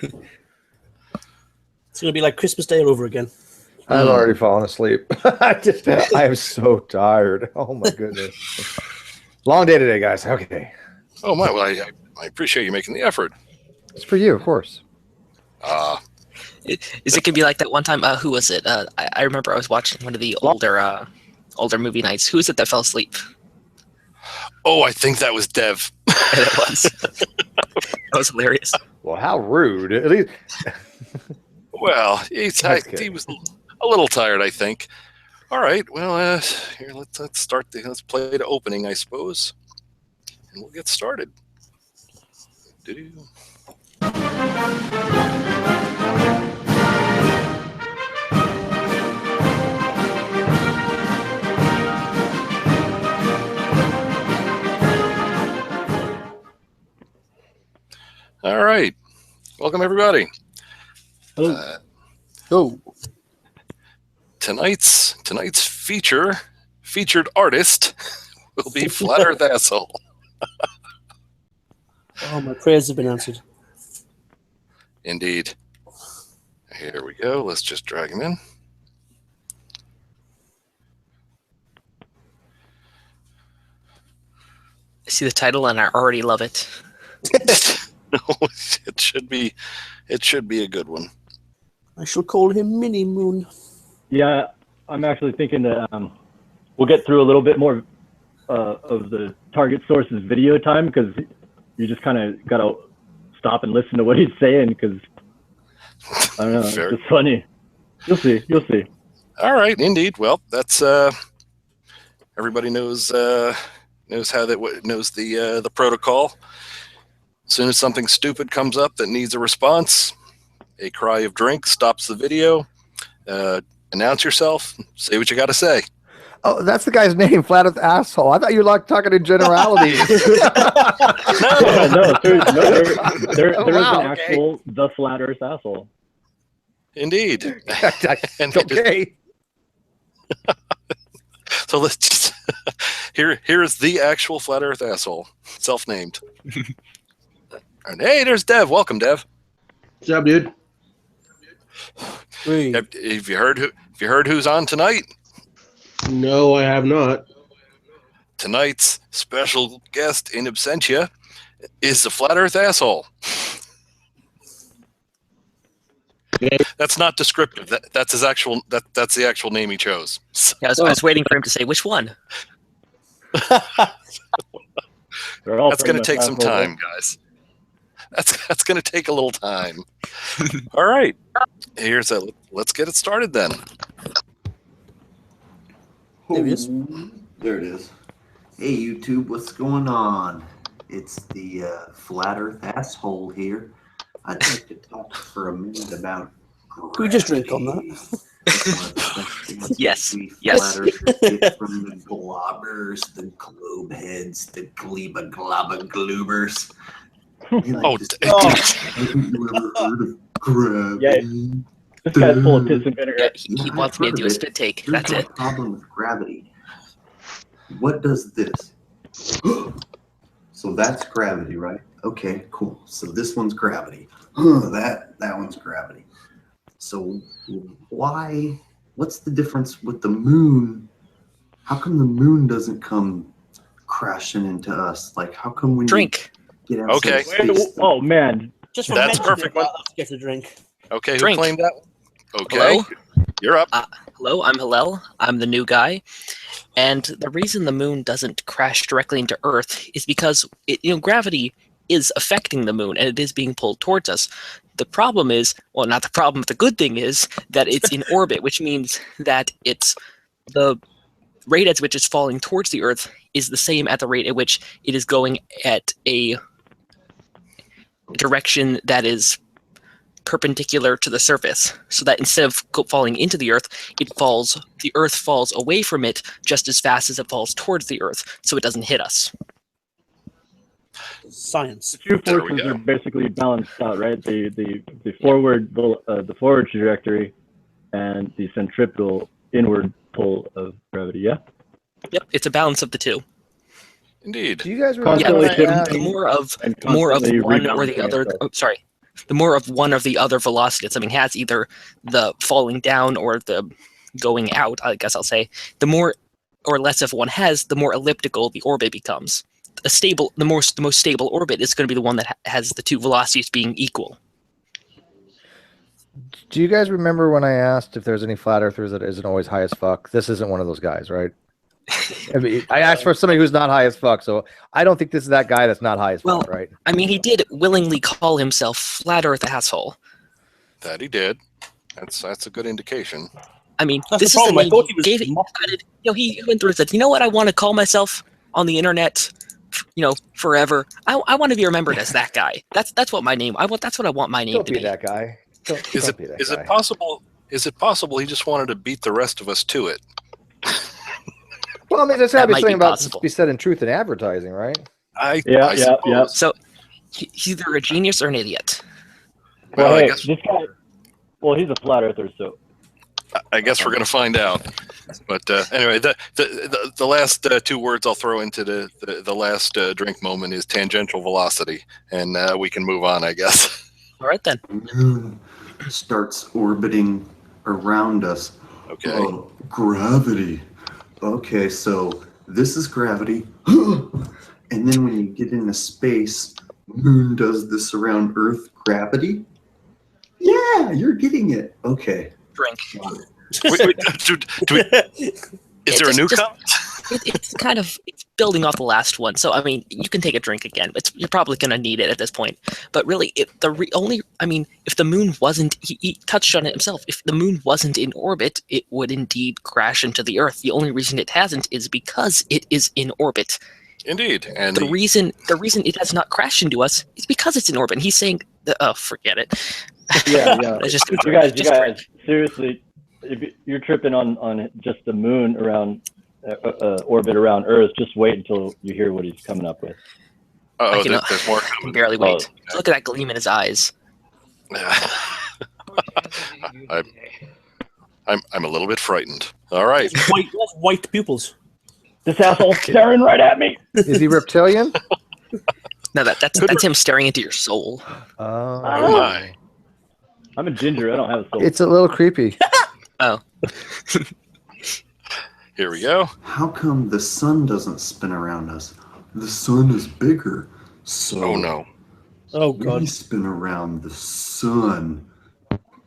It's going to be like Christmas Day all over again. I've already fallen asleep. I am so tired. Oh my goodness. Long day today, guys. Okay. Oh my! Well, I appreciate you making the effort. It's for you, of course. Is it gonna be like that one time? Who was it? I remember I was watching one of the older movie nights. Who is it that fell asleep? Oh, I think that was Dev. And it was. That was hilarious. Well, how rude. At least. Well, he was a little tired, I think. All right. Well, here let's start. Let's play the opening, I suppose, and we'll get started. All right. Welcome, everybody. Hello. Tonight's featured artist will be Flat Earth Asshole. Oh, my prayers have been answered. Indeed. Here we go. Let's just drag him in. I see the title and I already love it. It should be a good one. I shall call him Mini Moon. Yeah, I'm actually thinking that we'll get through a little bit more of the target source's video time, because you just kind of got to stop and listen to what he's saying, because I don't know, Fair. It's funny. You'll see. All right, indeed. Well, that's everybody knows the protocol. As soon as something stupid comes up that needs a response, a cry of drink stops the video. Announce yourself. Say what you got to say. Oh, that's the guy's name, Flat Earth Asshole. I thought you were like talking in generalities. No, there is Wow, an actual The Flat Earth Asshole. Indeed. And okay. So let's just here is the actual Flat Earth Asshole, self-named. And hey, there's Dev. Welcome, Dev. What's up, dude? Hey. Have you heard who's on tonight? No, I have not. Tonight's special guest in absentia is the Flat Earth Asshole. Okay. That's not descriptive. That's his actual. That's the actual name he chose. Yeah, I was waiting for him to say which one. They're all That's going to pretty take much some assholes. time, guys. That's going to take a little time. All right. Let's get it started then. There he is. There it is. Hey YouTube, what's going on? It's the Flat Earth Asshole here. I'd like to talk for a minute about Can we just drink on that? Yes. Flat Earthers get from the globbers, the globe heads, the gleba globba gloobers. Haven't you ever heard of gravity? This guy's full of piss and vinegar. Yeah, he wants me to do a spit take. Here's That's my it. problem with gravity. What does this? So that's gravity, right? Okay, cool. So this one's gravity. That one's gravity. So what's the difference with the moon? How come the moon doesn't come crashing into us? Like, how come when Drink. you get Okay. outside space, Oh man, Just for That's mentioning perfect it, one. I'll have to get a drink. Okay, Drink. who claimed that? Okay, Hello? you're up. Hello, I'm Hillel. I'm the new guy. And the reason the moon doesn't crash directly into Earth is because gravity is affecting the moon and it is being pulled towards us. The problem is, well, not the problem, but the good thing is that it's in orbit, which means that it's the rate at which it's falling towards the Earth is the same at the rate at which it is going at a direction that is perpendicular to the surface, so that instead of falling into the Earth, the Earth falls away from it just as fast as it falls towards the Earth, so it doesn't hit us. Science. two There we forces go. are basically balanced out, right? The forward trajectory and the centripetal inward pull of gravity. Yeah. Yep, it's a balance of the two. Indeed. Do you guys Constantly remember? The more of And one constantly or the rebalancing other. itself. Oh, sorry. the more of one of the other velocity that something has, either the falling down or the going out, I guess I'll say, the more or less of one has, the more elliptical the orbit becomes. The most stable orbit is going to be the one that has the two velocities being equal. Do you guys remember when I asked if there's any flat earthers that isn't always high as fuck? This isn't one of those guys, right? I mean, I asked for somebody who's not high as fuck, so I don't think this is that guy that's not high as fuck, right? I mean, he did willingly call himself Flat Earth asshole. That he did. That's a good indication. I mean, That's this the is the problem. I name thought he he was gave it. He went through and said, you know what, I want to call myself on the internet, forever. I want to be remembered as that guy. That's what my name. That's what I want my name Don't to be be. that guy. Is it possible? Is it possible he just wanted to beat the rest of us to it? Well, I mean, there's got to That be might something be about possible. be said in truth in advertising, right? I Yeah. suppose. So he's either a genius or an idiot. Well, Well, I hey, guess this guy. Well, he's a flat earther, so. we're going to find out. But anyway, the last two words I'll throw into the last drink moment is tangential velocity, and we can move on, I guess. All right then. Moon starts orbiting around us. Okay. Oh, gravity. Okay, so this is gravity. And then when you get into space, Moon does this around Earth, gravity. Yeah, you're getting it. Okay. Drink. Is there a new comment? It's it's building off the last one. So I mean, you can take a drink again. You're probably going to need it at this point. But really, if the moon wasn't, he touched on it himself. If the moon wasn't in orbit, it would indeed crash into the Earth. The only reason it hasn't is because it is in orbit. Indeed, and The reason it has not crashed into us is because it's in orbit. And he's saying, forget it. Yeah. It's just you guys, seriously, if you're tripping on just the moon around orbit around Earth, just wait until you hear what he's coming up with. there's more I can coming. barely wait. Look at that gleam in his eyes. I'm a little bit frightened. All right. White pupils. This asshole staring right at me. Is he reptilian? No, that's him staring into your soul. Oh my. I'm a ginger. I don't have a soul. It's a little creepy. Oh. Here we go. How come the sun doesn't spin around us? The sun is bigger. So Oh no. Oh we god. spin around the sun.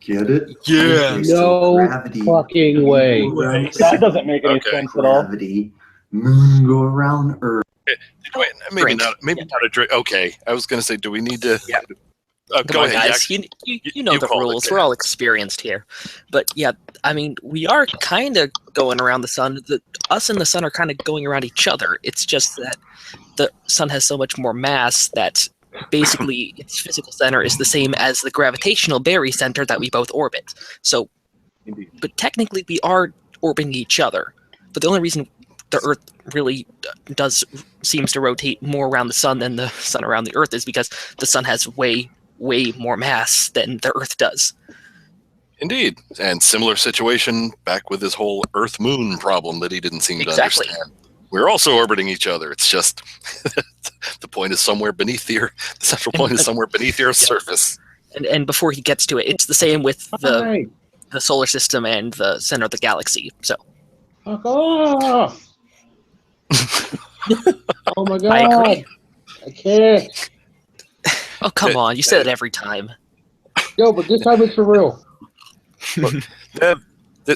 Get it? Yeah. Okay, so No gravity, fucking way. That doesn't make any Okay. sense at all. gravity, moon go around Earth. Wait, maybe Drink. not. Maybe not a drink. Okay, I was going to say, do we need to? Yeah. Go Come on, ahead, guys. Yak. You know you the called it, rules. Dan. We're all experienced here. But yeah, I mean, we are kind of going around the sun. Us and the sun are kind of going around each other. It's just that the sun has so much more mass that basically its physical center is the same as the gravitational Berry center that we both orbit. So, but technically we are orbiting each other. But the only reason the Earth really seems to rotate more around the sun than the sun around the Earth is because the sun has way more mass than the Earth does. Indeed, and similar situation back with this whole Earth-Moon problem that he didn't seem Exactly. to understand. We're also orbiting each other. It's just the point is somewhere beneath the central point is somewhere beneath the Earth's surface. And before he gets to it, it's the same with the Hi. solar system and the center of the galaxy. So Fuck off. Oh my god. I agree. I can't. Oh, come on. You say that every time. Yo, but this time it's for real.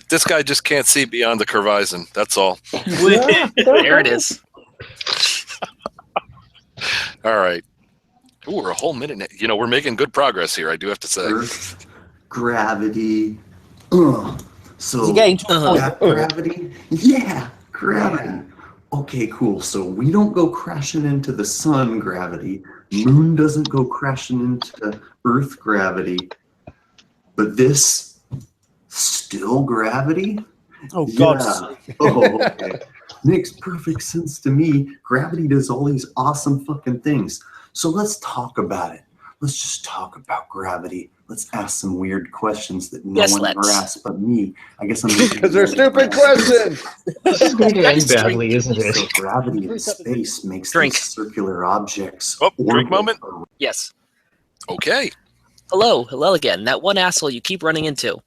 This guy just can't see beyond the Curvizon. That's all. There it is. All right. Ooh, we're a whole minute. We're making good progress here, I do have to say. Earth, gravity. So Is he getting to a point? that gravity? Yeah, gravity. Okay, cool. So we don't go crashing into the sun gravity. Moon doesn't go crashing into Earth gravity. But this still gravity? Oh god. Yeah. Oh, okay. Makes perfect sense to me. Gravity does all these awesome fucking things. So let's talk about it. Let's just talk about gravity. Let's ask some weird questions that no Yes, one let's. ever asked but me. I guess I'm Because they're stupid questions. This is going to end badly, isn't So it? gravity in space makes Drink. these circular objects. Oh, drink orbit moment. around. Yes. Okay. hello again. That one asshole you keep running into.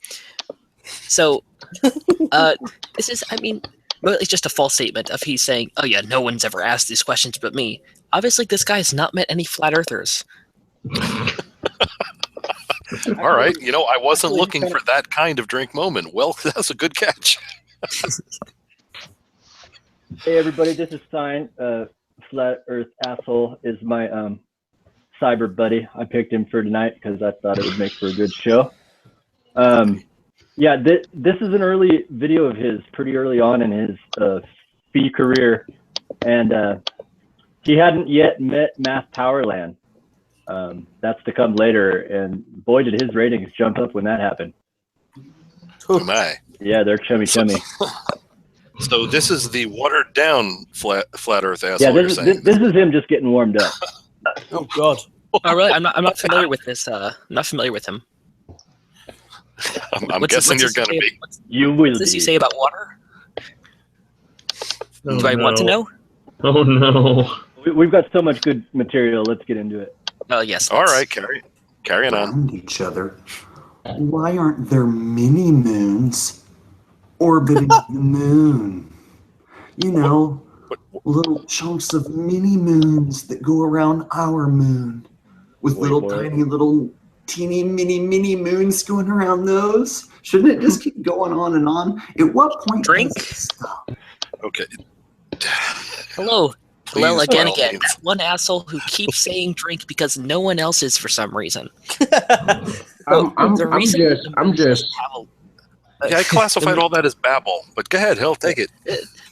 So, this is, I mean, well, it's just a false statement of he's saying, oh yeah, no one's ever asked these questions but me. Obviously, this guy has not met any flat earthers. All right, I wasn't looking for that kind of drink moment. Well, that's a good catch. Hey everybody, this is Sine. Flat Earth asshole is my cyber buddy. I picked him for tonight because I thought it would make for a good show. Yeah, this is an early video of his, pretty early on in his fee career, and he hadn't yet met Mass Powerland. That's to come later, and boy, did his ratings jump up when that happened. Oh my! Yeah, they're chummy. So this is the watered down flat Earth asshole. Yeah, you're saying? this is him just getting warmed up. Oh God. Oh really? I'm not familiar with this. I'm not familiar with him. I'm guessing you're going to be. You will. What does he say about water? Do I want to know? Oh no. We've got so much good material. Let's get into it. Oh yes. All right, carrying on. Around each other. Why aren't there mini moons orbiting the moon? Little chunks of mini moons that go around our moon with tiny little teeny mini moons going around those. Shouldn't it just keep going on and on? At what point Drink? does it stop? Okay. Hello. Please, Hello again. by all means. That one asshole who keeps saying drink because no one else is for some reason. I'm just. Yeah, I classified all that as babble, but go ahead, he'll take it.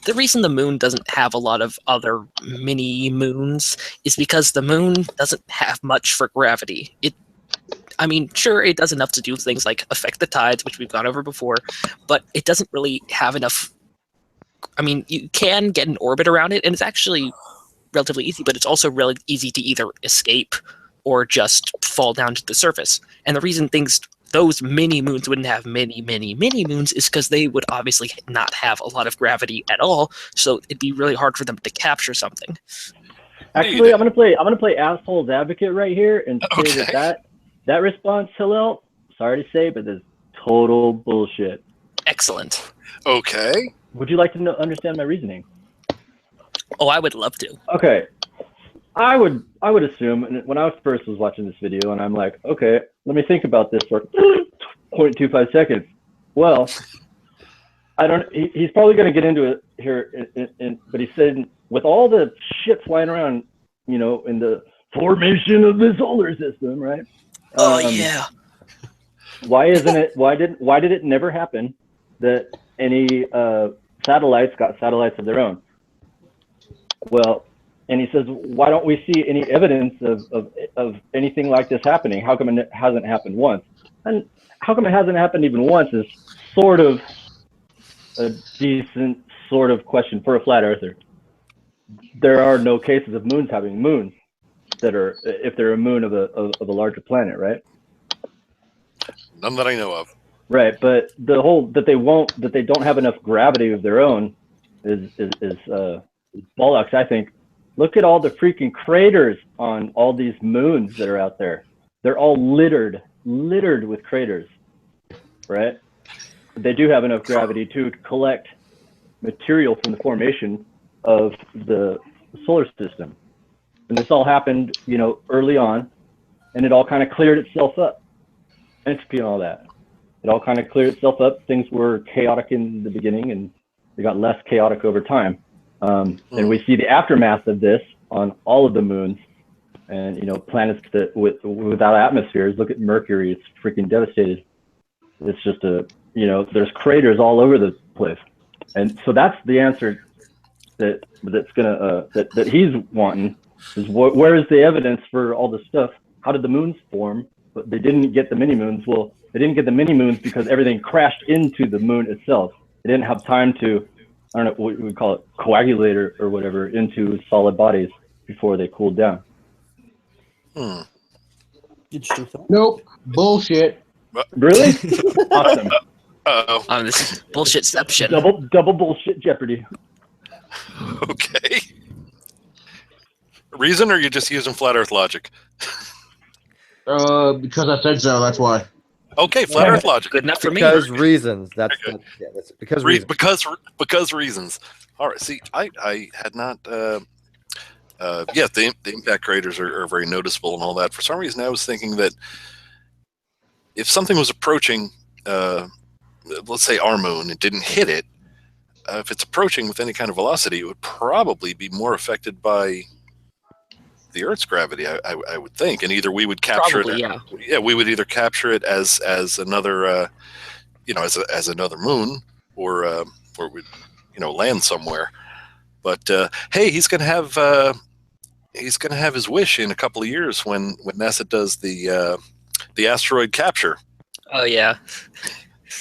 The reason the moon doesn't have a lot of other mini moons is because the moon doesn't have much for gravity. Sure, it does enough to do things like affect the tides, which we've gone over before, but it doesn't really have enough. You can get an orbit around it, and it's actually relatively easy, but it's also really easy to either escape or just fall down to the surface. And the reason those mini moons wouldn't have many moons is because they would obviously not have a lot of gravity at all, so it'd be really hard for them to capture something. Actually, I'm gonna play asshole's advocate right here and say that response, Hillel, sorry to say, but is total bullshit. Excellent. Okay. Would you like to understand my reasoning? Oh, I would love to. Okay. I would assume, and when I first was watching this video, and I'm like, okay, let me think about this for 0.25 seconds. Well, he's probably going to get into it here, but he said, with all the shit flying around, in the formation of the solar system, right? Oh yeah. Why did it never happen that any satellites got satellites of their own? Well, and he says, why don't we see any evidence of anything like this happening? How come it hasn't happened once? And how come it hasn't happened even once is sort of a decent sort of question for a flat earther. There are no cases of moons having moons that are, if they're a moon of a larger planet, right? None that I know of. Right, but the whole that they don't have enough gravity of their own is bollocks, I think. Look at all the freaking craters on all these moons that are out there. They're all littered with craters, right? They do have enough gravity to collect material from the formation of the solar system. And this all happened, early on, and it all kind of cleared itself up. Entropy and all that. It all kind of cleared itself up. Things were chaotic in the beginning, and they got less chaotic over time. And we see the aftermath of this on all of the moons, and planets that without atmospheres. Look at Mercury; it's freaking devastated. It's just there's craters all over the place, and so that's the answer that's gonna that he's wanting is where is the evidence for all this stuff? How did the moons form? But they didn't get the mini moons. Well, they didn't get the mini moons because everything crashed into the moon itself. They didn't have time to, I don't know what we call it, coagulate or whatever into solid bodies before they cooled down. Nope. Bullshit. Really? Awesome. Uh-oh. This is bullshitception. Double bullshit Jeopardy. Okay. Reason, or you're just using flat Earth logic? Because I said so. That's why. Okay, flat Earth logic. Good enough for me. Because reasons. That's because reasons. Because reasons. All right. See, I had not. Yeah, the impact craters are very noticeable and all that. For some reason, I was thinking that if something was approaching, let's say our moon, it didn't hit it. If it's approaching with any kind of velocity, it would probably be more affected by the Earth's gravity, I would think, and either we would capture Probably, it. Yeah, we would either capture it as another, as another moon, or we'd, land somewhere. But hey, he's gonna have his wish in a couple of years when NASA does the asteroid capture. Oh yeah.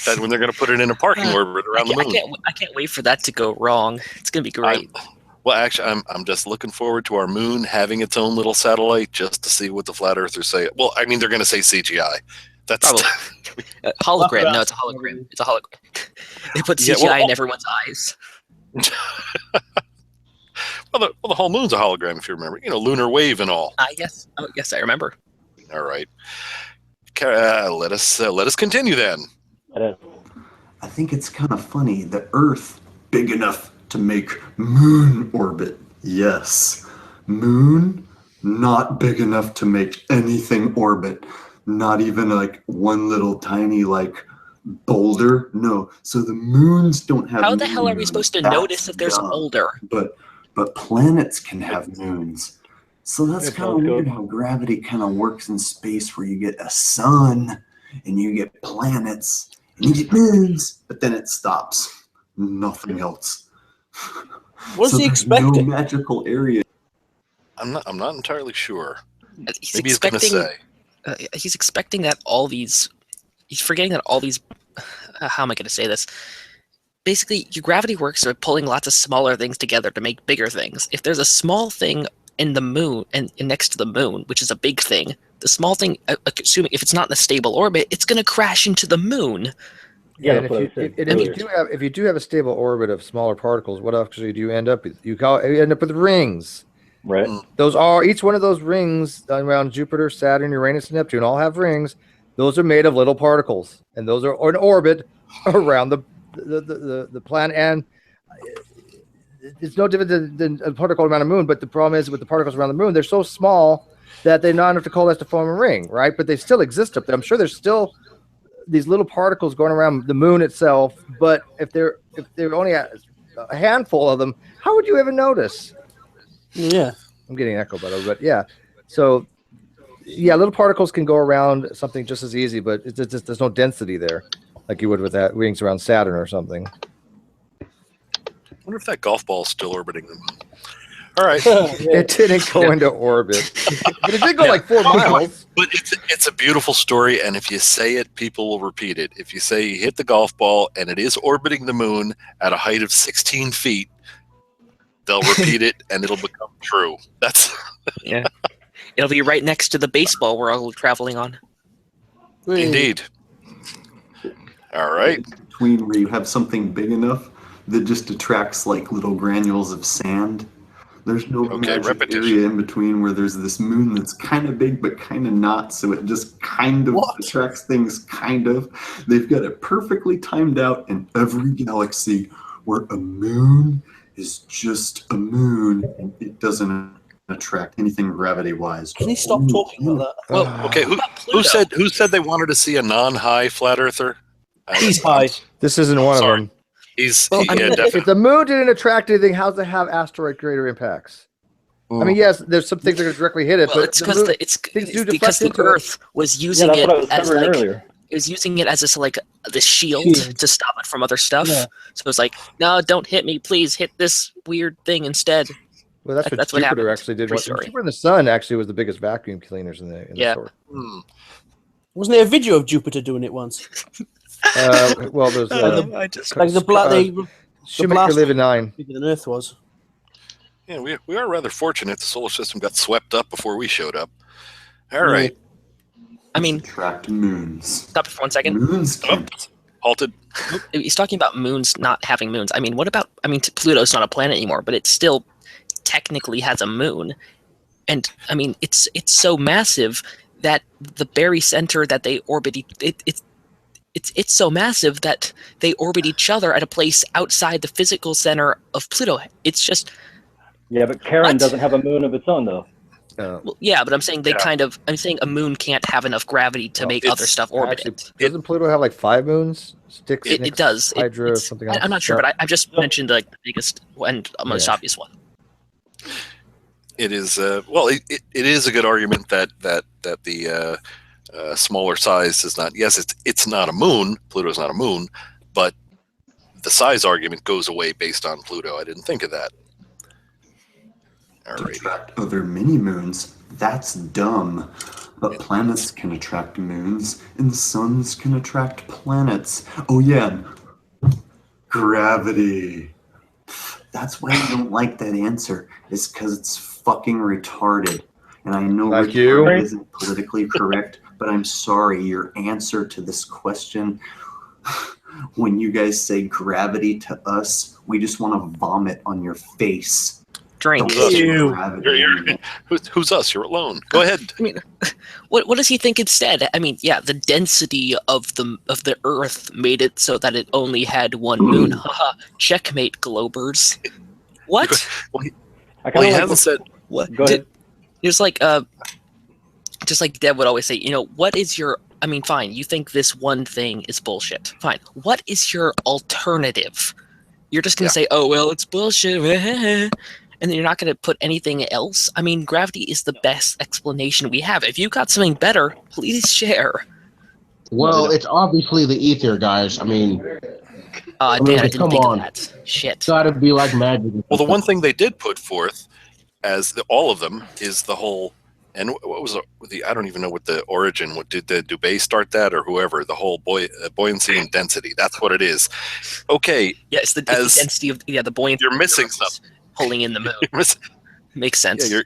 That when they're going to put it in a parking orbit around the moon. I can't wait for that to go wrong. It's going to be great. Well, actually, I'm just looking forward to our moon having its own little satellite just to see what the flat earthers say. Well, I mean, they're going to say CGI. That's hologram. No, it's a hologram. It's a hologram. They put CGI in everyone's eyes. well, the whole moon's a hologram, if you remember. Lunar wave and all. Yes. Oh, yes, I remember. All right. Let us continue then. I think it's kind of funny. The Earth big enough to make moon orbit. Yes. Moon not big enough to make anything orbit. Not even like one little tiny boulder. No. So the moons don't have. How the hell are we supposed to notice if there's a boulder? But planets can have moons. So that's kind of weird how gravity kind of works in space, where you get a sun and you get planets and you get moons, but then it stops. Nothing else. What's he expecting? No magical area. I'm not entirely sure. He's expecting that all these. He's forgetting that all these. How am I going to say this? Basically, your gravity works by pulling lots of smaller things together to make bigger things. If there's a small thing in the moon and next to the moon, which is a big thing, the small thing, assuming if it's not in a stable orbit, it's going to crash into the moon. Yeah, and if you do have a stable orbit of smaller particles, what actually do you end up with? You end up with rings. Right. Those are each one of those rings around Jupiter, Saturn, Uranus, and Neptune all have rings. Those are made of little particles, and those are in orbit around the planet. And it's no different than a particle around the moon. But the problem is with the particles around the moon, they're so small that they're not enough to coalesce to form a ring, right? But they still exist up there. I'm sure there's still these little particles going around the moon itself. But if they're only a handful of them, how would you ever notice? Yeah, I'm getting an echo, by the way, but yeah. So, yeah, little particles can go around something just as easy, but it's just there's no density there, like you would with that rings around Saturn or something. I wonder if that golf ball is still orbiting the moon. All right. It didn't go into orbit, but it did go like 4 miles. But it's a beautiful story, and if you say it, people will repeat it. If you say you hit the golf ball and it is orbiting the moon at a height of 16 feet, they'll repeat it, and it'll become true. That's yeah. It'll be right next to the baseball we're all traveling on. Indeed. All right. Between where you have something big enough that just attracts like little granules of sand. There's no magic area in between where there's this moon that's kind of big but kind of not, so it just kind of attracts things kind of. They've got it perfectly timed out in every galaxy where a moon is just a moon and it doesn't attract anything gravity-wise. Can you stop talking about that? Well, okay, who said they wanted to see a non-high flat earther? He's high. This isn't one of them. Definitely. If the moon didn't attract anything, how's it have asteroid crater impacts? I mean, yes, there's some things that are directly hit it, but it's because the Earth was using it as earlier. It was using it as this shield to stop it from other stuff. Yeah. So it was like, no, don't hit me, please hit this weird thing instead. Well, that's what Jupiter actually did. Jupiter and the Sun actually was the biggest vacuum cleaners in the solar. Wasn't there a video of Jupiter doing it once? Well, there's the should make your live at 9. Bigger than Earth was. Yeah, we are rather fortunate. The solar system got swept up before we showed up. All right. I mean, attract moons. Stop for 1 second. Moons halted. He's talking about moons not having moons. I mean, what about? I mean, Pluto's not a planet anymore, but it still technically has a moon, and I mean, it's so massive that the very center that they orbit, it's so massive that they orbit each other at a place outside the physical center of Pluto. It's just... Yeah, but Charon What? doesn't have a moon of its own, though. Well, yeah, but I'm saying I'm saying a moon can't have enough gravity to make other stuff orbit it. Doesn't Pluto have like 5 moons? Styx, It does. Hydra, something else. I'm not sure, but I just mentioned like the biggest and most obvious one. It is it is a good argument that the smaller size is not. Yes, it's not a moon. Pluto's not a moon, but the size argument goes away based on Pluto. I didn't think of that. To attract other mini moons, that's dumb. But planets can attract moons, and suns can attract planets. Oh yeah, gravity. That's why I don't like that answer. Is because it's fucking retarded. And I know retarded isn't politically correct, but I'm sorry. Your answer to this question, when you guys say gravity to us, we just want to vomit on your face. Drink. Who's us? You're alone. Go ahead. I mean, what does he think instead? I mean, yeah, the density of the Earth made it so that it only had one moon. Haha, checkmate, Globers. What? He hasn't said. What? Go ahead. There's like just like Deb would always say, what is your? I mean, fine, you think this one thing is bullshit. Fine. What is your alternative? You're just gonna say, oh well, it's bullshit. And then you're not going to put anything else? I mean, gravity is the best explanation we have. If you got something better, please share. Well, it's obviously the ether, guys. I mean, I didn't think of that. Shit. It's got to be like magic. Well, the one thing they did put forth, as all of them, is the whole. And what was the? I don't even know what the origin. What did Dubé start that, or whoever? The whole buoyancy and density. That's what it is. Okay. Yeah, it's the density of the buoyancy. You're missing something. Pulling in the moon. Makes sense. Yeah,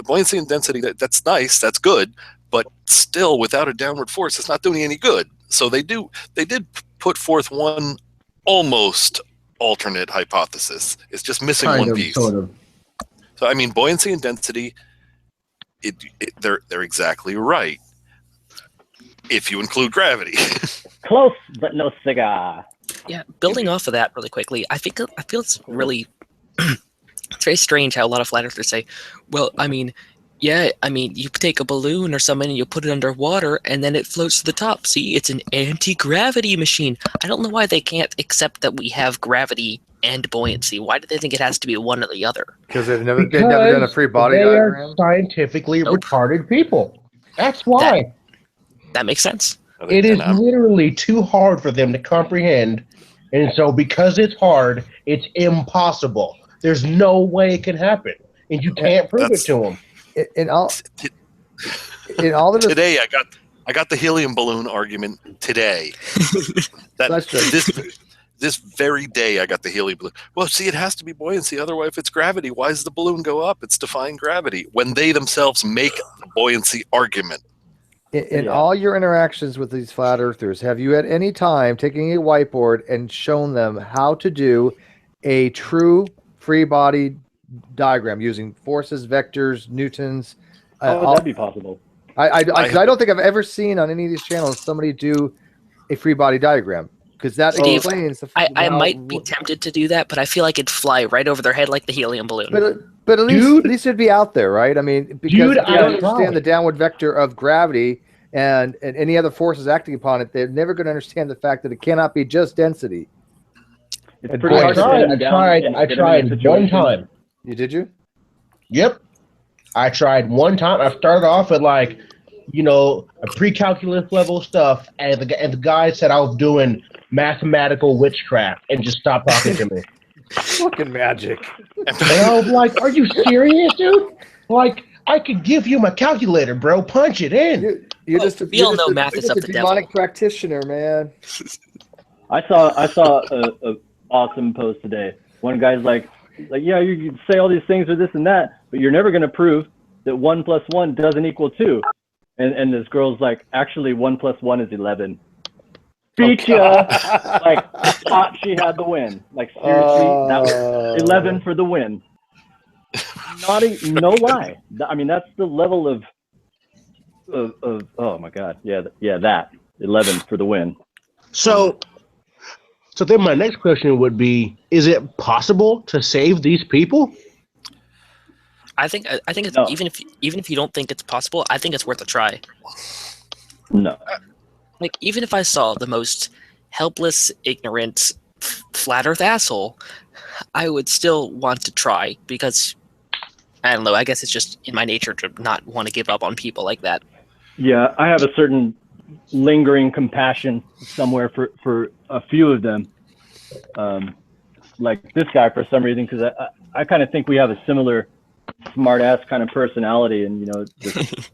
buoyancy and density, that's nice, that's good, but still without a downward force, it's not doing any good. So they did put forth one almost alternate hypothesis. It's just missing one piece. Sort of. So I mean, buoyancy and density, they're exactly right. If you include gravity. Close, but no cigar. Yeah, building off of that really quickly, I feel it's really it's very strange how a lot of flat earthers say, well, I mean, you take a balloon or something and you put it underwater and then it floats to the top. See, it's an anti-gravity machine. I don't know why they can't accept that we have gravity and buoyancy. Why do they think it has to be one or the other? Because they've never done a free body diagram. They are scientifically retarded people. That's why. That makes sense. It is literally too hard for them to comprehend. And so because it's hard, it's impossible. There's no way it can happen, and you can't prove it to them. Today, I got the helium balloon argument today. That's true. This very day, I got the helium balloon. Well, see, it has to be buoyancy. Otherwise, if it's gravity, why does the balloon go up? It's defying gravity. When they themselves make the buoyancy argument. In all your interactions with these flat earthers, have you at any time taken a whiteboard and shown them how to do a true free body diagram using forces, vectors, newtons? How would that be possible? I don't think I've ever seen on any of these channels somebody do a free body diagram, because that explains. I might be tempted to do that, but I feel like it'd fly right over their head like the helium balloon. But at least it'd be out there, right? I mean, because if you don't understand the downward vector of gravity and any other forces acting upon it, they're never going to understand the fact that it cannot be just density. It's pretty hard. I tried one time. Did you? Yep. I tried one time. I started off at a pre-calculus level stuff, and the guy said I was doing mathematical witchcraft and just stopped talking to me. Fucking magic. And I was like, are you serious, dude? Like, I could give you my calculator, bro. Punch it in. We all know math is up the devil. Demonic practitioner, man. I saw a awesome post today. One guy's like, yeah, you can say all these things or this and that, but you're never going to prove that 1 + 1 doesn't equal 2. And this girl's like, actually, 1 + 1 is 11. Beat ya! Like, thought she had the win. Like, seriously, that was 11 for the win. No lie. I mean, that's the level of oh my God, that 11 for the win. So then my next question would be: is it possible to save these people? I think it's No. even if you don't think it's possible, I think it's worth a try. No. Like, even if I saw the most helpless, ignorant, flat Earth asshole, I would still want to try, because I don't know. I guess it's just in my nature to not want to give up on people like that. Yeah, I have a certain lingering compassion somewhere for a few of them, like this guy for some reason, because I kind of think we have a similar smart ass kind of personality, and just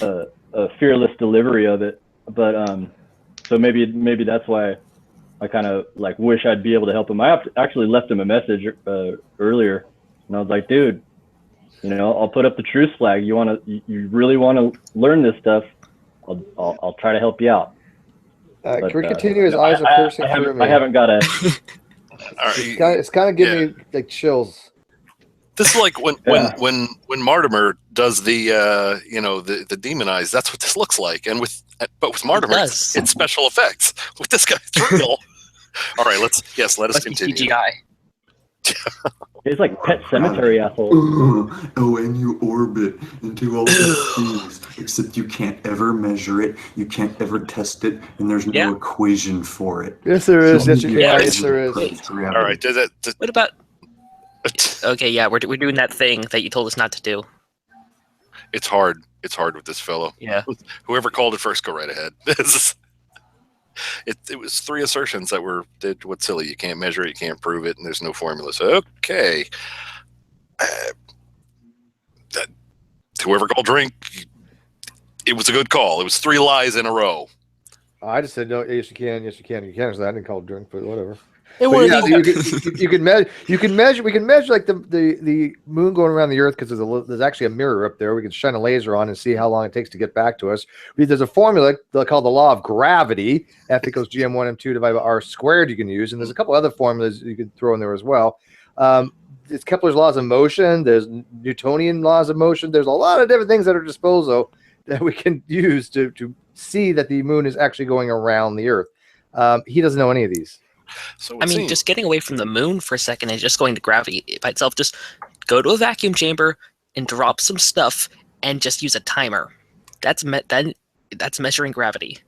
a fearless delivery of it. But so maybe that's why I kind of like wish I'd be able to help him. I actually left him a message earlier, and I was like, dude, I'll put up the truce flag. You really want to learn this stuff? I'll try to help you out. Can we continue? His eyes are piercing through me. I haven't got a. It's kind of giving me like chills. This is like when Mortimer does the the demon eyes. That's what this looks like. And with Mortimer, it's special effects. With this guy, it's real. All right, let us continue. CGI. It's like Pet Cemetery asshole. Oh, and you orbit and do all these things, except you can't ever measure it, you can't ever test it, and there's no equation for it. Yes, there is. Yes, there is. All right, What about? Okay, yeah, we're doing that thing that you told us not to do. It's hard. It's hard with this fellow. Yeah. Whoever called it first, go right ahead. It was 3 assertions that did what's silly. You can't measure it, you can't prove it, and there's no formula. So okay, whoever called drink, it was a good call. It was 3 lies in a row. I just said no. Yes, you can. Yes, you can. You can. So I didn't call it drink, but whatever. It But was yeah, you can measure. You can measure. We can measure like the moon going around the Earth, because there's actually a mirror up there. We can shine a laser on and see how long it takes to get back to us. There's a formula called the law of gravity. F equals gm1 m2 divided by r squared. You can use, and there's a couple other formulas you can throw in there as well. It's Kepler's laws of motion. There's Newtonian laws of motion. There's a lot of different things at our disposal that we can use to see that the moon is actually going around the Earth. He doesn't know any of these. So I mean, just getting away from the moon for a second and just going to gravity by itself. Just go to a vacuum chamber and drop some stuff and just use a timer. That's measuring gravity.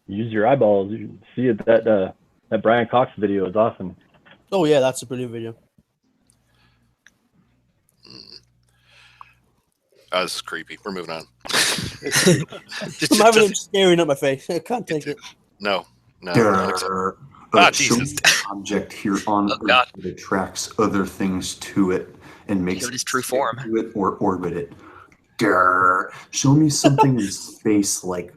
Use your eyeballs. You see it. That Brian Cox video is awesome. Oh yeah, that's a brilliant video. This is creepy. We're moving on. I'm having him staring at my face. I can't take it. No. Jesus. Object here on Earth that attracts other things to it and makes it its true form. To it or orbit it. Show me something in space like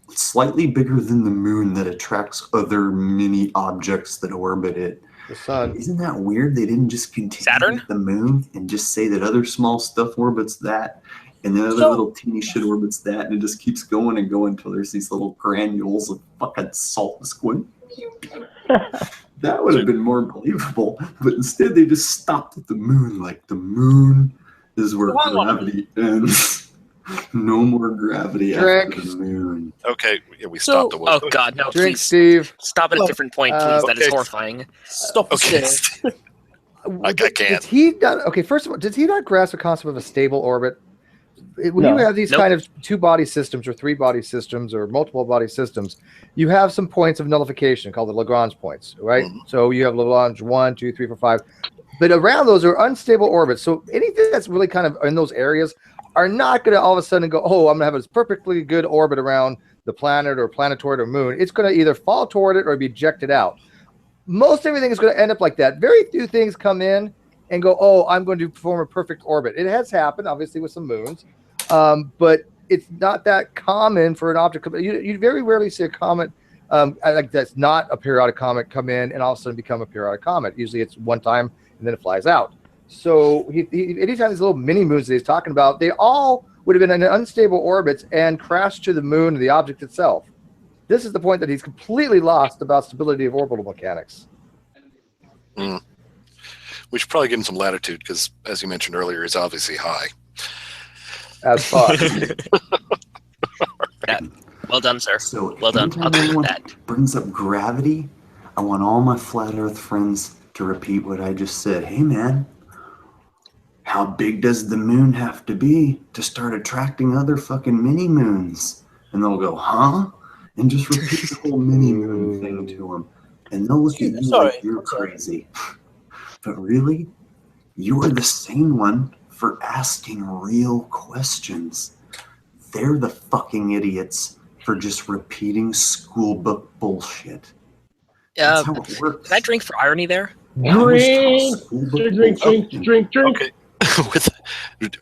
slightly bigger than the moon that attracts other mini objects that orbit it. The sun. Isn't that weird? They didn't just continue Saturn? with the moon and just say that other small stuff orbits that, and then other little teeny shit orbits that, and it just keeps going and going until there's these little granules of fucking salt squid. That would have been more believable, but instead they just stopped at the moon. Like, the moon is where gravity ends. No more gravity after the moon. Okay, yeah, we stopped. Oh God, no! Drink, Please Steve. stop at a different point, please. That is okay. horrifying. Stop the Okay. stare. I can't. Did he not? Okay, first of all, did he not grasp the concept of a stable orbit? When No. you have these kind of 2-body systems or 3-body systems or multiple body systems, you have some points of nullification called the Lagrange points, right? Mhm. So you have Lagrange 1, 2, 3, 4, 5. But around those are unstable orbits. So anything that's really kind of in those areas are not going to all of a sudden go, oh, I'm going to have a perfectly good orbit around the planet or planetoid or moon. It's going to either fall toward it or be ejected out. Most everything is going to end up like that. Very few things come in and go, oh, I'm going to perform a perfect orbit. It has happened, obviously, with some moons. But it's not that common for an object. You very rarely see a comet like that's not a periodic comet come in and all of a sudden become a periodic comet. Usually it's one time and then it flies out. So anytime these little mini moons that he's talking about, they all would have been in unstable orbits and crashed to the moon or the object itself. This is the point that he's completely lost about stability of orbital mechanics. We should probably give him some latitude because, as you mentioned earlier, it's obviously high. As fuck. Well done, sir. So Well done. anytime I'll give you anyone that. brings up gravity, I want all my flat Earth friends to repeat what I just said. Hey, man, how big does the moon have to be to start attracting other fucking mini moons? And they'll go, huh? And just repeat the whole mini moon thing to them. And they'll look at you Sorry. like you're crazy. But really, you're the sane one for asking real questions. They're the fucking idiots for just repeating school book bullshit. That's how it works. Can I drink for irony there? Drink, drink, drink, drink, drink. Okay.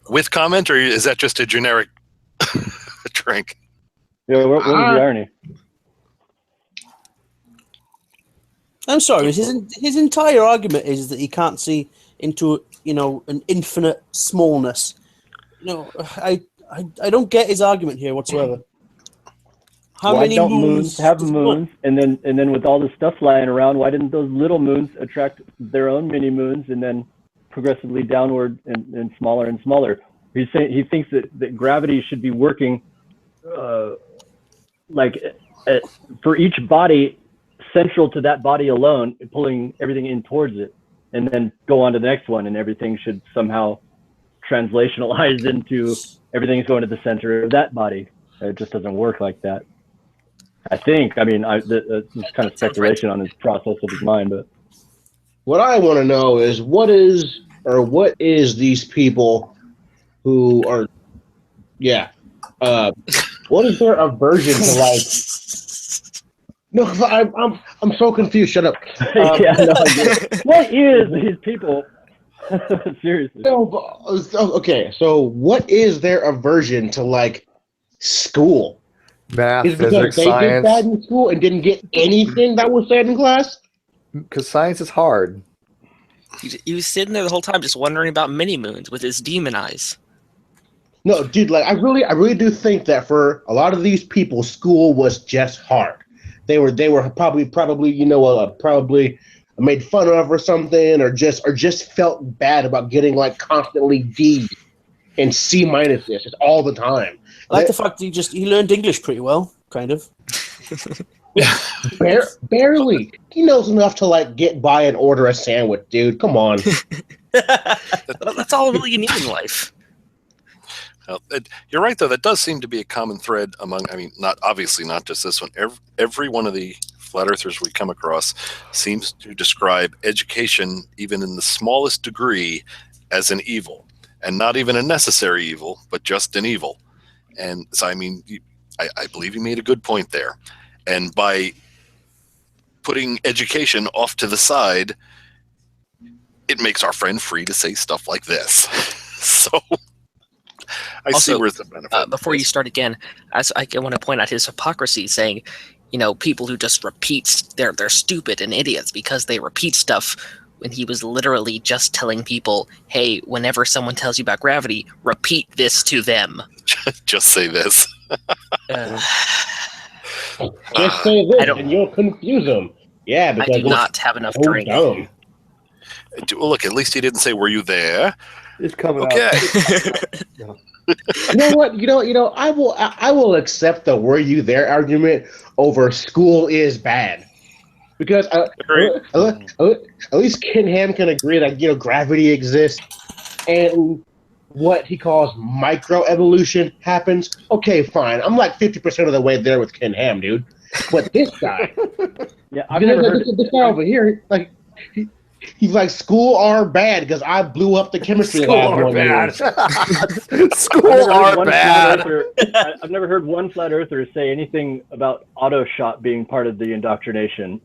with comment, or is that just a generic drink? Yeah, what was the irony? I'm sorry. His entire argument is that he can't see into an infinite smallness. I don't get his argument here whatsoever. How Why many don't moons have does moons? And then with all the stuff lying around, why didn't those little moons attract their own mini moons and then progressively downward and smaller and smaller? He thinks that gravity should be working for each body central to that body alone, pulling everything in towards it, and then go on to the next one, and everything should somehow translationalize into everything's going to the center of that body. It just doesn't work like that. I think. I mean, it's kind of speculation on his process of his mind, but What I want to know is what is these people who are, what is their aversion to like? No, I'm so confused. Shut up. yeah, no idea. What is these people? Seriously. Okay, so what is their aversion to like school? Math, Is it because physics, they did bad science. in school and didn't get anything that was said in class? Because science is hard. He was sitting there the whole time just wondering about mini moons with his demon eyes. No, dude, like I really do think that for a lot of these people, school was just hard. They were probably probably made fun of or something, or just felt bad about getting like constantly D's and C minuses just all the time. I like the fact that he learned English pretty well, kind of. Barely. He knows enough to like get by and order a sandwich, dude. Come on. That's all really you need in life. Well, you're right, though. That does seem to be a common thread among, not just this one. Every one of the flat earthers we come across seems to describe education, even in the smallest degree, as an evil. And not even a necessary evil, but just an evil. And so, I believe you made a good point there. And by putting education off to the side, it makes our friend free to say stuff like this. So I see where's the benefit. Before you start again, I want to point out his hypocrisy, saying, people who just repeat, they're stupid and idiots because they repeat stuff, when he was literally just telling people, hey, whenever someone tells you about gravity, repeat this to them. Just say this. Just say this and you'll confuse them. Yeah, because I do not have enough so drink. dumb. Well, look, at least he didn't say, were you there? It's coming Okay. out. You know what? I will accept the "were you there" argument over "school is bad," because at least Ken Ham can agree that gravity exists and what he calls microevolution happens. Okay, fine. I'm like 50% of the way there with Ken Ham, dude. But this guy, yeah, I've never heard this guy over here, like. He's like, school are bad because I blew up the chemistry lab one year. School are bad. I've never heard one flat earther say anything about auto shot being part of the indoctrination.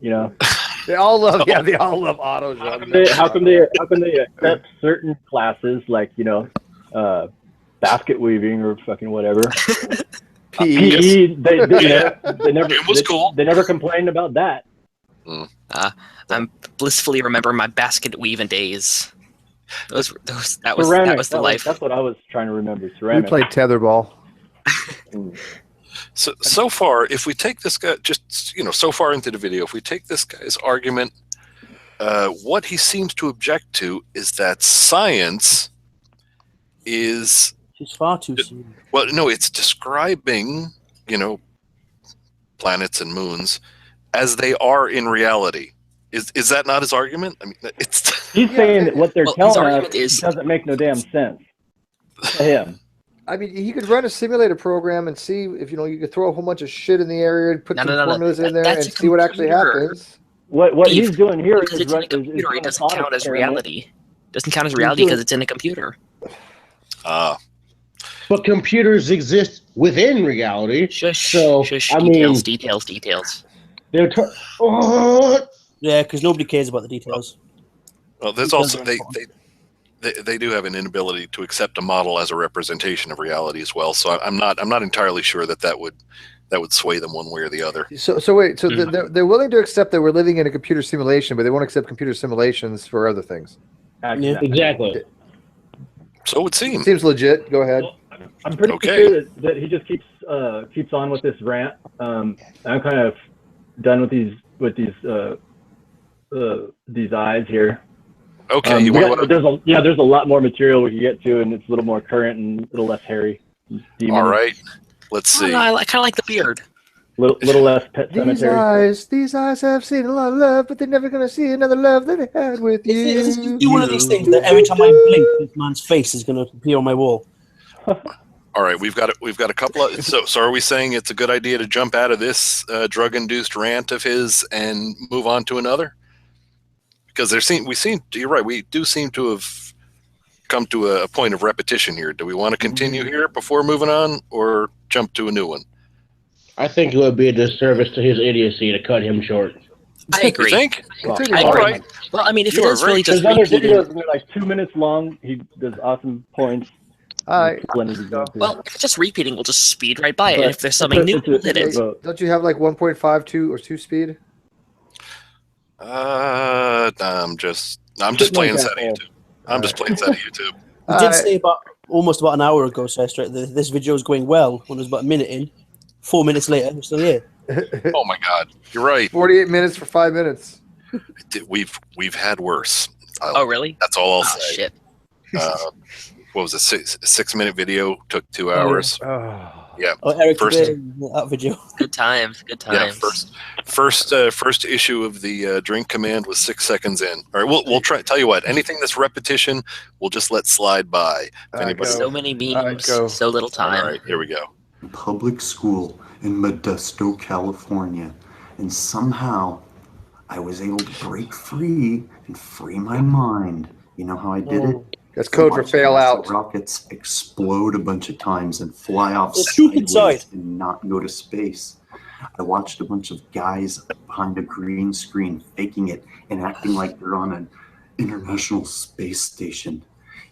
They all love auto shot. How come they accept certain classes like basket weaving or fucking whatever? PE. They never complained about that. I'm blissfully remembering my basket weaving days. That was the life. That's what I was trying to remember. We Ceramic. played tetherball. So far, if we take this guy so far into the video, if we take this guy's argument, what he seems to object to is that science is She's far too soon. Well, no, it's describing, planets and moons as they are in reality. Is that not his argument? I mean, he's saying that what they're telling us doesn't make no damn sense to him. I mean, he could run a simulator program and see if you could throw a whole bunch of shit in the area and put some formulas in there and see what actually happens. What he's doing here is it's in a computer. It doesn't count as reality. It doesn't count as reality because it's in a computer. But computers exist within reality. Shush. Details. They're Yeah, because nobody cares about the details. Well, there's also they do have an inability to accept a model as a representation of reality as well. So I'm not entirely sure that would sway them one way or the other. So wait. So they're willing to accept that we're living in a computer simulation, but they won't accept computer simulations for other things. Exactly. So it would seem. Seems legit. Go ahead. Well, I'm pretty sure that he just keeps on with this rant. I'm kind of done with these eyes here. Okay. There's a lot more material we can get to, and it's a little more current and a little less hairy. All right. Let's see. I kind of like the beard. Little less Pet Cemetery. These eyes have seen a lot of love, but they're never going to see another love that they had with you. Is this one of these things that every time I blink, this man's face is going to appear on my wall? All right, we've got a couple of. So are we saying it's a good idea to jump out of this drug-induced rant of his and move on to another? Because you're right. We do seem to have come to a point of repetition here. Do we want to continue here before moving on, or jump to a new one? I think it would be a disservice to his idiocy to cut him short. I agree. You think? I agree. Right. Well, I mean, if it is really just there's other repeating. videos that are like 2 minutes long. He does awesome points. All right. Well, if it's just repeating, we'll just speed right by it. And if there's something new, we'll hit it. Don't you have like 1.52 or 2 speed? I'm just playing that YouTube. I'm just playing that YouTube. You did say almost about an hour ago, Sestra, that this video is going well when it was about a minute in. 4 minutes later, we're still here. Oh my God, you're right. 48 minutes for 5 minutes. We've had worse. Oh really? That's all I'll say. Shit. What was it? 6-minute video took 2 hours. Yeah. Oh, Eric, that video. Good times. Yeah. First issue of the drink command was 6 seconds in. All right, we'll try. Tell you what, anything that's repetition, we'll just let slide by. So many memes, so little time. All right, here we go. Public school in Modesto, California, and somehow I was able to break free and free my mind. You know how I did it? That's code for fail out. Rockets explode a bunch of times and fly off sideways and not go to space. I watched a bunch of guys behind a green screen faking it and acting like they're on an international space station.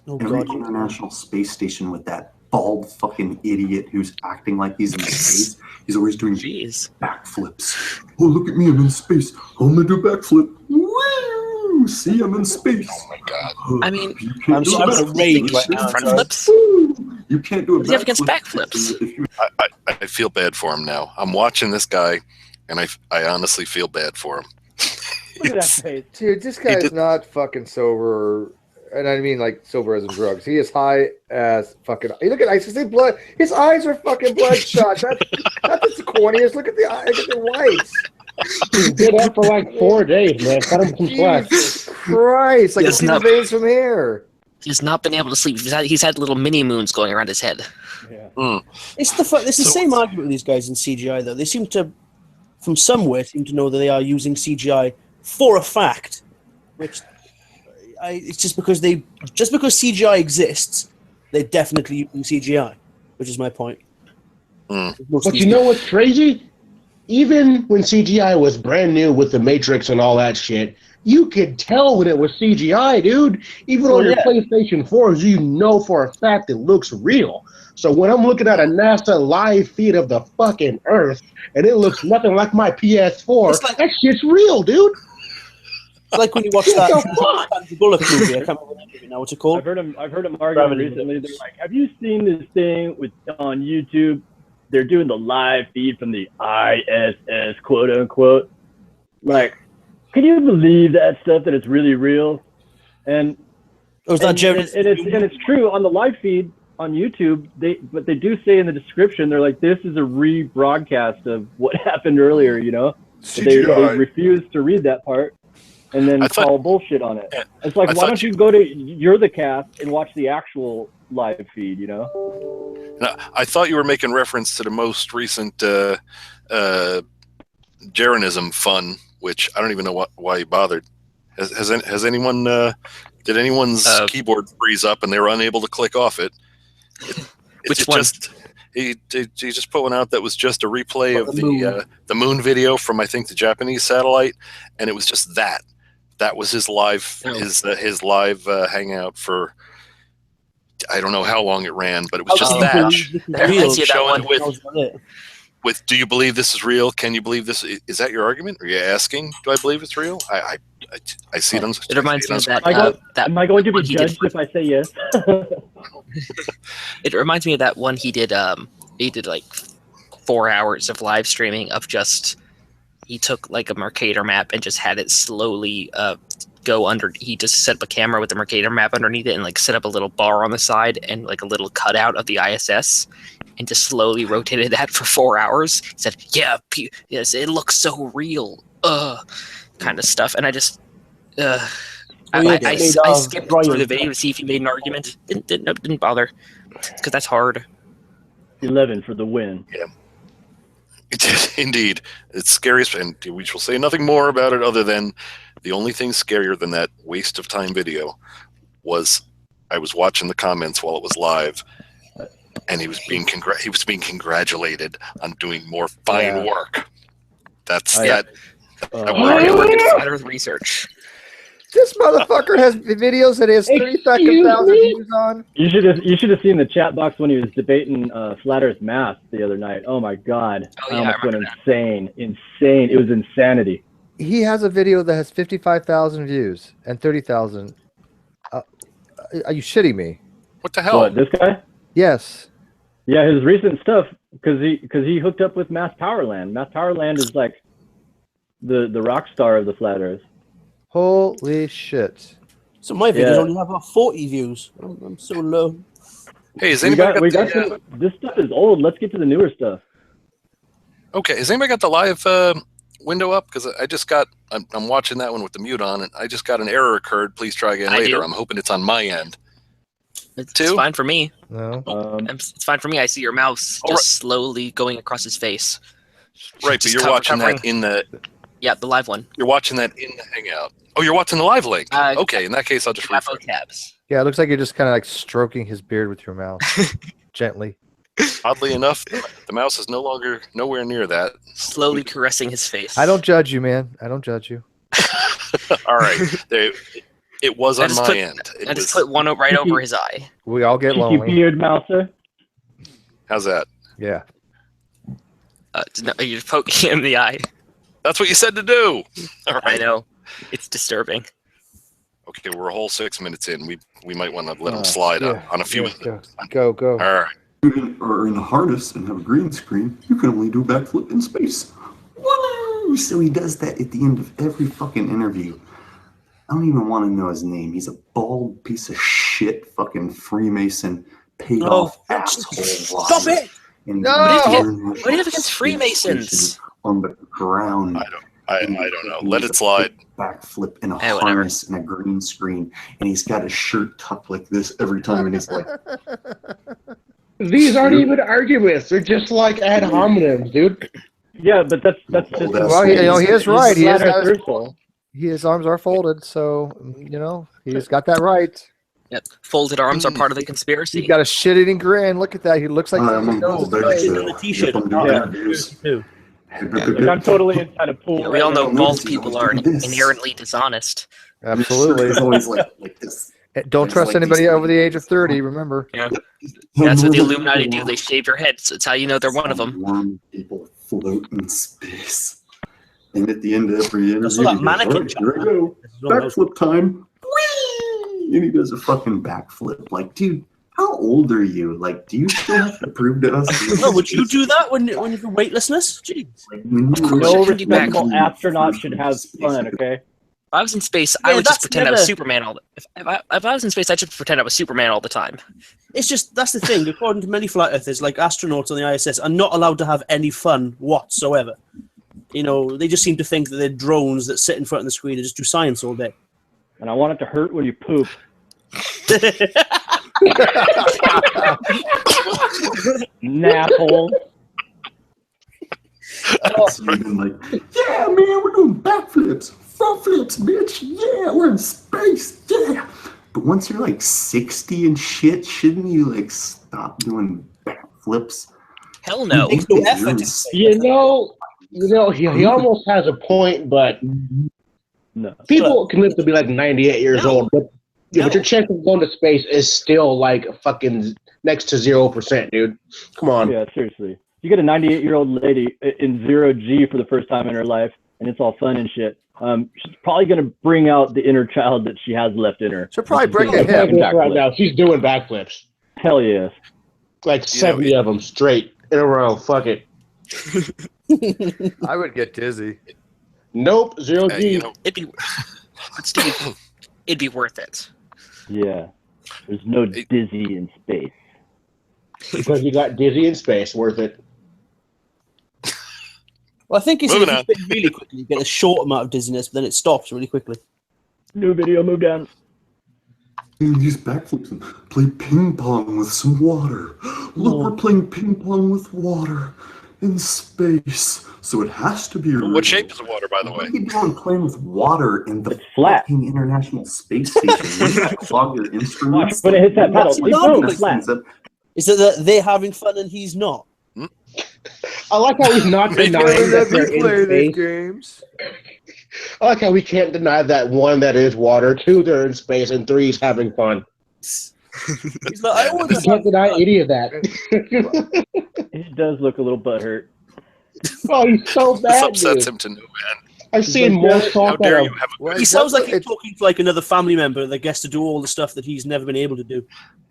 Every international space station with that bald fucking idiot who's acting like he's in space. He's always doing backflips. Oh, look at me, I'm in space. I'm gonna do a backflip. Woo! See, I'm in space. Oh my God. I mean, I'm gonna rage right now. Front flips. You can't do a What do you have against backflips? I feel bad for him now. I'm watching this guy, and I honestly feel bad for him. Look at that face. Dude, this guy is not fucking sober. And I mean like sober as in drugs. He is high as fucking. Look at ice. See blood. His eyes are fucking bloodshot. That's the corneas. Look at the eyes. Look at the whites. He's been up for like 4 days, man. Cut him some slack. Jesus Christ! Like see the veins from here. He's not been able to sleep. He's had little mini moons going around his head. Yeah. It's the same argument with these guys in CGI though. They seem to, from somewhere, to know that they are using CGI for a fact, which. It's just because CGI exists, they're definitely using CGI, which is my point. But you know what's crazy? Even when CGI was brand new with the Matrix and all that shit, you could tell when it was CGI, dude. Even on your PlayStation 4s, you know for a fact it looks real. So when I'm looking at a NASA live feed of the fucking Earth and it looks nothing like my PS4, that shit's real, dude. It's like when you watch that Bullock movie. I can't remember the name now. What's it called? I've heard him arguing recently. They're like, "Have you seen this thing on YouTube? They're doing the live feed from the ISS, quote unquote. Like, can you believe that stuff? That it's really real?" And was that Jerry? And it's true on the live feed on YouTube, but they do say in the description, they're like, this is a rebroadcast of what happened earlier, you know? They refuse to read that part and then call bullshit on it. Yeah, it's like, why don't you go to You're the Cast and watch the actual live feed, you know? Now, I thought you were making reference to the most recent Jeranism fun, which I don't even know why you bothered. Has anyone did anyone's keyboard freeze up and they were unable to click off it? Which one? He just put one out that was just a replay of the moon video from, I think, the Japanese satellite, and it was just that. That was his live his live hangout for, I don't know how long it ran, but it was just that. Showing with do you believe this is real? Can you believe this? Is that your argument? Are you asking, do I believe it's real? I see it on. It reminds me of that. Am I going to be judged if I say yes? It reminds me of that one he did. He did like 4 hours of live streaming of just. He took like a Mercator map and just had it slowly go under. He just set up a camera with the Mercator map underneath it and like set up a little bar on the side and like a little cutout of the ISS. And just slowly rotated that for 4 hours. He said, "Yeah, yes, it looks so real," kind of stuff. And I just, I skipped through the video to see if he made an argument. Didn't bother, because that's hard. 11 for the win. Yeah, indeed, it's scariest, and we shall say nothing more about it other than the only thing scarier than that waste of time video was I was watching the comments while it was live. And he was being congratulated on doing more fine work. That's that. Flat Earth research. This motherfucker has videos that he has 32,000 views on. You should have seen the chat box when he was debating Flat Earth math the other night. Oh my god, I almost went insane. It was insanity. He has a video that has 55,000 views and 30,000. Are you shitting me? What the hell? What, this guy? Yes. Yeah, his recent stuff, because he hooked up with Mass Powerland. Mass Powerland is like the rock star of the Flat Earth. Holy shit! So my videos only have about 40 views. I'm so low. Hey, has anybody got this stuff is old. Let's get to the newer stuff. Okay, has anybody got the live window up? Because I just got. I'm watching that one with the mute on, and I just got an error occurred. Please try again later. I'm hoping it's on my end. It's fine for me. No. It's fine for me. I see your mouse just slowly going across his face. Right, but you're watching that in the... Yeah, the live one. You're watching that in the Hangout. Oh, you're watching the live link. Okay, in that case, I'll just refresh. Tabs. Yeah, it looks like you're just kind of like stroking his beard with your mouth. Gently. Oddly enough, the mouse is nowhere near that. Slowly caressing his face. I don't judge you, man. I don't judge you. All right. It was on my end. I just put one right over his eye. We all get lonely. Beard mouser. How's that? Yeah. No, you're poking him in the eye. That's what you said to do. All right. I know. It's disturbing. Okay, we're a whole 6 minutes in. We might want to let him slide on a few. Go. All right. Or in a harness and have a green screen, you can only do a backflip in space. Woo! So he does that at the end of every fucking interview. I don't even want to know his name. He's a bald piece of shit fucking Freemason paid off asshole. Stop it! No! What do you have against Freemasons? On the ground. I don't know. Let it slide. Backflip in a harness and a green screen, and he's got his shirt tucked like this every time, and he's like... These aren't even arguments. They're just like ad hominems, dude. Yeah, but that's just... Well, he is right. His arms are folded, so, he's got that right. Yep. Folded arms are part of the conspiracy. He's got a shit-eating grin. Look at that. He looks like... the t-shirt. I'm totally inside a pool. We all know bald people are inherently dishonest. Absolutely. It's always like this. Don't trust anybody over the age of 30, remember. Yeah. That's what the Illuminati do. They shave your head, so it's how you know they're one of them. Warm people float in space. And at the end of every interview, so that mannequin here I go. Backflip time. Whee! And he does a fucking backflip. Like, dude, how old are you? Like, do you still have to prove to us? No, would you do that when you're weightlessness? Jeez. No respectable astronaut should have fun, okay? I was in space, Yeah, I would just that's pretend I was never- Superman all the if I was in space, I'd just pretend I was Superman all the time. It's just that's the thing. According to many flat earthers, like astronauts on the ISS, are not allowed to have any fun whatsoever. You know, they just seem to think that they're drones that sit in front of the screen and just do science all day. And I want it to hurt when you poop. Napple. So you've been like, yeah, man, we're doing backflips, front flips, bitch. Yeah, we're in space. Yeah. But once you're like 60 and shit, shouldn't you like stop doing backflips? Hell no. Makes no You're effort in to space. You know, he almost has a point, but No. people can live to be like 98 years No. old, but No. but your chance of going to space is still like fucking next to 0%, dude. Come on. Yeah, seriously. You get a 98-year-old lady in 0G for the first time in her life, and it's all fun and shit. She's probably going to bring out the inner child that she has left in her. She'll probably break She's a doing hip. backflips. Right now, she's doing backflips. Hell yes. Like 70 of them straight in a row. Fuck it. I would get dizzy. Nope, 0G. You know, It'd be but Steve, it'd be worth it. Yeah. There's no dizzy in space. Because you got dizzy in space, worth it. Well, I think it's Moving if you on. spin really quickly, you get a short amount of dizziness, but then it stops really quickly. New video, move down. And use backflips and play ping pong with some water. Look, we're playing ping pong with water in space. So it has to be real. what shape is the water, by the What way? are you doing playing with water in the It's flat. fucking International Space Station? Wouldn't that clog your instruments? Watch, when it hits that pedal, What's it not moves flat. Is it that they're having fun and he's not? I like how he's not denying that they're in space. games. I like how we can't deny that one, that is water, two, they're in space, and three, he's having fun. He's like, I We always can't deny any of that. He does look a little butthurt. Oh, he's so This bad, upsets dude. him to no end. I've seen more How talk dare out you of have a Well, He sounds like he's it's- talking to like another family member that gets to do all the stuff that he's never been able to do.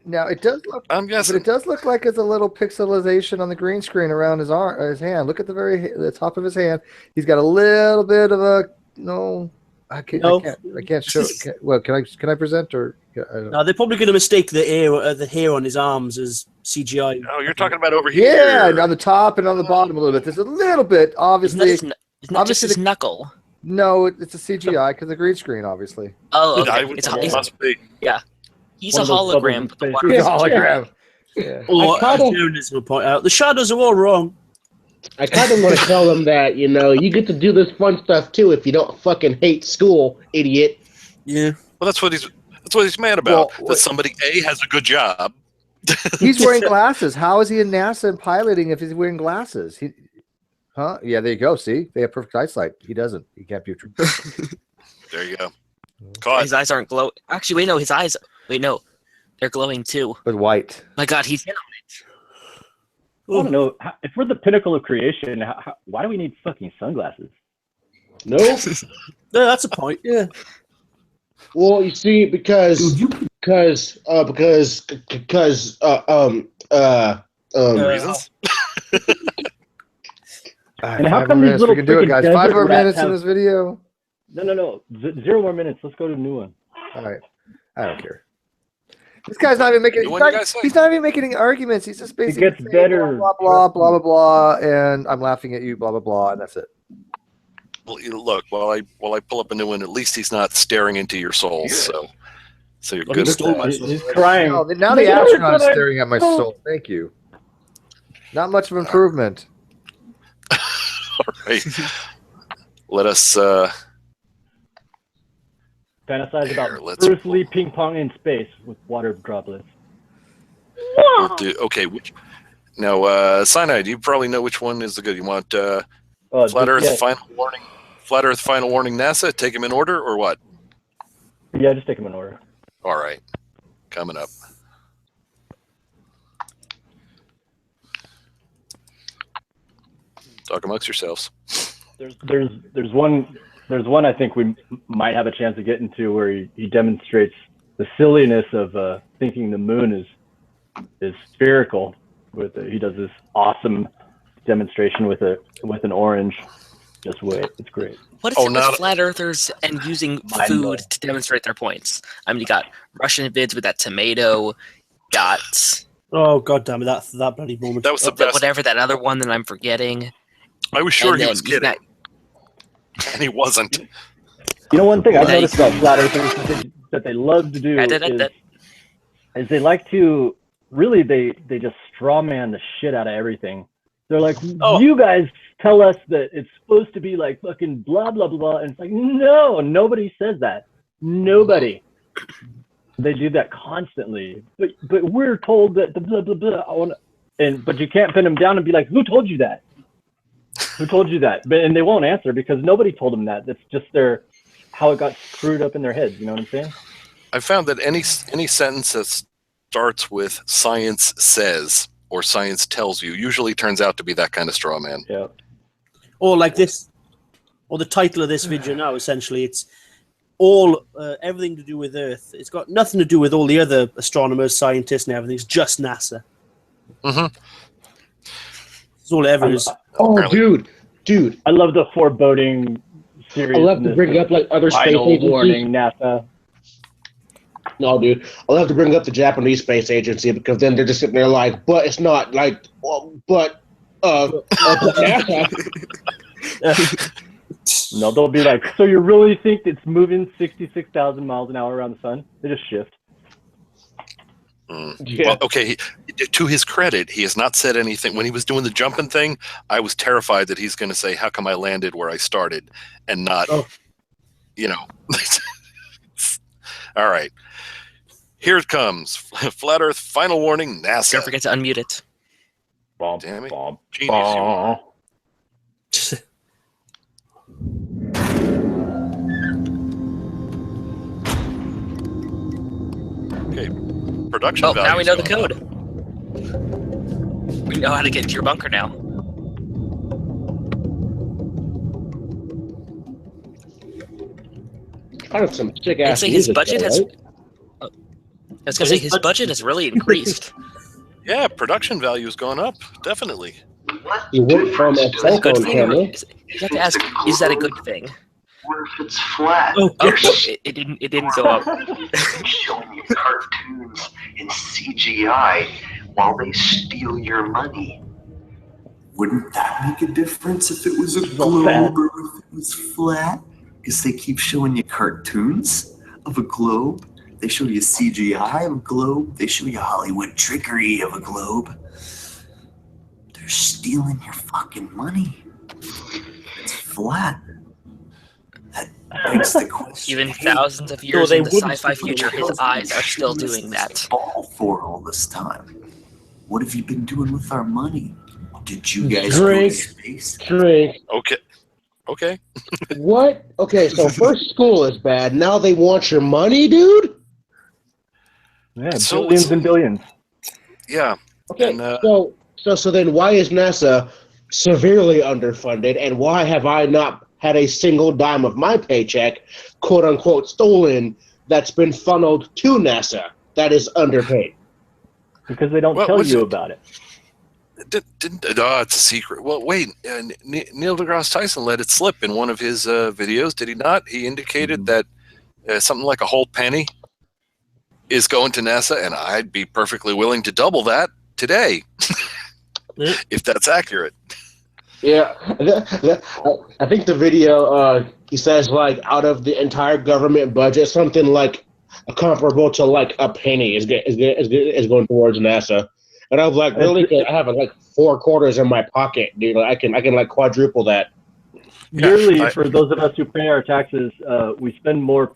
Now it does look, I'm but guessing. it does look like it's a little pixelization on the green screen around his arm, his hand. Look at the top of his hand. He's got a little bit of a no. I can't show. Can I present or? Now they're probably going to mistake the hair on his arms as CGI. Oh, you're talking about over here. Yeah, and on the top and on the bottom a little bit. There's a little bit, obviously. Isn't that just his knuckle? No, it's a CGI because the green screen, obviously. Oh, okay. I would it must be. He's One a of those hologram, but the bubbles water in It's space. a hologram. Yeah. Or I kinda- Jonas will point out the shadows are all wrong. I kind of want to tell them that, you get to do this fun stuff too if you don't fucking hate school, idiot. Yeah. Well, that's what he's mad about. Well, that somebody has a good job. He's wearing glasses. How is he in NASA and piloting if he's wearing glasses? Huh? Yeah, there you go. See, they have perfect eyesight. He doesn't. He can't be. There you go. Caught. his eyes aren't glow. Actually, wait, no, his eyes. Wait, no, they're glowing too. But white. My God, he's in on it. I don't know. If we're the pinnacle of creation, why do we need fucking sunglasses? Nope. No, that's a point. Yeah. Well, you see, because Dude, you Reasons? And how come these little we can do it, freaking guys? desert 5 more rats minutes in have- this video. No. 0 more minutes. Let's go to a new one. All right. I don't care. This guy's not even making. You want you guys say? He's not even making any arguments. He's just basically gets saying better. blah blah blah blah blah, and I'm laughing at you, blah blah blah, and that's it. Well, look, while I pull up a new one, at least he's not staring into your souls. So you're Well, good he at stole that. my He's crying. Oh, now the astronaut is staring at my soul. Thank you. Not much of improvement. All right. Let us. Fantasize Here, about let's- Bruce Lee ping pong in space with water droplets. We'll do. Okay. Now, Cyanide, you probably know which one is the good. You want Flat Earth yeah. Final Warning? Flat Earth Final Warning. NASA. Take them in order, or what? Yeah, just take them in order. All right. Coming up. Talk amongst yourselves. There's one I think we might have a chance to get into where he demonstrates the silliness of thinking the moon is spherical. He does this awesome demonstration with an orange. Just wait. It's great. What is it with flat earthers and using food to demonstrate their points? I mean, you got Russian vids with that tomato. Got oh god damn it! That bloody moment. That was the best. Whatever that other one that I'm forgetting. I was sure he was kidding, and he wasn't. You know, one thing I've noticed about flat earthers that they love to do is they like to really they just straw man the shit out of everything. They're like, you guys tell us that it's supposed to be like fucking blah blah blah, and it's like, no, nobody says that. Nobody. They do that constantly, but we're told that the blah blah blah. But you can't pin them down and be like, who told you that? Who told you that? And they won't answer because nobody told them that. That's just how it got screwed up in their heads. You know what I'm saying? I found that any sentence that starts with "science says" or "science tells you" usually turns out to be that kind of straw man. Yeah. Or like this, or the title of this video now. Essentially, it's all everything to do with Earth. It's got nothing to do with all the other astronomers, scientists, and everything. It's just NASA. Mm-hmm. It's all it ever is. Oh, dude. I love the foreboding series. I love to bring up like other space agencies. Warning, NASA. No, dude. I'll have to bring up the Japanese space agency because then they're just sitting there like, but it's not like, NASA. No, they'll be like, so you really think it's moving 66,000 miles an hour around the sun? They just shift. Yeah. Well, okay, to his credit, he has not said anything. When he was doing the jumping thing, I was terrified that he's going to say, how come I landed where I started and not, you know. All right. Here it comes. Flat Earth, final warning, NASA. Don't forget to unmute it. Damn it. Genius. Okay. Production value. Now we know the code. We know how to get to your bunker now. Kind of some sick ass. I'd say his budget has. Right? I was gonna say his budget has really increased. Yeah, production value has gone up, definitely. You went from a cell phone camera. You have to ask, is that a good thing? What if it's flat? It didn't go up. Showing you cartoons in CGI while they steal your money. Wouldn't that make a difference if it was a globe or if it was flat? Because they keep showing you cartoons of a globe. They show you CGI of a globe. They show you Hollywood trickery of a globe. They're stealing your fucking money. It's flat. That begs the question. Even thousands of years in the sci-fi future, his eyes are still doing that. Ball for all this time. What have you been doing with our money? Did you guys go to space? Drink. Okay. What? Okay, so first school is bad. Now they want your money, dude? Yeah, billions and billions. Yeah. Okay, and, so then why is NASA severely underfunded, and why have I not had a single dime of my paycheck, quote unquote, stolen that's been funneled to NASA that is underpaid? Because they don't tell you about it. It's a secret. Well, wait. Neil deGrasse Tyson let it slip in one of his videos, did he not? He indicated that something like a whole penny is going to NASA, and I'd be perfectly willing to double that today, if that's accurate. Yeah, I think the video, he says, like, out of the entire government budget, something like comparable to, like, a penny is going towards NASA. And I was like, really? I have, like, 4 quarters in my pocket, dude. I can like, quadruple that. Yearly, for those of us who pay our taxes, we spend more,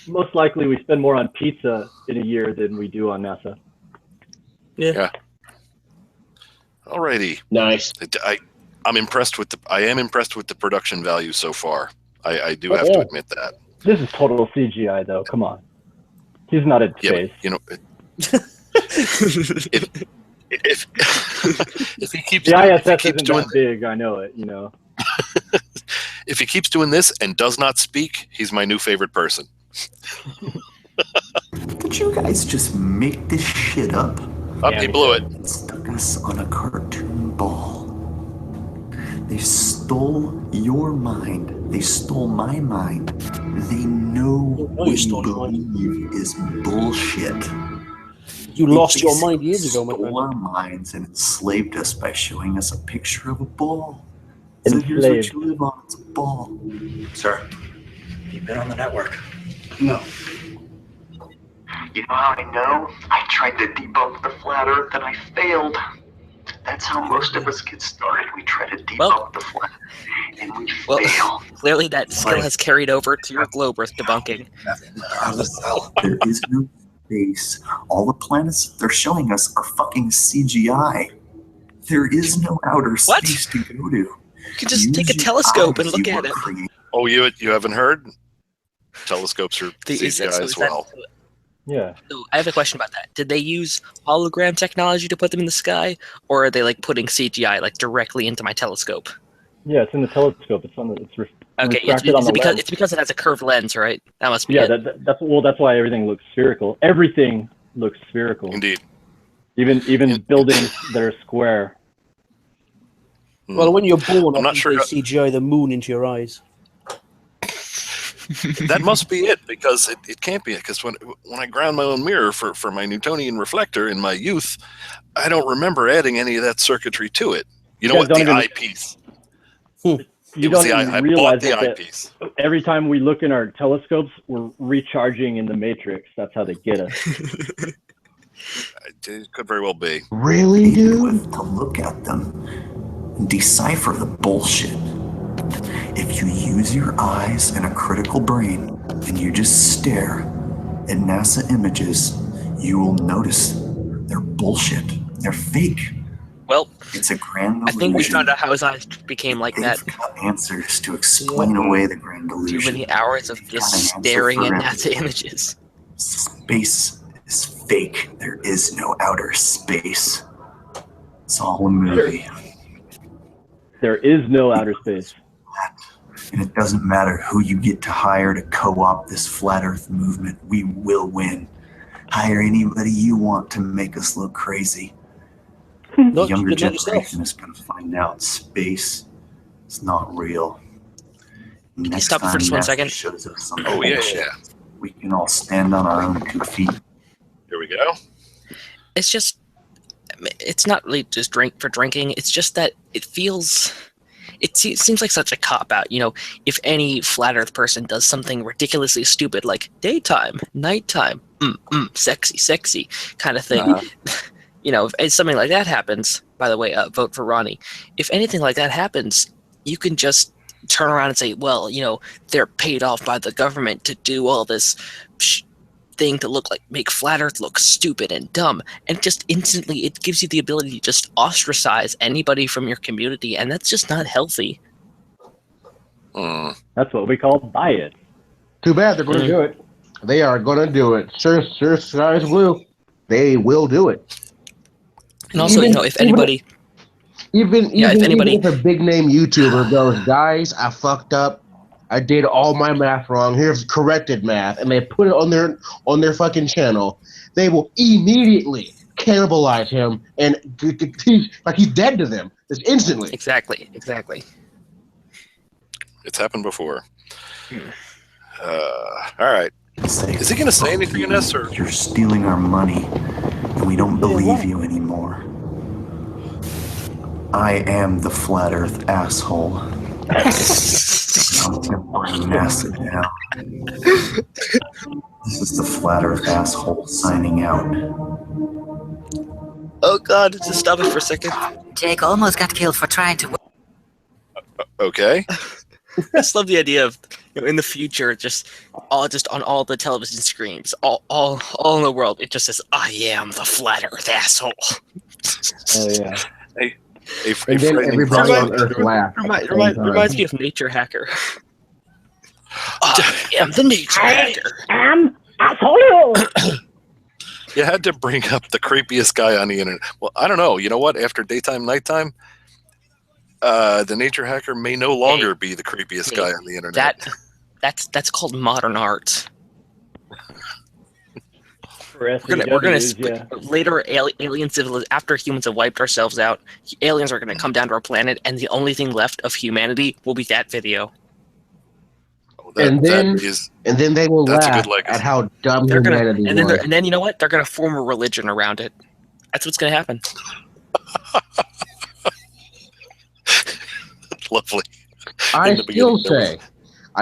most likely we spend more on pizza in a year than we do on NASA. Yeah. Alrighty. Nice. I am impressed with the production value so far. I do have to admit that. This is total CGI, though. Come on. He's not in space. But, you know, if he keeps the ISS isn't that big, I know it, you know. If he keeps doing this and does not speak, he's my new favorite person. Did you guys just make this shit up? He blew it. And stuck us on a cartoon ball. They stole Your mind. They stole my mind. They know what you believe is bullshit. You lost your mind years ago, my friend. Stole our minds and enslaved us by showing us a picture of a ball. So here's Enslaved. what you live on. It's a ball. Sir, you've been on the network. No. You know how I know? I tried to debunk the flat earth and I failed. That's how most of us get started. We try to debunk the flat and we fail. Clearly that skill has carried over to your globe Earth debunking. There is no space. All the planets they're showing us are fucking CGI. There is no outer space to go to. You can just take a telescope and look at it. Oh, you haven't heard? Telescopes are CGI as well. Yeah. So I have a question about that. Did they use hologram technology to put them in the sky, or are they like putting CGI like directly into my telescope? Yeah, it's in the telescope. It's on the. It's Okay, refracted on the lens. it's because it has a curved lens, right? That must be Yeah, it. that's why everything looks spherical. Everything looks spherical. Indeed. Even buildings that are square. Well, when you're born, I'm not sure they CGI the moon into your eyes. That must be it, because it can't be it, because when I ground my own mirror for my Newtonian reflector in my youth, I don't remember adding any of that circuitry to it. You know what? The eyepiece. You don't even realize that every time we look in our telescopes, we're recharging in the matrix. That's how they get us. It could very well be. Really, dude? To look at them and decipher the bullshit. If you use your eyes and a critical brain and you just stare at NASA images, you will notice they're bullshit. They're fake. Well, it's a grand illusion. I think we found out how his eyes became like that. They've got answers to explain away the grand illusion. Too many hours of just staring at NASA images. Space is fake. There is no outer space. It's all a movie. There is no outer space. And it doesn't matter who you get to hire to co-opt this flat earth movement. We will win. Hire anybody you want to make us look crazy. The younger generation is going to find out space is not real. Can you stop for just 1 second? Shows us Oh, yeah. We can all stand on our own 2 feet. Here we go. It's just, it's not really just drinking. It's just that it feels... It seems like such a cop-out. You know, if any flat earth person does something ridiculously stupid like daytime, nighttime, sexy kind of thing, you know, if something like that happens, by the way, vote for Ronnie. If anything like that happens, you can just turn around and say, well, you know, they're paid off by the government to do all this thing to make flat earth look stupid and dumb, and just instantly it gives you the ability to just ostracize anybody from your community, and that's just not healthy. That's what we call bias. Too bad they're going to do it. They are going to do it. Sure, sky's blue. They will do it. And also, you know, if anybody, even if a big name YouTuber goes, guys, I fucked up. I did all my math wrong. Here's corrected math, and they put it on their fucking channel. They will immediately cannibalize him, and he's dead to them. Just instantly. Exactly. It's happened before. All right. Is he going to say anything in this, or you're stealing our money, and we don't believe you anymore? I am the flat Earth asshole. I'm tempering NASA now. This is the flat Earth asshole signing out. Oh God! Just stop it for a second. Jake almost got killed for trying to. Okay. I just love the idea of, you know, in the future, just on all the television screens, all in the world, it just says, "I am the flat Earth asshole." Oh yeah. And then everybody on Earth laughs. Reminds me of Nature Hacker. I am the Nature Hacker. I'm asshole. You had to bring up the creepiest guy on the internet. Well, I don't know. You know what? After daytime, nighttime, the Nature Hacker may no longer be the creepiest guy on the internet. That's called modern art. we're gonna yeah. later alien civilization, after humans have wiped ourselves out, aliens are gonna come down to our planet, and the only thing left of humanity will be that video. And then they will laugh at how dumb humanity was. And then you know what? They're gonna form a religion around it. That's what's gonna happen. Lovely. I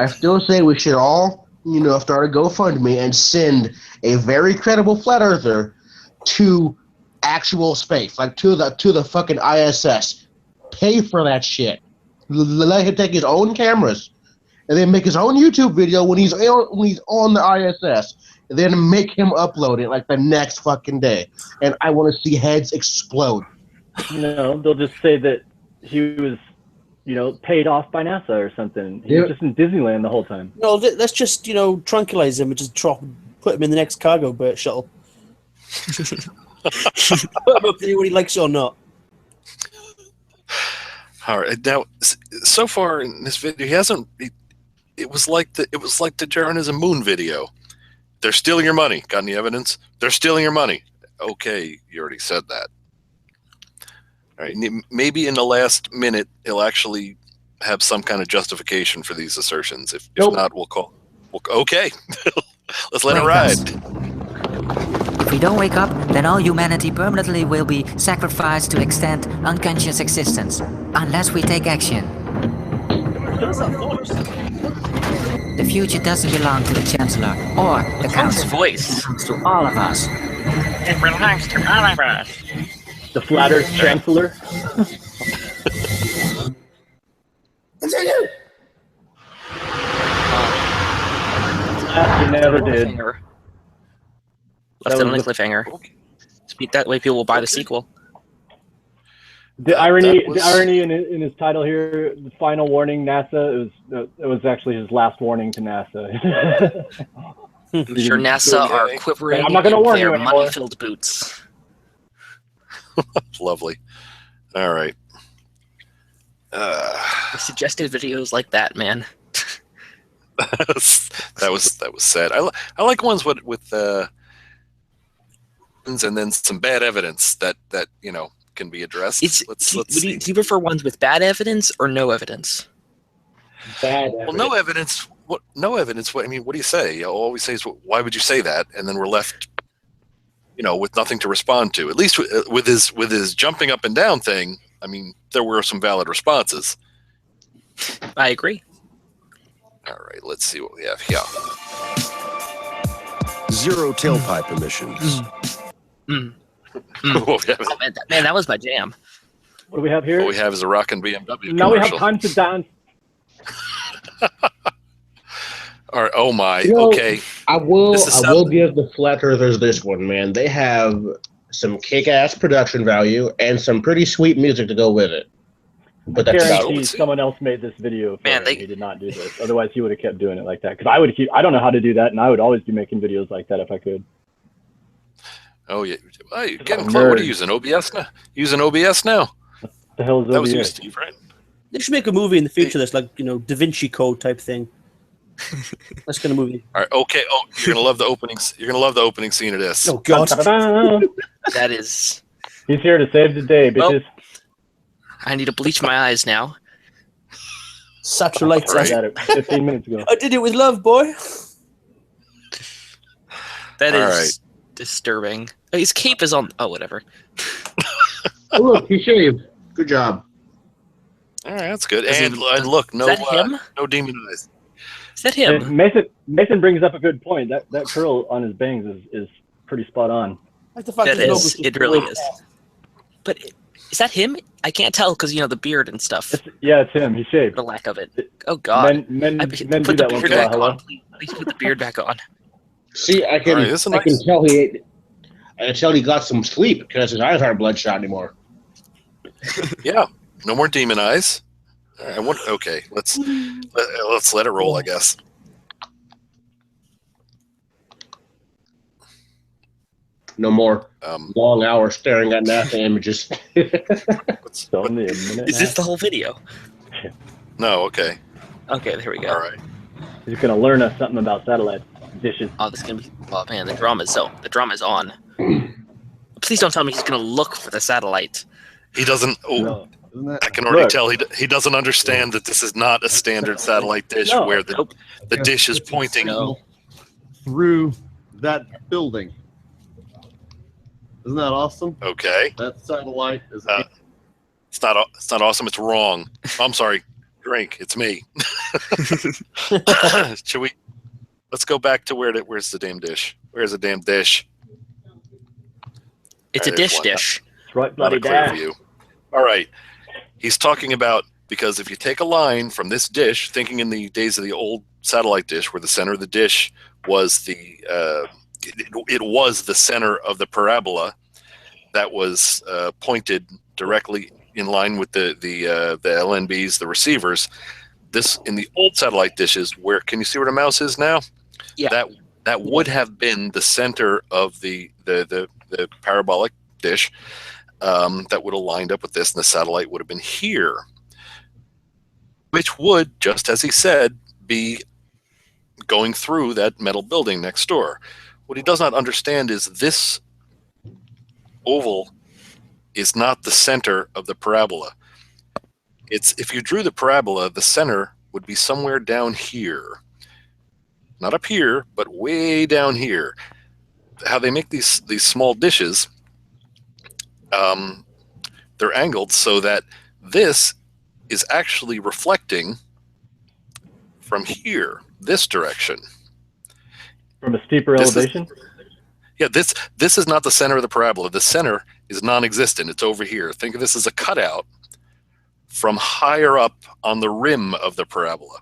still say we should all, start a GoFundMe and send a very credible flat earther to actual space, like to the fucking ISS. Pay for that shit. Let him take his own cameras, and then make his own YouTube video when he's on the ISS, and then make him upload it like the next fucking day. And I want to see heads explode. They'll just say that he was, paid off by NASA or something. He was just in Disneyland the whole time. No, let's just, tranquilize him and just put him in the next cargo shuttle. Put him up there whether he likes it or not. All right. Now, so far in this video, he hasn't. It was like the Journalism Moon video. They're stealing your money. Got any evidence? They're stealing your money. Okay, you already said that. All right. Maybe in the last minute, he'll actually have some kind of justification for these assertions. If not, we'll call. Okay, let's let it ride. If we don't wake up, then all humanity permanently will be sacrificed to extend unconscious existence, unless we take action. The future doesn't belong to the Chancellor or the Council. Voice. It belongs to all of us. It belongs to all of us. The flat Earth Chancellor. He never did. Left it on a cliffhanger. That way people will buy the sequel. The irony in his title here, the final warning, NASA, it was actually his last warning to NASA. I'm sure NASA are quivering I'm not gonna warn their you anymore. money-filled boots. Lovely. All right. I suggested videos like that, man. that was sad. I like ones with and then some bad evidence that can be addressed. Do you prefer ones with bad evidence or no evidence? Bad. Well, no evidence. What? No evidence. What? I mean, what do you say? You'll always say, "Why would you say that?" And then we're left, with nothing to respond to. At least with his jumping up and down thing. I mean, there were some valid responses. I agree. All right, let's see what we have here. Zero tailpipe emissions. What we have Oh, man, that was my jam. What do we have here? What we have is a rockin' BMW Now we have commercial. time to dance. All right. Oh my. You know, Okay. I will give the flat earthers this one, man. They have some kick-ass production value and some pretty sweet music to go with it. But that's about Guarantee it. someone else made this video for Man, him. He did not do this. Otherwise, he would have kept doing it like that. Because I don't know how to do that, and I would always be making videos like that if I could. Oh yeah. Hey, getting close. What are you using? OBS now? Using OBS now? The hell is That was you, OBS? Steve, right? They should make a movie in the future that's like, Da Vinci Code type thing. That's kind of movie. All right. Okay. Oh, you're gonna love the openings. You're gonna love the opening scene of this. Oh God. Ta-da-da! That is. He's here to save the day, bitches. I need to bleach my eyes now. Satchel lights. I got it 15 minutes ago. I did it with love, boy. That All is right. disturbing. Oh, his cape is on. Oh, whatever. Oh, look, he shaved. Good job. All right. That's good. Is And it- look, no, Is that him? no demon eyes. Is that him? And Mason brings up a good point. That curl on his bangs is pretty spot on. Like the fact That his is. logo's just It really blue. is. But is that him? I can't tell because the beard and stuff. It's him. He shaved. The lack of it. Oh God. Men I do put that the once beard in a while. back Hello? on. Please put the beard back on. See, I can All right, this is I can nice. tell he got some sleep because his eyes aren't bloodshot anymore. Yeah. No more demon eyes. All right. Okay. Let's let it roll, I guess. No more long hours staring at NASA images. It's only a minute. Is this the whole video? No. Okay. Okay, there we go. All right. He's gonna learn us something about satellites. dishes. Oh, this is gonna be. Oh man, the drama's on. Please don't tell me he's gonna look for the satellite. He doesn't. Oh, no. I can already tell he doesn't understand that this is not a standard satellite dish where the dish is pointing through that building. Isn't that awesome? Okay. That satellite is. It's not awesome. It's wrong. I'm sorry. Drink. It's me. Should we? Let's go back to where's the damn dish? Where's the damn dish? It's a dish. It's right bloody there. All right. He's talking about, because if you take a line from this dish, thinking in the days of the old satellite dish, where the center of the dish was it was the center of the parabola that was pointed directly in line with the LNBs, the receivers. This in the old satellite dishes, where can you see where the mouse is now? Yeah. That would have been the center of the parabolic dish that would have lined up with this, and the satellite would have been here, which would, just as he said, be going through that metal building next door. What he does not understand is this oval is not the center of the parabola. If you drew the parabola, the center would be somewhere down here. Not up here, but way down here. How they make these small dishes, they're angled so that this is actually reflecting from here, this direction. From a steeper elevation? This is not the center of the parabola. The center is non-existent. It's over here. Think of this as a cutout from higher up on the rim of the parabola.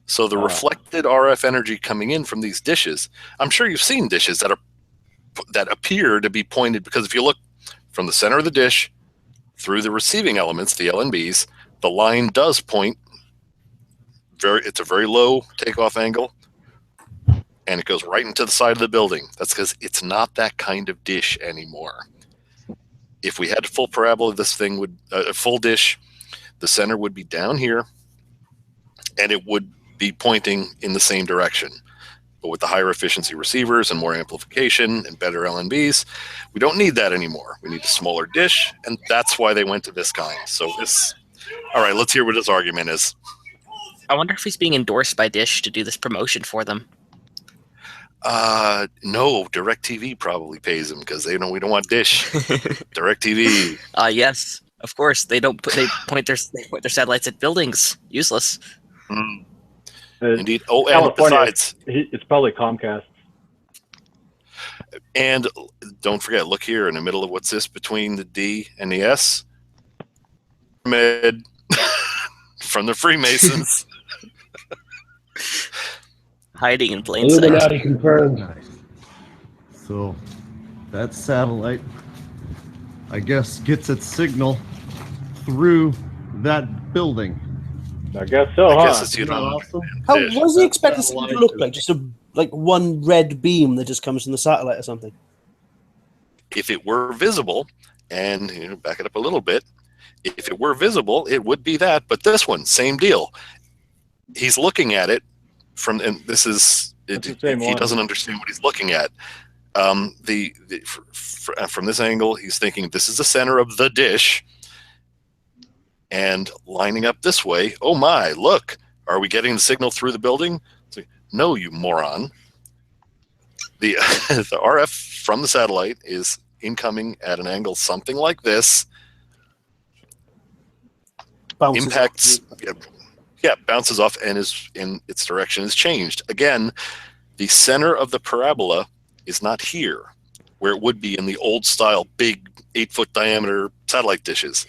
So the reflected RF energy coming in from these dishes, I'm sure you've seen dishes that appear to be pointed, because if you look from the center of the dish through the receiving elements, the LNBs, the line does point it's a very low takeoff angle, and it goes right into the side of the building. That's because it's not that kind of dish anymore. If we had a full parabola, this thing would a full dish, the center would be down here, and it would be pointing in the same direction. But with the higher efficiency receivers and more amplification and better LNBs, we don't need that anymore. We need a smaller dish, and that's why they went to this kind. So all right, let's hear what his argument is. I wonder if he's being endorsed by Dish to do this promotion for them. No, DirecTV probably pays him, because we don't want Dish. DirecTV. Yes, of course. They point their satellites at buildings. Useless. Indeed. Oh, and California, besides, it's probably Comcast. And don't forget, look here in the middle of what's this between the D and the S? Pyramid from the Freemasons. Hiding in plain sight. Illuminati confirmed. Nice. So that satellite, I guess, gets its signal through that building. I guess so, I huh? guess it's, What does he expect this thing to look like? Just one red beam that just comes from the satellite or something? If it were visible, and back it up a little bit, if it were visible, it would be that. But this one, same deal. He's looking at it from, and this is, he doesn't understand what he's looking at. From this angle, he's thinking this is the center of the dish, and lining up this way. Oh my! Look, are we getting the signal through the building? No, you moron. The RF from the satellite is incoming at an angle something like this. Impacts, bounces off, and is in its direction is changed. Again, the center of the parabola is not here, where it would be in the old style, big 8-foot diameter satellite dishes.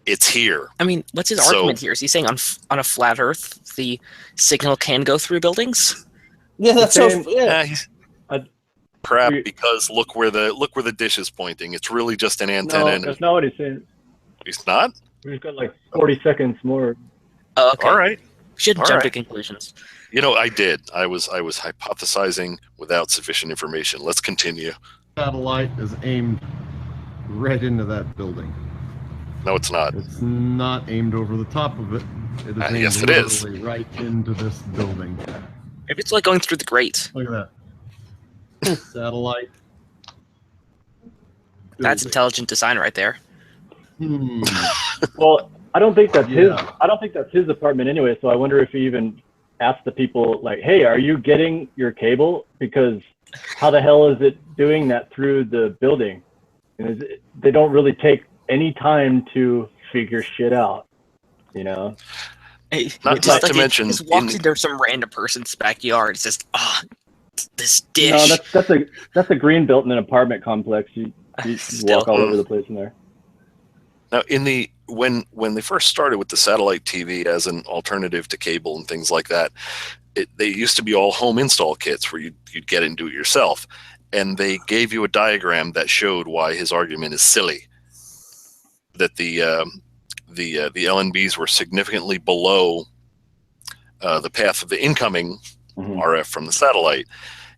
It's here. I mean, what's his argument here? Is he saying on a flat Earth the signal can go through buildings? Yeah, that's so. Crap! Because look where the dish is pointing. It's really just an antenna. No, that's not what he's saying. He's not. We've got like 40 seconds more. Okay. All right. Shouldn't jump to conclusions. I did. I was hypothesizing without sufficient information. Let's continue. Satellite is aimed right into that building. No, it's not. It's not aimed over the top of it. It is aimed yes, it is. right into this building. Maybe it's like going through the grate. Look at that. Satellite. That's intelligent design right there. Well, I don't think that's his. Yeah. I don't think that's his apartment anyway. So I wonder if he even asked the people like, "Hey, are you getting your cable? Because how the hell is it doing that through the building?" And they don't really take any time to figure shit out, you know. Not to mention, just walks into some random person's backyard. It's just, this dish. No, that's a green built in an apartment complex. You walk all over the place in there. Now, when they first started with the satellite TV as an alternative to cable and things like that, they used to be all home install kits where you'd get it and do it yourself, and they gave you a diagram that showed why his argument is silly. That the LNBs were significantly below the path of the incoming RF from the satellite,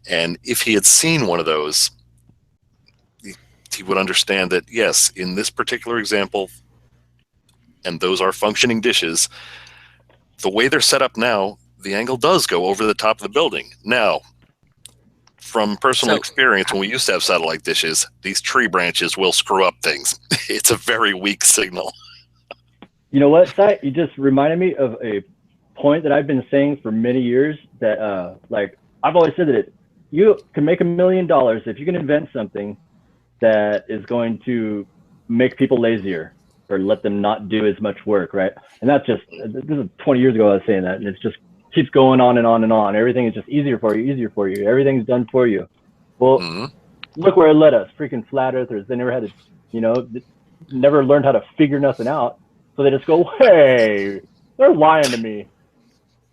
and if he had seen one of those, he would understand that yes, in this particular example, and those are functioning dishes, the way they're set up now, the angle does go over the top of the building. Now, from personal experience, when we used to have satellite dishes, these tree branches will screw up things. It's a very weak signal. You know what, Si? You just reminded me of a point that I've been saying for many years that, like, I've always said that you can make $1 million if you can invent something that is going to make people lazier or let them not do as much work, right? And that's just, this is 20 years ago I was saying that, and it's just keeps going on and on and on. Everything is just easier for you. Everything's done for you. Well, look where it led us. Freaking flat earthers. They never had to, never learned how to figure nothing out. So they just go, hey, they're lying to me.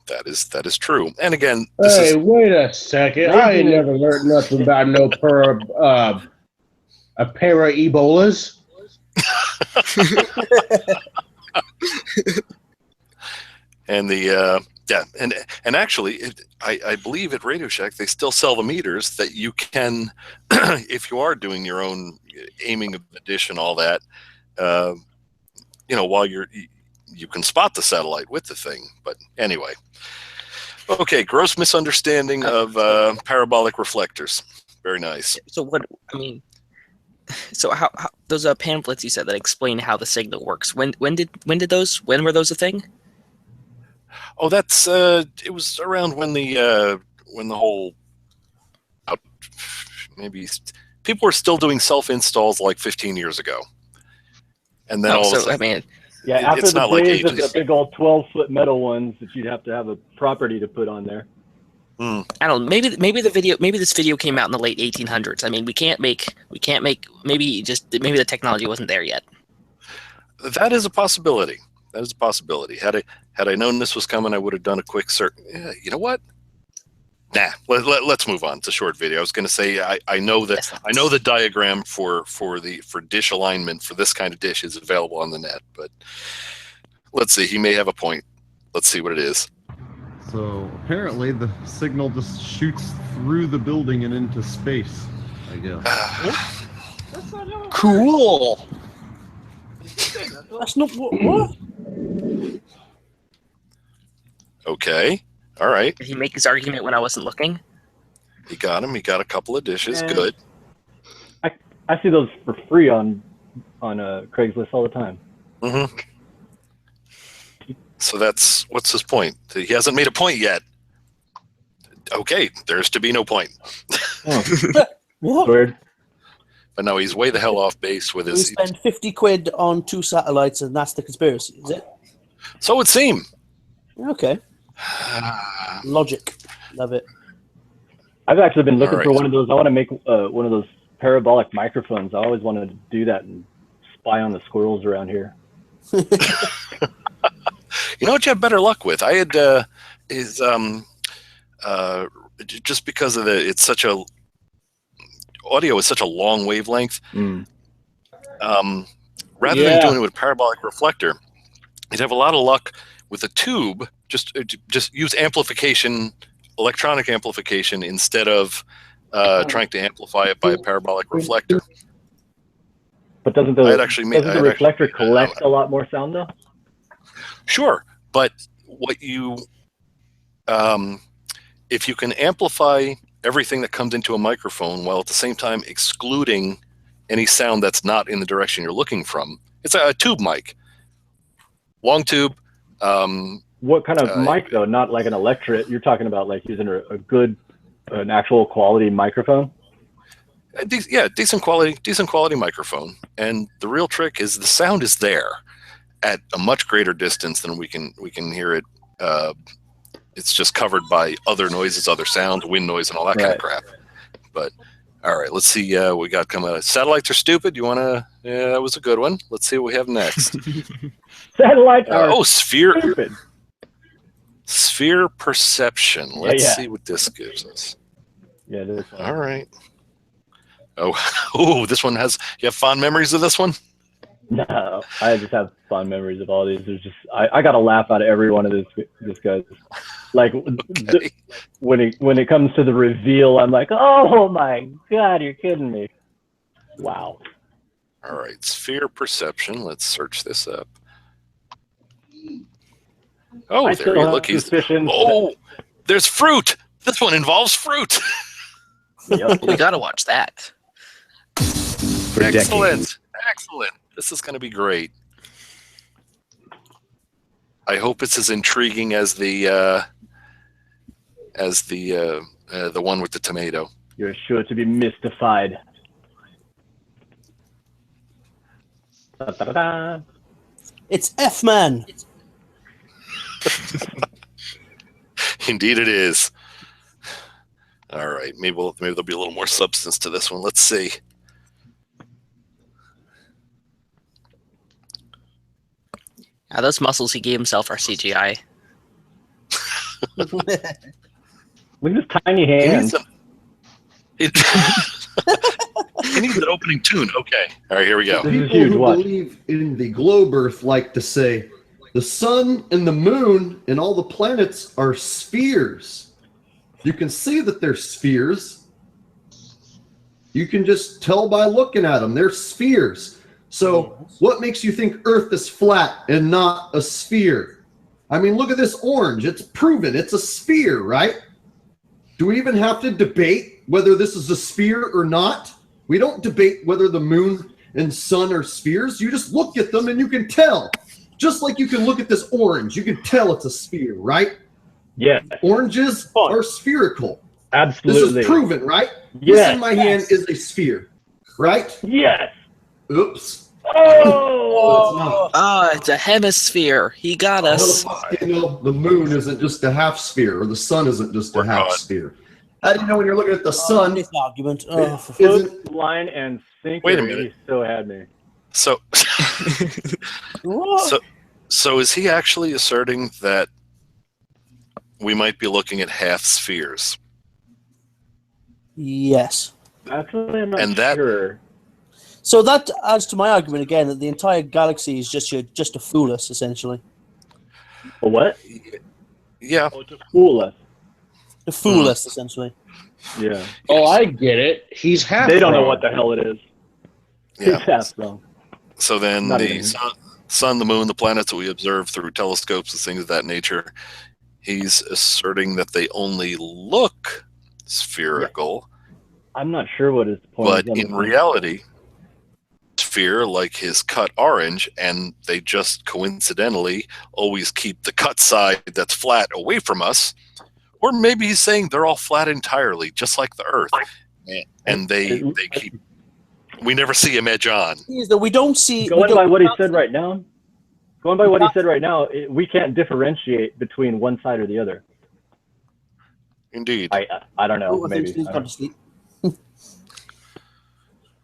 That is true. And again, wait a second. I ain't never learned nothing about no a pair of Ebolas. And and actually, I believe at Radio Shack they still sell the meters that you can, if you are doing your own aiming of the dish and all that, while you can spot the satellite with the thing. But anyway, okay, gross misunderstanding of parabolic reflectors. Very nice. So how those pamphlets you said that explain how the signal works. When were those a thing? Oh, that's it was around when the whole maybe people were still doing self installs like 15 years ago, and then after the days of the big old 12-foot metal ones that you'd have to have a property to put on there. I don't know. Maybe this video came out in the late 1800s. I mean, maybe the technology wasn't there yet. That is a possibility. Had I known this was coming, I would have done a quick search. You know what? Nah. Let's move on. It's a short video. I was going to say I know the diagram for dish alignment for this kind of dish is available on the net, but let's see. He may have a point. Let's see what it is. So apparently the signal just shoots through the building and into space, I guess. Cool. That's not what? Okay. All right. Did he make his argument when I wasn't looking? He got him. He got a couple of dishes. Good. I see those for free on Craigslist all the time. Mm-hmm. So what's his point? He hasn't made a point yet. Okay, there's to be no point. What? Weird. But no, he's way the hell off base with his... We spend 50 quid on 2 satellites and that's the conspiracy, is it? So it would seem. Okay. Logic. Love it. I've actually been looking for one of those. I want to make one of those parabolic microphones. I always wanted to do that and spy on the squirrels around here. You know what you have better luck with? I had just because of audio is such a long wavelength. Rather than doing it with a parabolic reflector, you'd have a lot of luck with a tube. Just use amplification, electronic amplification, instead of trying to amplify it by a parabolic reflector. But doesn't the reflector collect a lot more sound though? if you can amplify everything that comes into a microphone while at the same time excluding any sound that's not in the direction you're looking from, it's a tube mic, long tube. What kind of mic though? Not like an electret. You're talking about like using an actual quality microphone. Decent quality microphone. And the real trick is the sound is there at a much greater distance than we can hear it. It's just covered by other noises, other sound, wind noise, and all that kind of crap. But all right, let's see. We got coming out. Satellites are stupid. You want to? Yeah, that was a good one. Let's see what we have next. Satellites are sphere. stupid. Sphere perception. Let's see what this gives us. Yeah, this one. All right. Oh, this one has. You have fond memories of this one? No, I just have fond memories of all these. There's just I got a laugh out of every one of this guy's. Like when it comes to the reveal, I'm like, oh my god, you're kidding me! Wow. All right, sphere perception. Let's search this up. Oh, there you look. There's fruit. This one involves fruit. Yep. We gotta watch that. Excellent. This is going to be great. I hope it's as intriguing as the one with the tomato. You're sure to be mystified. Da-da-da-da. It's F-Man. Indeed, it is. All right, maybe there'll be a little more substance to this one. Let's see. Now, those muscles he gave himself are CGI. Look at his tiny hands. He needs an opening tune. Okay. All right, here we go. People who believe in the globe Earth like to say the sun and the moon and all the planets are spheres. You can see that they're spheres. You can just tell by looking at them. They're spheres. So what makes you think Earth is flat and not a sphere? I mean, look at this orange. It's proven it's a sphere, right? Do we even have to debate whether this is a sphere or not? We don't debate whether the moon and sun are spheres. You just look at them and you can tell. Just like you can look at this orange. You can tell it's a sphere, right? Yeah. Oranges are spherical. Absolutely. This is proven, right? Yes. This in my hand is a sphere, right? Yes. Oops. Oh, it's a hemisphere. He got us. You know, the moon isn't just a half sphere, or the sun isn't just a half sphere. How do you know when you're looking at the sun? This argument. Line and sinker. Wait a minute. He still had me. So is he actually asserting that we might be looking at half spheres? Yes. Actually, I'm not sure. So that adds to my argument again that the entire galaxy is just to fool us, essentially. A what? Yeah. Oh, to fool us. To fool us, essentially. Yeah. Oh, I get it. He's half. They don't know what the hell it is. Yeah. He's half wrong. So then sun, the moon, the planets that we observe through telescopes and things of that nature, he's asserting that they only look spherical. Yeah. I'm not sure what his point is. But in reality, sphere like his cut orange, and they just coincidentally always keep the cut side that's flat away from us. Or maybe he's saying they're all flat entirely, just like the Earth. And they keep... We never see him edge on. Is that we don't see... Going by what he said right now, we can't differentiate between one side or the other. Indeed. I don't know. Maybe.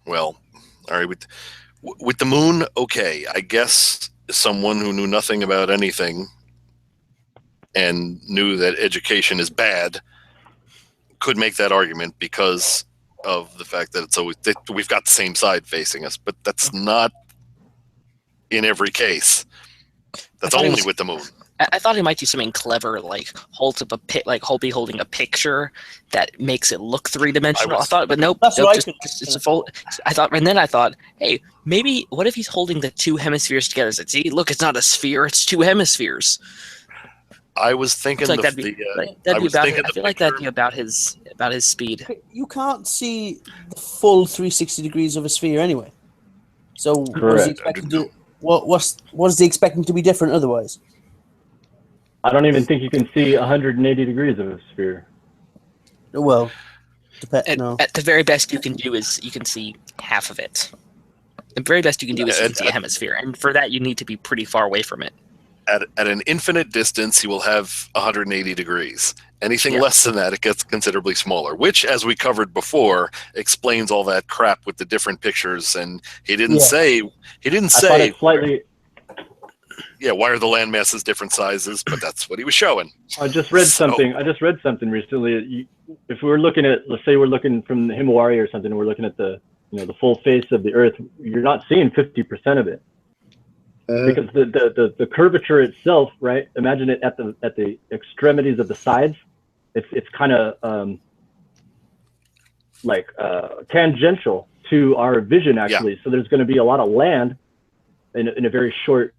Well, all right. With the moon, okay. I guess someone who knew nothing about anything and knew that education is bad could make that argument because of the fact that it's always we've got the same side facing us, but that's not in every case. That's only with the moon. I thought he might do something clever, like hold up holding a picture that makes it look three-dimensional. I thought, but nope. That's nope, right. It's a full. I thought, hey, maybe what if he's holding the two hemispheres together? See, look, it's not a sphere; it's two hemispheres. I was thinking I feel like that'd be about his speed. You can't see the full 360 degrees of a sphere anyway. So what is he expecting to be different otherwise? I don't even think you can see 180 degrees of a sphere. Well, at the very best you can do is you can see half of it. The very best you can do is you can see a hemisphere, and for that you need to be pretty far away from it. At an infinite distance, you will have 180 degrees. Anything less than that, it gets considerably smaller, which, as we covered before, explains all that crap with the different pictures. And he didn't say slightly. Yeah, why are the land masses different sizes? But that's what he was showing. I just read something. I just read something recently. If we're looking at, let's say we're looking from the Himalaya or something, and we're looking at the full face of the Earth, you're not seeing 50% of it. Because the curvature itself, right? Imagine it at the extremities of the sides. It's kind of tangential to our vision, actually. Yeah. So there's going to be a lot of land in a very short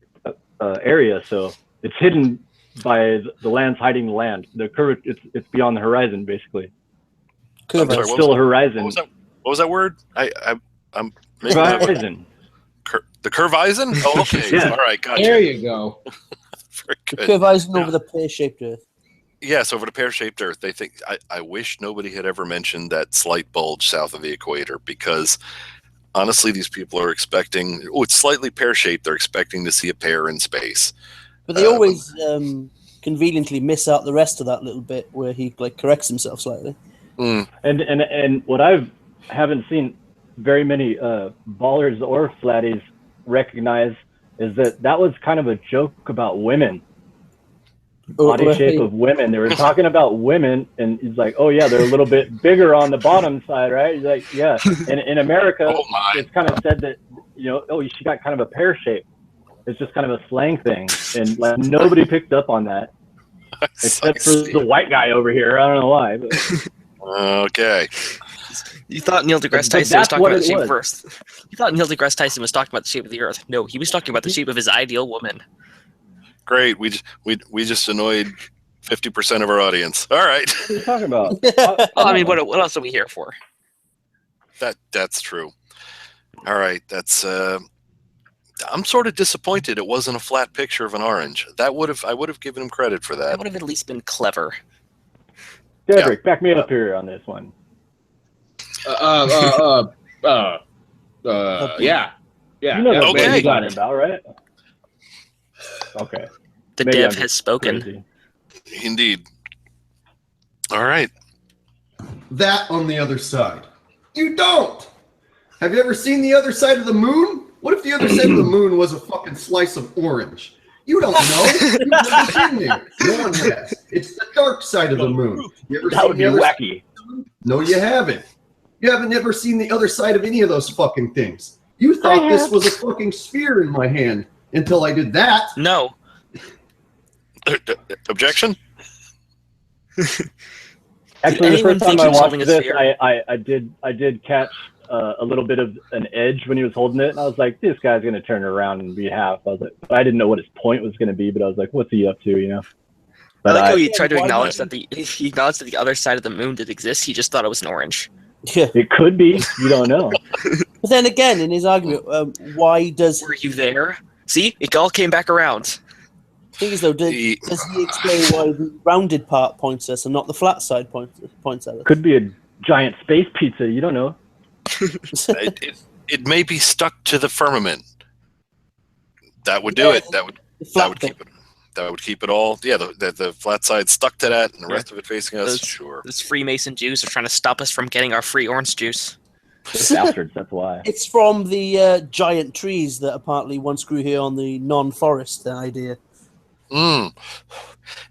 area. So it's hidden by the land's hiding the land. The curve, it's beyond the horizon, basically. It's still a horizon. What was that word? I'm horizon. The curve-horizon? Oh, okay. Yeah. All right, gotcha. There you go. Very good. The curve-horizon over the pear-shaped Earth. Yes, over the pear-shaped Earth. They think. I wish nobody had ever mentioned that slight bulge south of the equator, because honestly, these people are expecting. Oh, it's slightly pear-shaped. They're expecting to see a pear in space. But they always conveniently miss out the rest of that little bit where he corrects himself slightly. Mm. And what haven't seen very many ballers or flatties recognize is that was kind of a joke about women. Body shape of women. They were talking about women, and he's like, oh yeah, they're a little bit bigger on the bottom side, right? He's like, yeah. And in America, it's kind of said that, she got kind of a pear shape. It's just kind of a slang thing. And nobody picked up on that. Except for the white guy over here. I don't know why. But. Okay. You thought Neil deGrasse Tyson was talking about the shape of Earth. You thought Neil deGrasse Tyson was talking about the shape of the Earth. No, he was talking about the shape of his ideal woman. Great. We just annoyed 50% of our audience. All right. What are you talking about? I mean, what else are we here for? That's true. All right. That's I'm sort of disappointed it wasn't a flat picture of an orange. I would have given him credit for that. That would have at least been clever. Dedrick, back me up here on this one. Yeah. You know what you're talking about, right? Okay. The dev has spoken. Crazy. Indeed. All right. That on the other side. You don't! Have you ever seen the other side of the moon? What if the other side of the moon was a fucking slice of orange? You don't know. You've never been there. No one has. It's the dark side of the moon. You ever that would be wacky. No, you haven't. You haven't ever seen the other side of any of those fucking things. You thought this was a fucking sphere in my hand until I did that. No. Objection? Actually, the first time I watched this, I did catch a little bit of an edge when he was holding it, and I was like, this guy's going to turn around and be half. I was like, but I didn't know what his point was going to be, but I was like, what's he up to, But I like how he tried to acknowledge that he acknowledged that the other side of the moon did exist. He just thought it was an orange. Yeah, it could be. You don't know. But then again, in his argument, why does... Were you there? See? It all came back around. The thing is, though, does he explain why the rounded part points us and not the flat side points at us? Could be a giant space pizza. You don't know. It may be stuck to the firmament. That would do it. That would keep it. That would keep it all. Yeah, the flat side stuck to that, and the rest of it facing us. Sure. Those Freemason Jews are trying to stop us from getting our free orange juice. Bastards. That's why. It's from the giant trees that apparently once grew here on the non-forest idea.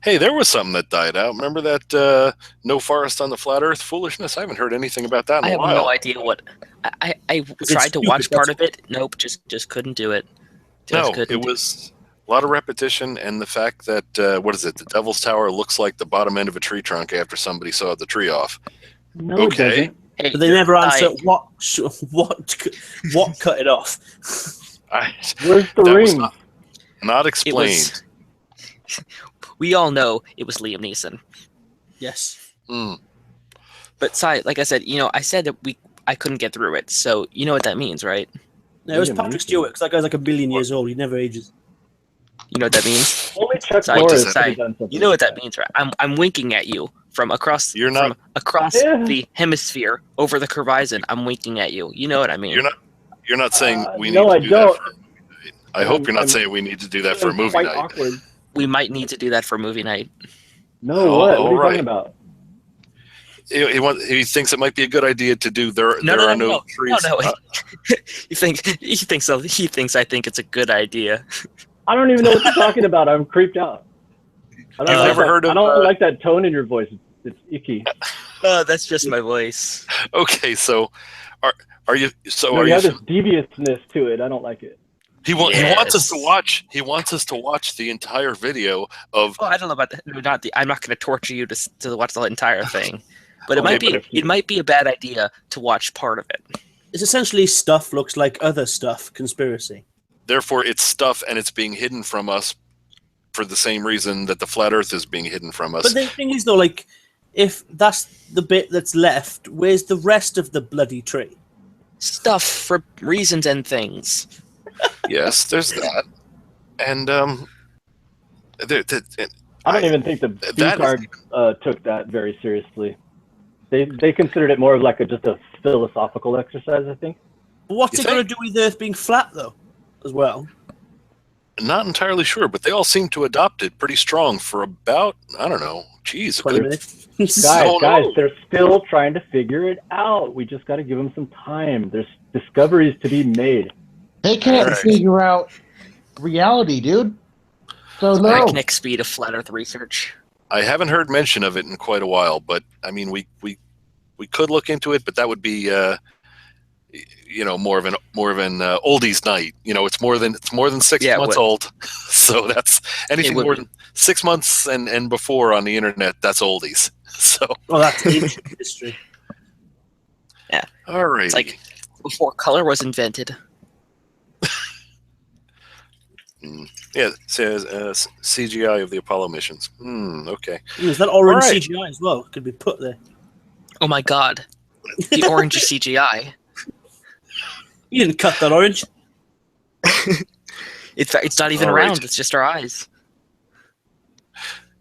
Hey, there was something that died out. Remember that no forest on the flat Earth foolishness? I haven't heard anything about that in a while. I have no idea what. I tried to watch part of it. Nope, just couldn't do it. It was a lot of repetition, and the fact that what is it? The Devil's Tower looks like the bottom end of a tree trunk after somebody sawed the tree off. No, okay, but they never answer what cut it off. Where's the ring? Not explained. we all know it was Liam Neeson. Yes. But like I said, I said that I couldn't get through it, so you know what that means, right? No, it was Patrick Stewart, because that guy's like a billion years old. He never ages. You know what that means? Only Chuck Sorry, Norris just could say, have done something you know what like that means, right? I'm winking at you from across. You're not the hemisphere over the horizon. I'm winking at you. You know what I mean? You're not saying we need no, to I do don't. that for a movie night. I hope you're not saying we need to do that for a movie quite night. Awkward. We might need to do that for a movie night. No, what are you talking about? He thinks it might be a good idea to do there are no trees. No. He thinks I think it's a good idea. I don't even know what you're talking about. I'm creeped out. I don't like that tone in your voice. It's icky. That's just my voice. Okay, so are you? So no, are you you? have this deviousness to it. I don't like it. He wants us to watch. He wants us to watch the entire video of. Oh, I don't know about that. I'm not going to torture you to watch the entire thing, but it might be a bad idea to watch part of it. It's essentially stuff looks like other stuff conspiracy. Therefore, it's stuff, and it's being hidden from us for the same reason that the flat Earth is being hidden from us. But the thing is, though, like, if that's the bit that's left, where's the rest of the bloody tree? Stuff for reasons and things. Yes, there's that, and I don't even think the B card took that very seriously. They considered it more of like just a philosophical exercise, I think. What's it going to do with Earth being flat, though, as well? Not entirely sure, but they all seem to adopt it pretty strong for about, I don't know, geez. Guys, they're still trying to figure it out. We just got to give them some time. There's discoveries to be made. They can't figure out reality, dude. So no. Breakneck speed of flat Earth research. I haven't heard mention of it in quite a while, but I mean, we could look into it, but that would be, more of an oldies night. It's more than 6 months old, so that's anything more than 6 months and before on the internet. That's oldies. So that's ancient history. Yeah. All right. It's like before color was invented. Yeah, it says CGI of the Apollo missions. Okay. Is that orange CGI as well? Could be put there. Oh my god. The orange is CGI. You didn't cut that orange. It's not even round, it's just our eyes.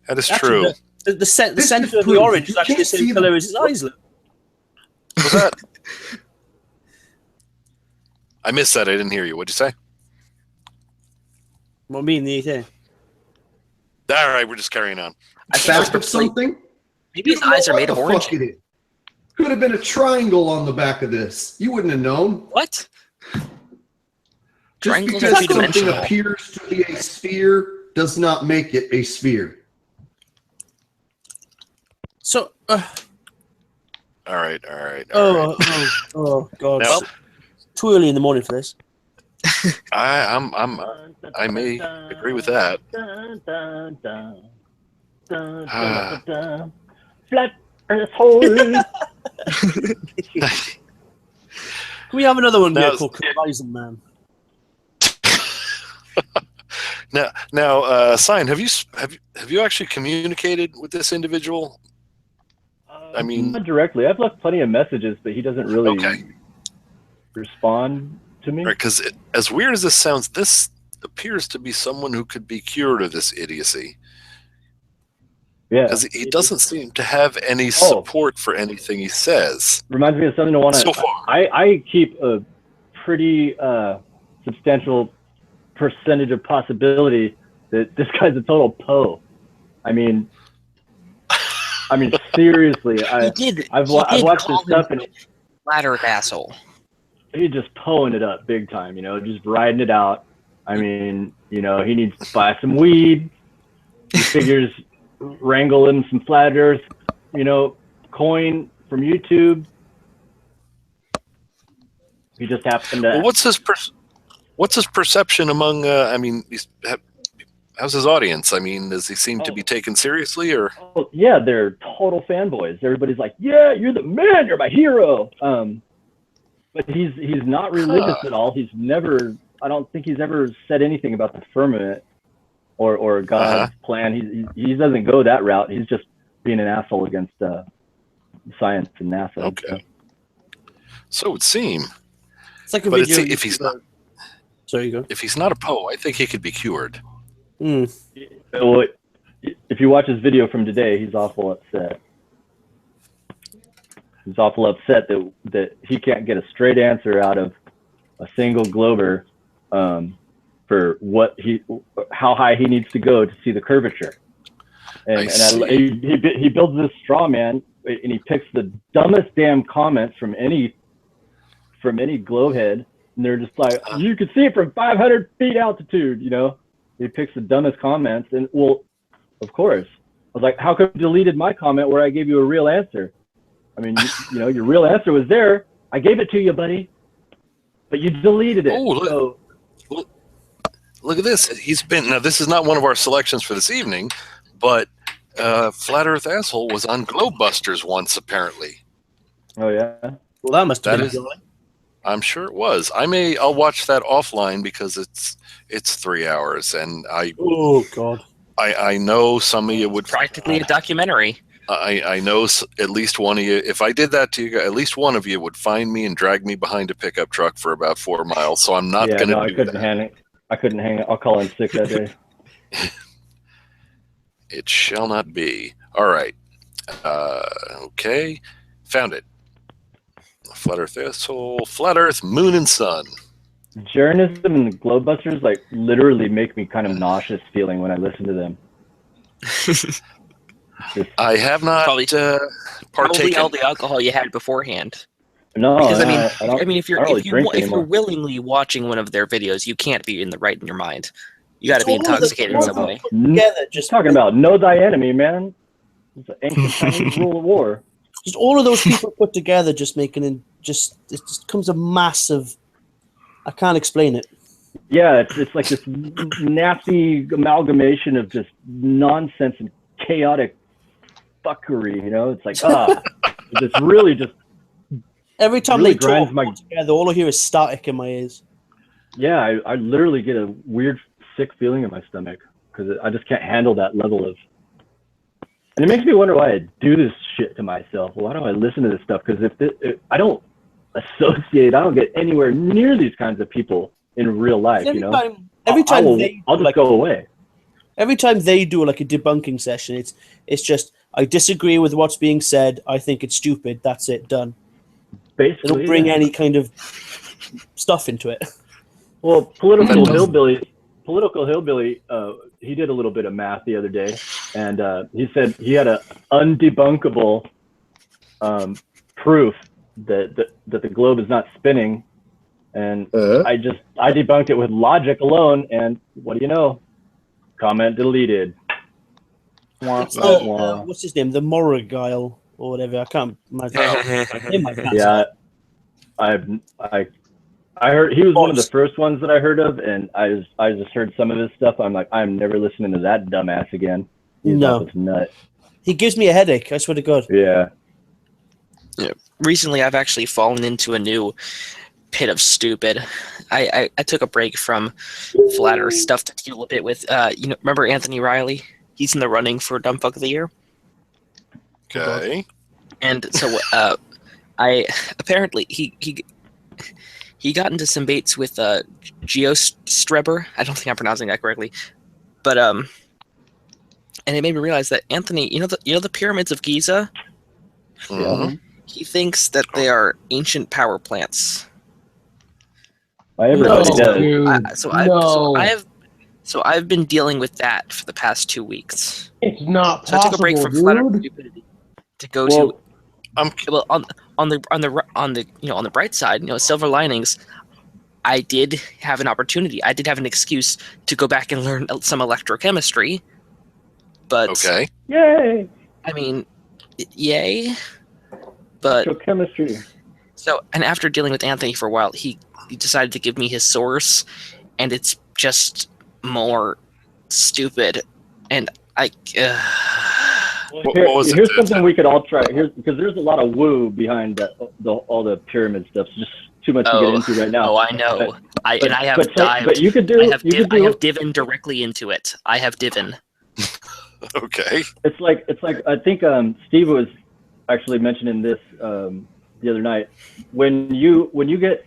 That is true. The center of the orange is actually the same color as his eyes look. Was that? I missed that. I didn't hear you. What'd you say? What mean the thing? All right, we're just carrying on. Back of something? Maybe his eyes are made of orange. Could have been a triangle on the back of this. You wouldn't have known. What? Just because something appears to be a sphere does not make it a sphere. So. All right. Oh God! Now, too early in the morning for this. I may agree with that. Flat Earth hole. Can we have another one here called Horizon Man? Now, Sine, have you actually communicated with this individual? I mean, not directly. I've left plenty of messages, but he doesn't really respond to me. Right, because as weird as this sounds, this appears to be someone who could be cured of this idiocy. Yeah, because he doesn't seem to have any support for anything he says. Reminds me of something I want to. So far, I keep a pretty substantial percentage of possibility that this guy's a total Poe. I mean, seriously, I've watched this stuff and flattered asshole. He's just Poeing it up big time, just riding it out. I mean, he needs to buy some weed. He figures wrangle in some flat Earth, coin from YouTube. He just happened to. Well, what's his perception among? How's his audience? I mean, does he seem to be taken seriously, or? Oh, yeah, they're total fanboys. Everybody's like, "Yeah, you're the man. You're my hero." But he's not religious at all. He's never. I don't think he's ever said anything about the firmament. or God's plan. He doesn't go that route. He's just being an asshole against science and NASA. Okay. So it would seem. It's like a But video. if he's not, sorry, you go. if he's not a Poe, I think he could be cured. Mm. Well, if you watch his video from today, he's awful upset. He's awful upset that he can't get a straight answer out of a single Glober for how high he needs to go to see the curvature. And he builds this straw man, and he picks the dumbest damn comments from any glowhead, and they're just like, you can see it from 500 feet altitude, you know. He picks the dumbest comments, and well, of course. I was like, how come you deleted my comment where I gave you a real answer? I mean, you know, your real answer was there. I gave it to you, buddy, but you deleted it. Oh, look at this. Now this is not one of our selections for this evening, but Flat Earth Asshole was on Globebusters once, apparently. Oh, yeah? Well, that must have been a I'm sure it was. I'll watch that offline because it's 3 hours, and oh god, I know some of you would practically a documentary. I know at least one of you. If I did that to you, at least one of you would find me and drag me behind a pickup truck for about 4 miles. So I'm not going to. I couldn't hang it. I'll call in sick that day. It shall not be. All right. Okay. Found it. Flat Earth Asshole, Flat Earth, Moon and Sun. Journalism and the Globebusters like literally make me kind of nauseous feeling when I listen to them. I have not partaken. Probably all the alcohol you had beforehand. No, because I mean, if you're willingly watching one of their videos, you can't be in the right in your mind. You got to be intoxicated in some way. Just talking about know thy enemy, man. It's an ancient Chinese rule of war. Just all of those people put together, it just comes a massive. I can't explain it. Yeah, it's like this nasty amalgamation of just nonsense and chaotic fuckery. You know, it's like it's really just. Every time really they talk together, all I hear is static in my ears. Yeah, I literally get a weird, sick feeling in my stomach because I just can't handle that level of. And it makes me wonder why I do this shit to myself. Why do I listen to this stuff? Because if I don't associate, I don't get anywhere near these kinds of people in real life. Every time I'll just go away. Every time they do like a debunking session, it's just I disagree with what's being said. I think it's stupid. That's it. Done. Basically, they don't bring any kind of stuff into it. Well, Political Hillbilly, he did a little bit of math the other day, and he said he had an undebunkable proof that the globe is not spinning, and I debunked it with logic alone, and what do you know? Comment deleted. What's his name? The Morrigal or whatever. I can't. Yeah, I heard he was one of the first ones that I heard of, and I just heard some of his stuff. I'm like, I'm never listening to that dumbass again. He's no, nut. He gives me a headache. I swear to God. Yeah. Yeah. Recently, I've actually fallen into a new pit of stupid. I took a break from flat Earth stuff to deal a bit with. Remember Anthony Riley? He's in the running for Dumb Fuck of the Year. Okay. And so, I apparently he got into some baits with Geostreber. I don't think I'm pronouncing that correctly, but and it made me realize that Anthony, you know the pyramids of Giza. Mm-hmm. He thinks that they are ancient power plants. Everybody does. So I've been dealing with that for the past 2 weeks. It's not possible. So I took a break from flat Earth stupidity to go to. On the bright side, silver linings. I did have an opportunity. I did have an excuse to go back and learn some electrochemistry. But okay, yay! I mean, yay! But electrochemistry. So, and after dealing with Anthony for a while, he decided to give me his source, and it's just more stupid. And here's something we could all try. Because there's a lot of woo behind all the pyramid stuff. So just too much to get into right now. Oh, I know. I have dived. But you could do. I have divin directly into it. I have divin. Okay. It's like I think Steve was actually mentioning this the other night. When you get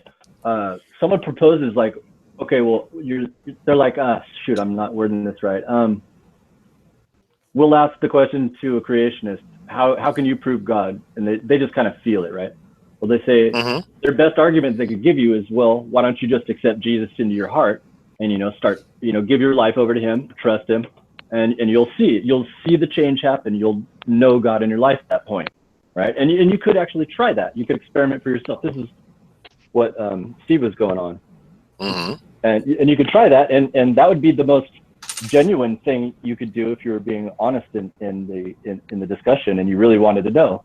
someone proposes like, okay, well they're like, shoot, I'm not wording this right. We'll ask the question to a creationist, how can you prove God? And they just kind of feel it, right? Well, they say their best argument they could give you is, well, why don't you just accept Jesus into your heart and start give your life over to him, trust him, and you'll see the change happen. You'll know God in your life at that point, right? And you could actually try that. You could experiment for yourself. This is what Steve was going on, and you could try that, and that would be the most genuine thing you could do if you were being honest in the discussion and you really wanted to know.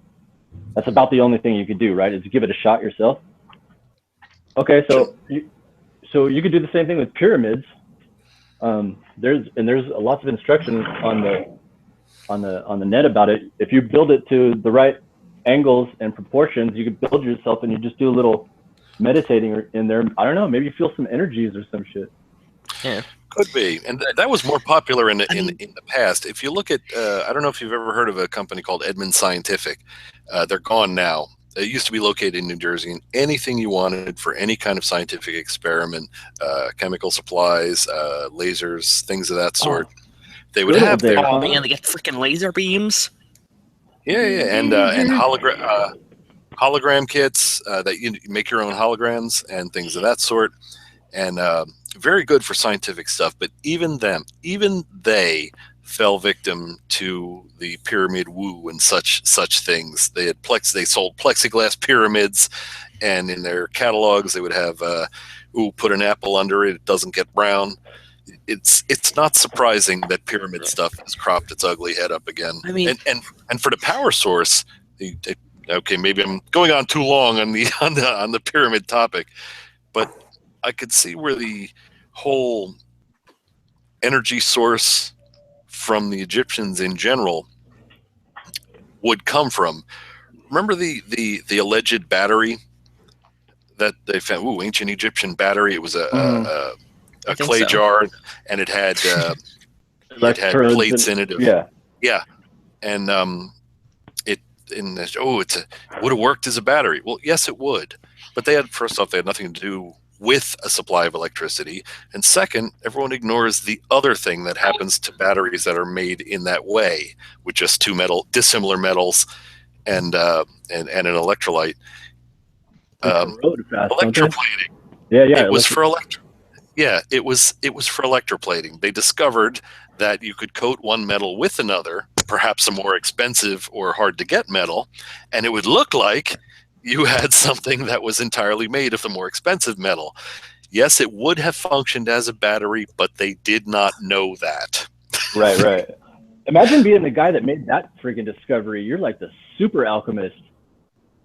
That's about the only thing you could do, right? Is give it a shot yourself. Okay, so you could do the same thing with pyramids. There's lots of instruction on the net about it. If you build it to the right angles and proportions, you could build yourself and you just do a little meditating in there. I don't know, maybe you feel some energies or some shit. Yeah. Could be, and that was more popular in the past. If you look at, I don't know if you've ever heard of a company called Edmund Scientific. They're gone now. They used to be located in New Jersey, and anything you wanted for any kind of scientific experiment, chemical supplies, lasers, things of that sort, they would have there. Oh man, they get freaking laser beams. Yeah, and hologram kits that you make your own holograms and things of that sort, and very good for scientific stuff. But even they fell victim to the pyramid woo and such things. They sold plexiglass pyramids, and in their catalogs they would have put an apple under it doesn't get brown. It's not surprising that pyramid stuff has cropped its ugly head up again. I mean, and for the power source, okay, maybe I'm going on too long on the pyramid topic, but I could see where the whole energy source from the Egyptians in general would come from. Remember the alleged battery that they found? Ancient Egyptian battery. It was a clay jar, and it had plates in it. Yeah, and it would have worked as a battery. Well, yes, it would, but they had nothing to do with a supply of electricity, and second, everyone ignores the other thing that happens to batteries that are made in that way, with just two dissimilar metals and an electrolyte. Electroplating. It was for it was for electroplating. They discovered that you could coat one metal with another, perhaps a more expensive or hard to get metal, and it would look like you had something that was entirely made of the more expensive metal. Yes, it would have functioned as a battery, but they did not know that. Right. Imagine being the guy that made that freaking discovery. You're like the super alchemist.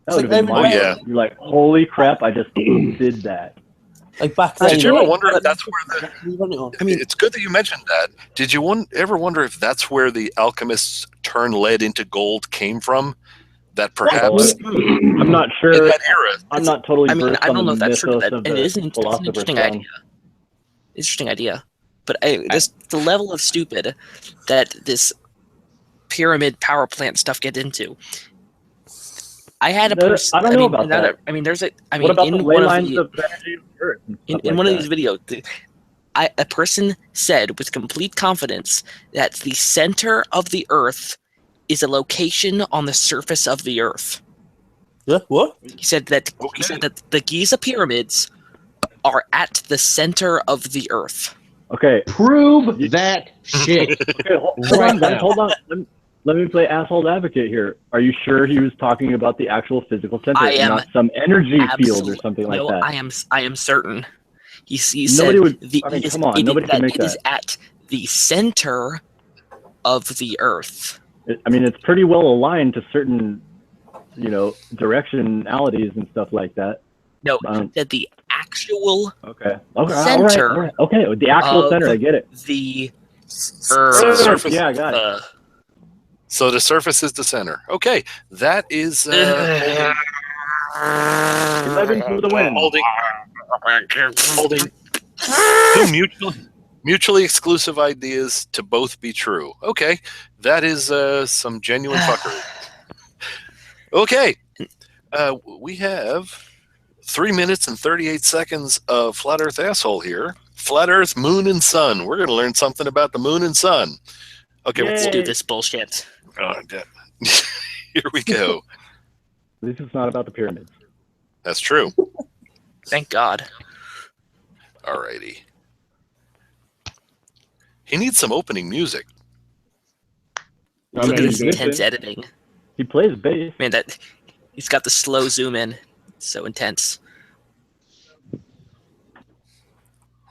That would have been mind-blowing. You're like, holy crap, I just did that. Like back then. Did you ever wonder if that's where it's good that you mentioned that. Did you ever wonder if that's where the alchemists turn lead into gold came from? That perhaps I'm not sure. In that era, I'm not totally. I mean, I don't know if that's true. It is an interesting idea. Interesting idea, but the level of stupid that this pyramid power plant stuff gets into. I had a person. I don't know about that. I mean, there's a. I mean, what about in the one lines of of energy of the Earth? In one of these videos, a person said with complete confidence that the center of the Earth is a location on the surface of the Earth. Yeah, what? He said that the Giza pyramids are at the center of the Earth. Okay, prove that shit. Okay, hold on. Let me play asshole advocate here. Are you sure he was talking about the actual physical center, not some energy field or something like that? I am certain. He nobody said would. Nobody can make that. It is at the center of the Earth. I mean, it's pretty well aligned to certain, directionalities and stuff like that. No, that the actual center. All right. Okay, the actual center. I get it. The surface. Yeah, I got it. So the surface is the center. Okay, that is. 11 for the win. Holding two mutually exclusive ideas to both be true. Okay, that is some genuine fuckery. Okay, we have 3 minutes and 38 seconds of Flat Earth asshole here. Flat Earth, moon, and sun. We're going to learn something about the moon and sun. Okay, let's do this bullshit. Here we go. This is not about the pyramids. That's true. Thank God. Alrighty. He needs some opening music. Look at this intense editing. He plays bass. Man, he's got the slow zoom in. It's so intense.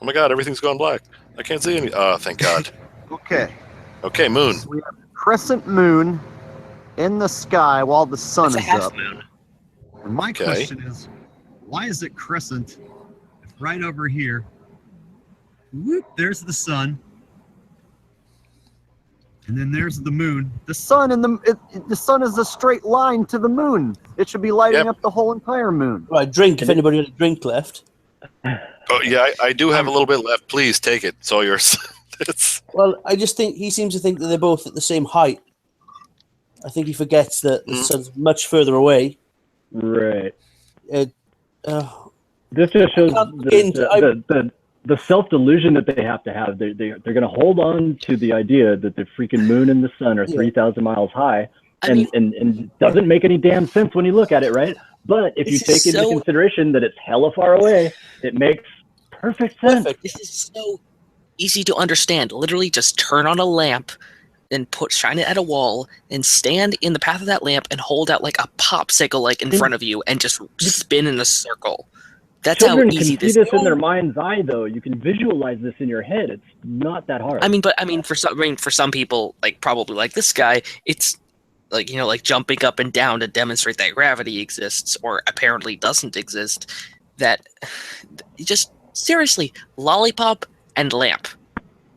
Oh my God, everything's gone black. I can't see any. Oh, thank God. Okay. Okay, moon. So we have a crescent moon in the sky while the sun is up. Moon. And my question is, why is it crescent if right over here, whoop, there's the sun, and then there's the moon. The sun and the sun is a straight line to the moon. It should be lighting up the whole entire moon. Right, drink if anybody had a drink left. Oh yeah, I do have a little bit left. Please take it. It's all yours. Well, I just think he seems to think that they're both at the same height. I think he forgets that the sun's much further away. Right. This just shows the self-delusion that they have to have. They're going to hold on to the idea that the freaking moon and the sun are 3,000 miles high, and it doesn't make any damn sense when you look at it, right? But if you take into consideration that it's hella far away, it makes perfect sense. This is so easy to understand. Literally just turn on a lamp and shine it at a wall and stand in the path of that lamp and hold out like a popsicle like in front of you and just spin in a circle. That's Children how easy can see this in their mind's eye, though. You can visualize this in your head. It's not that hard. For some people, like probably like this guy, it's like like jumping up and down to demonstrate that gravity exists or apparently doesn't exist. That just seriously, lollipop and lamp.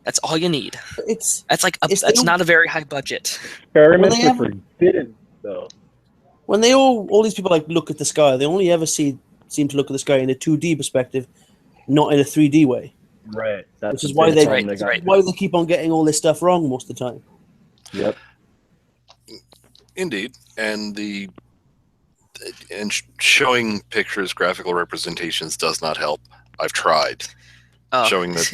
That's all you need. That's not a very high budget. Experiments are forbidden, though. When they all these people like look at the sky, they only ever seem to look at the sky in a 2D perspective, not in a 3D way. Right. Which is why they keep on getting all this stuff wrong most of the time. Yep. Indeed, and showing pictures, graphical representations does not help. I've tried. Showing that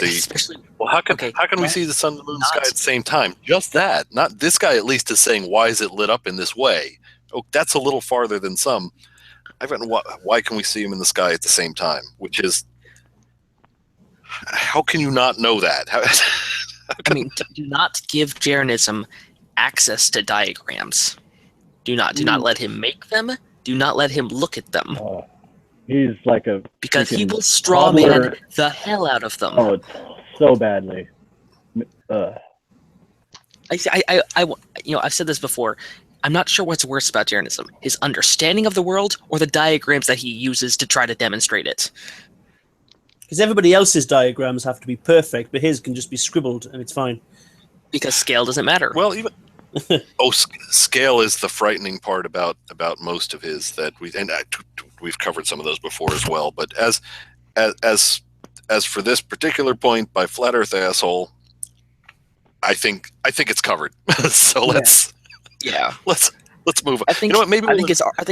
how can we see the sun and the moon sky at the same time? Just that. Not this guy at least is saying, why is it lit up in this way? Oh, that's a little farther than some. I've gotten why can we see them in the sky at the same time? Which is, how can you not know that? Do not give Jeranism access to diagrams. Do not let him make them. Do not let him look at them. He's like because he will straw man the hell out of them. Oh, so badly. I've said this before. I'm not sure what's worse about Jeranism: his understanding of the world or the diagrams that he uses to try to demonstrate it. Because everybody else's diagrams have to be perfect, but his can just be scribbled and it's fine. Because scale doesn't matter. Well, even scale is the frightening part about most of his that we've covered some of those before as well. But as for this particular point by Flat Earth Asshole, I think it's covered. So let's move on. I think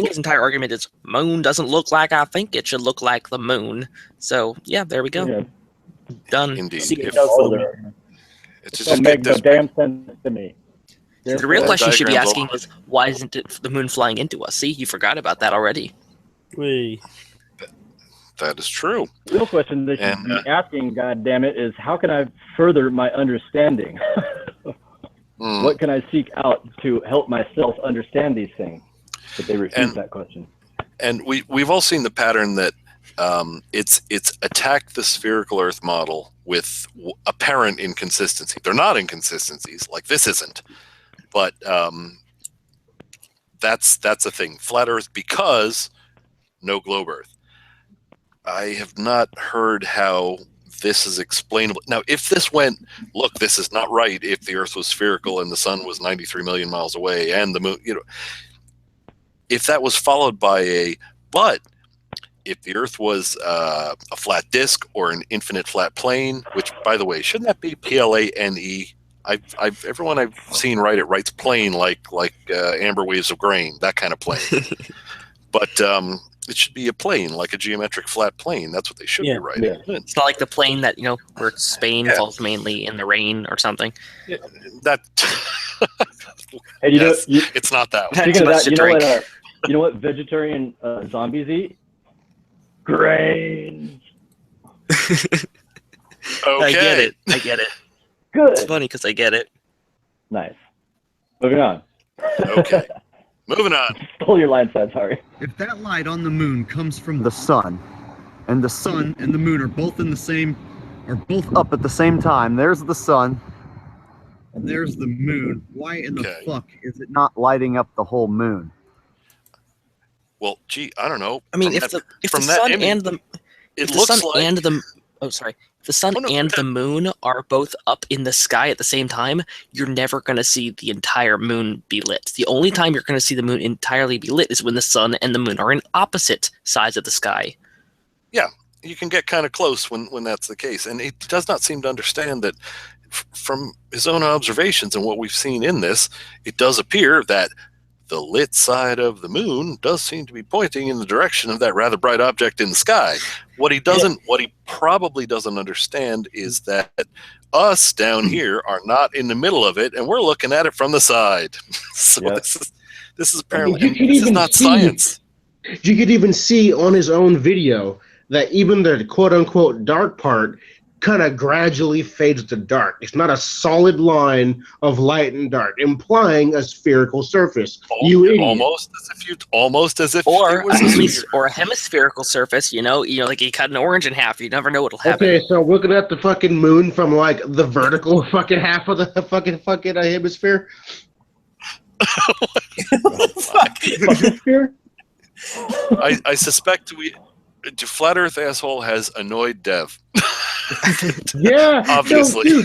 his entire argument is moon doesn't look like I think it should look like the moon. So yeah, there we go. Yeah. Done. Indeed. It doesn't make no damn sense to me. The real question you should be asking is, why isn't the moon flying into us? See, you forgot about that already. That is true. The real question that you should be asking, goddammit, is how can I further my understanding? What can I seek out to help myself understand these things? But they refuse that question. And we've all seen the pattern that it's attacked the spherical Earth model with apparent inconsistency. They're not inconsistencies, like this isn't. But that's a thing. Flat Earth because no globe Earth. I have not heard how this is explainable. Now, if this went, look, this is not right. If the Earth was spherical and the sun was 93 million miles away and the moon, if that was followed by But if the Earth was a flat disk or an infinite flat plane, which, by the way, shouldn't that be plane? Everyone I've seen write it writes plane like amber waves of grain, that kind of plane. But it should be a plane, like a geometric flat plane. That's what they should be writing. Yeah. It's not like the plane that where Spain falls mainly in the rain or something. Yeah, that. Hey, it's not that one. Speaking of that, you know what vegetarian zombies eat? Grains. Okay. I get it. Good. It's funny because I get it. Nice. Moving on. Okay. Moving on. Stole your line, Sad. Sorry. If that light on the moon comes from the sun, and the sun and the moon are both up at the same time, there's the sun, and there's the moon. Why in the fuck is it not lighting up the whole moon? Well, gee, I don't know. I mean, if the sun and the the moon are both up in the sky at the same time, you're never going to see the entire moon be lit. The only time you're going to see the moon entirely be lit is when the sun and the moon are in opposite sides of the sky. Yeah, you can get kind of close when that's the case. And he does not seem to understand that from his own observations and what we've seen in this, it does appear that the lit side of the moon does seem to be pointing in the direction of that rather bright object in the sky. What he probably doesn't understand is that us down here are not in the middle of it, and we're looking at it from the side. So this is apparently this is not science. You could even see on his own video that even the quote-unquote dark part kind of gradually fades to dark. It's not a solid line of light and dark, implying a spherical surface. Almost as if or it was a hemispherical surface. Like you cut an orange in half. You never know what'll happen. Okay, so looking at the fucking moon from like the vertical fucking half of the fucking hemisphere. Hemisphere? I suspect Flat Earth asshole has annoyed Dev. Yeah, obviously. No,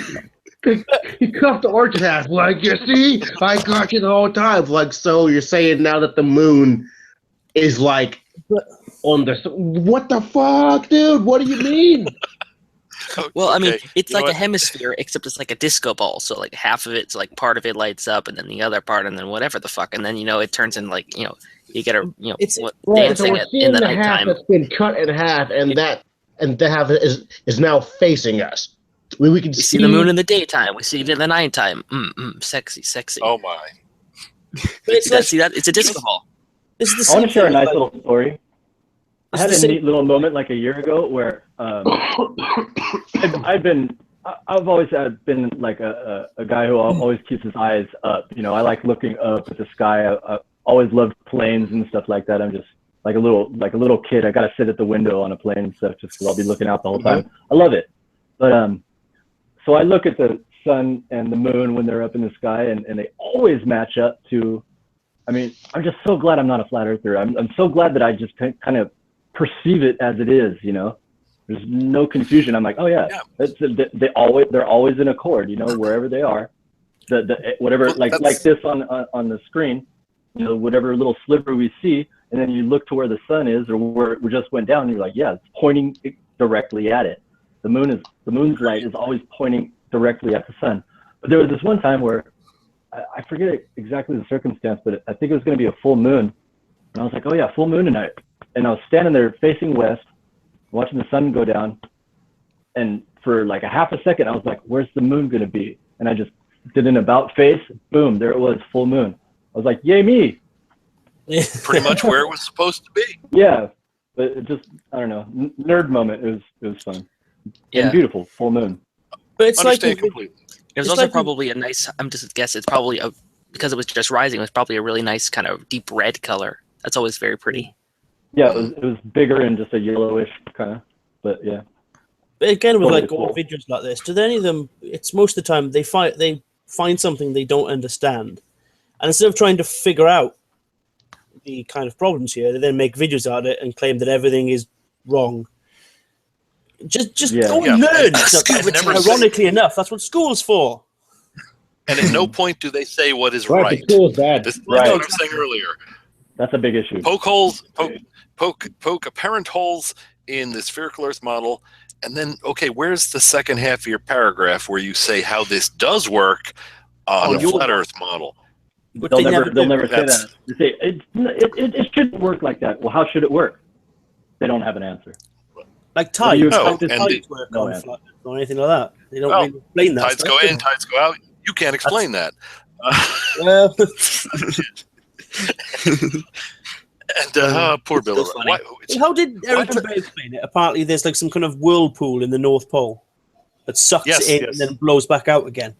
dude, he cut the orange in half. Like, you see, I got you the whole time. Like, so you're saying now that the moon is like on the. What the fuck, dude? What do you mean? Well, I mean, it's like a hemisphere, except it's like a disco ball. So, like, half of it's like part of it lights up, and then the other part, and then whatever the fuck, and then it turns in like you get dancing in the nighttime. That's been cut in half, and that half is now facing us. We can see the moon in the daytime. We see it in the nighttime. Sexy. Oh my! See that? It's a disco ball. I want to share a nice little story. I had a neat little moment like a year ago where I've always been like a guy who always keeps his eyes up. I like looking up at the sky. I always loved planes and stuff like that. I'm just like a little kid. I gotta sit at the window on a plane and stuff just because I'll be looking out the whole time. I love it. But so I look at the sun and the moon when they're up in the sky, and they always match up to. I mean, I'm just so glad I'm not a flat earther. I'm so glad that I just kind of perceive it as it is. There's no confusion. I'm like, oh yeah. They're always in accord. Wherever they are, whatever like this on the screen. Whatever little sliver we see, and then you look to where the sun is or where we just went down, and you're like, yeah, it's pointing directly at it. The moon's light is always pointing directly at the sun. But there was this one time where I forget exactly the circumstance, but I think it was going to be a full moon. And I was like, oh yeah, full moon tonight. And I was standing there facing west, watching the sun go down. And for like a half a second, I was like, where's the moon going to be? And I just did an about face. Boom, there it was, full moon. I was like, yay me. Pretty much where it was supposed to be. Yeah, but it just, I don't know, nerd moment. It was fun. Yeah. And beautiful, full moon. But it's completely. It was also probably a nice, I'm just guessing, it's probably because it was just rising, it was probably a really nice kind of deep red color. That's always very pretty. Yeah, it was bigger and just a yellowish kind of, but yeah. But again, with Totally like cool. all videos like this, do any of them? It's most of the time they find something they don't understand, and instead of trying to figure out the kind of problems here, they then make videos out of it and claim that everything is wrong. Just don't learn. Ironically enough, that's what school's for. And at no point do they say what is Right, right. the school is bad. This is Right. what I was saying earlier. That's a big issue. Poke apparent holes in the spherical Earth model, and then where's the second half of your paragraph where you say how this does work on a flat Earth model? They'll never say that. They say it shouldn't work like that. Well, how should it work? They don't have an answer. Like tides, how does tides work on flat or anything like that? They don't really explain that. Tides go in, tides go out. You can't explain that. Well, and poor Bill. How did Eric Dubay explain it? Apparently, there's like some kind of whirlpool in the North Pole that sucks it in and then blows back out again.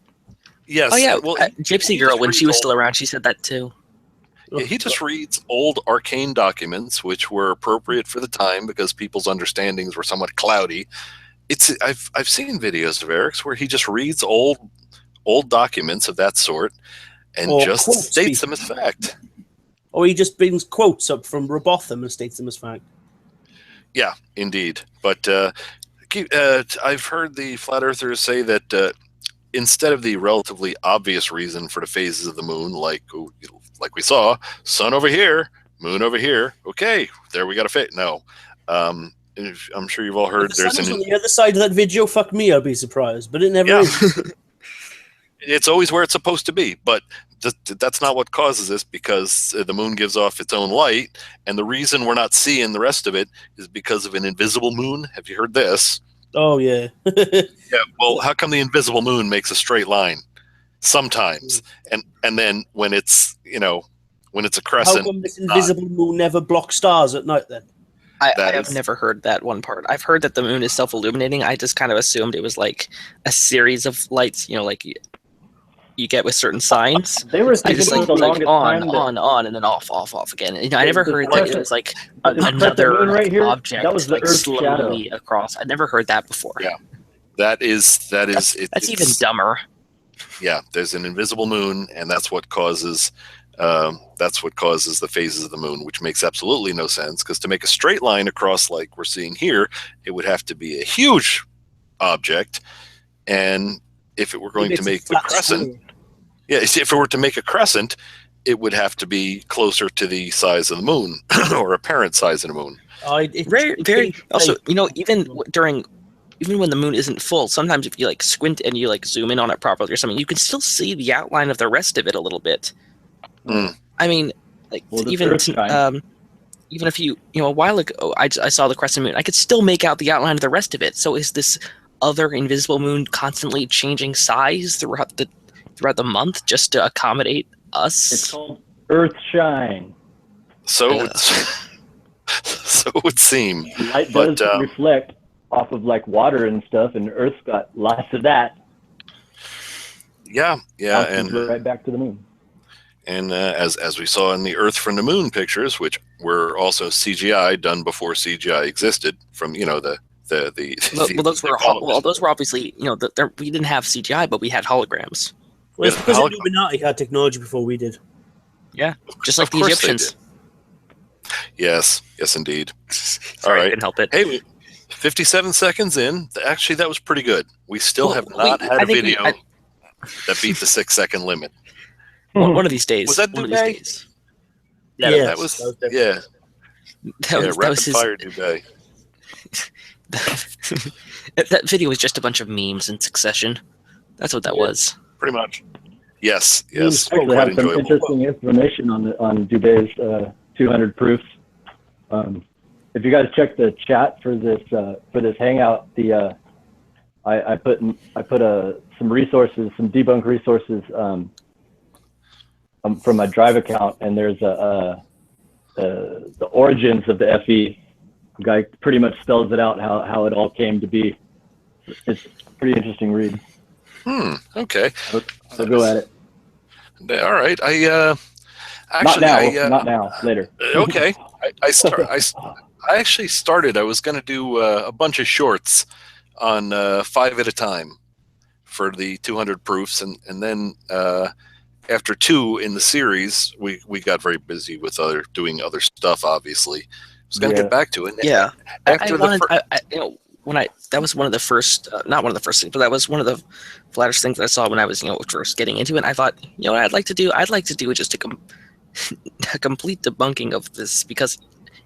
Yes. Oh yeah. Well, Gypsy Girl, when she was still around, she said that too. Yeah, he just reads old arcane documents, which were appropriate for the time because people's understandings were somewhat cloudy. I've seen videos of Eric's where he just reads old documents of that sort and just states them as fact. Or he just brings quotes up from Robotham and states them as fact. Yeah, indeed. But I've heard the flat earthers say that instead of the relatively obvious reason for the phases of the moon, like we saw, sun over here, moon over here. Okay, there we got a fit. No, I'm sure you've all heard. There's on the other side of that video. Fuck me, I'll be surprised, but it never is. It's always where it's supposed to be, but that's not what causes this, because the moon gives off its own light, and the reason we're not seeing the rest of it is because of an invisible moon. Have you heard this? Oh yeah. Yeah. Well, how come the invisible moon makes a straight line? Sometimes, and then when it's a crescent, how come this invisible moon never blocks stars at night then? I have never heard that one part. I've heard that the moon is self-illuminating. I just kind of assumed it was like a series of lights, like you get with certain signs. They were I just like on, and then off again. I never heard that it was like another object that was the Earth's slowly shadow across. I never heard that before. Yeah, that's even dumber. Yeah, there's an invisible moon, and that's what causes the phases of the moon, which makes absolutely no sense, because to make a straight line across like we're seeing here, it would have to be a huge object, and if it were going to make the crescent, if it were to make a crescent, it would have to be closer to the size of the moon or apparent size of the moon. Very. Also, even when the moon isn't full, sometimes if you like squint and you like zoom in on it properly or something, you can still see the outline of the rest of it a little bit. I mean, like even if you a while ago, I saw the crescent moon, I could still make out the outline of the rest of it. So is this other invisible moon constantly changing size throughout the month just to accommodate us? It's called Earthshine. So it would seem. Light does reflect off of like water and stuff, and Earth's got lots of that. Yeah, and right back to the moon. And as we saw in the Earth from the Moon pictures, which were also CGI done before CGI existed, from those were obviously we didn't have CGI, but we had holograms. Well, it's because Illuminati had technology before we did. Yeah, just like the Egyptians. Yes, indeed. Sorry, I couldn't help it. Hey, 57 seconds in. Actually, that was pretty good. We still have not had a video that beat the 6-second limit. One of these days. Was that Dubay? Yeah, that was rapid fire Dubay. That video was just a bunch of memes in succession. That's what that was. Pretty much. Yes. We actually have some interesting information on Dubay's 200 proofs. If you guys check the chat for this hangout, I put some resources, some debunk resources from my Drive account, and there's the origins of the FE. The guy pretty much spells it out how it all came to be. It's a pretty interesting read. Okay. So go at it. All right. Not now. Later. Okay. I actually started. I was going to do a bunch of shorts on 5 at a time for the 200 proofs, and then after 2 in the series, we got very busy with doing other stuff. Obviously, I was going to get back to it. Yeah. That was one of the first, not one of the first things, but that was one of the flattest things that I saw when I was, first getting into it. And I thought, what I'd like to do is just to a complete debunking of this, because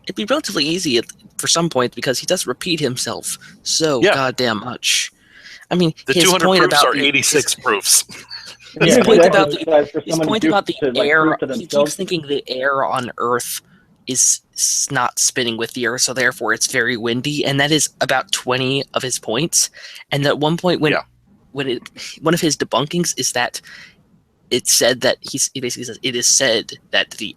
it'd be relatively easy for some points, because he does repeat himself so goddamn much. I mean, the his 200 point proofs about are 86 proofs. His point about the like, air, prove to he themselves. keeps thinking the air on Earth is not spinning with the Earth, so therefore it's very windy, and that is about 20 of his points. And at one point, one of his debunkings is that it said that he basically says it is said that the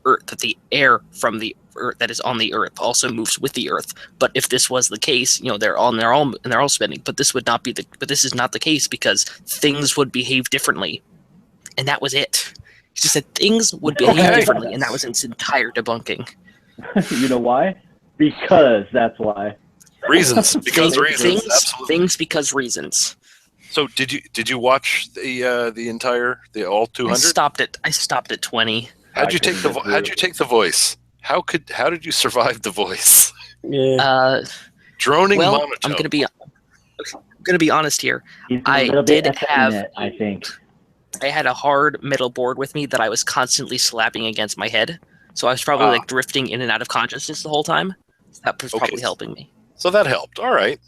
air from the Earth that is on the Earth also moves with the Earth. But if this was the case, they're all spinning. But this would not be but this is not the case, because things would behave differently, and that was it. He just said things would behave differently, and that was its entire debunking. You know why? Because that's why. Reasons. Because reasons. Absolutely. Things because reasons. So did you watch the all 200? I stopped at 20. How'd you take the voice? How did you survive the voice? Yeah. Droning monotone. I'm gonna be honest here. I think I had a hard metal board with me that I was constantly slapping against my head, so I was probably like drifting in and out of consciousness the whole time. That was probably helping me. So that helped. All right.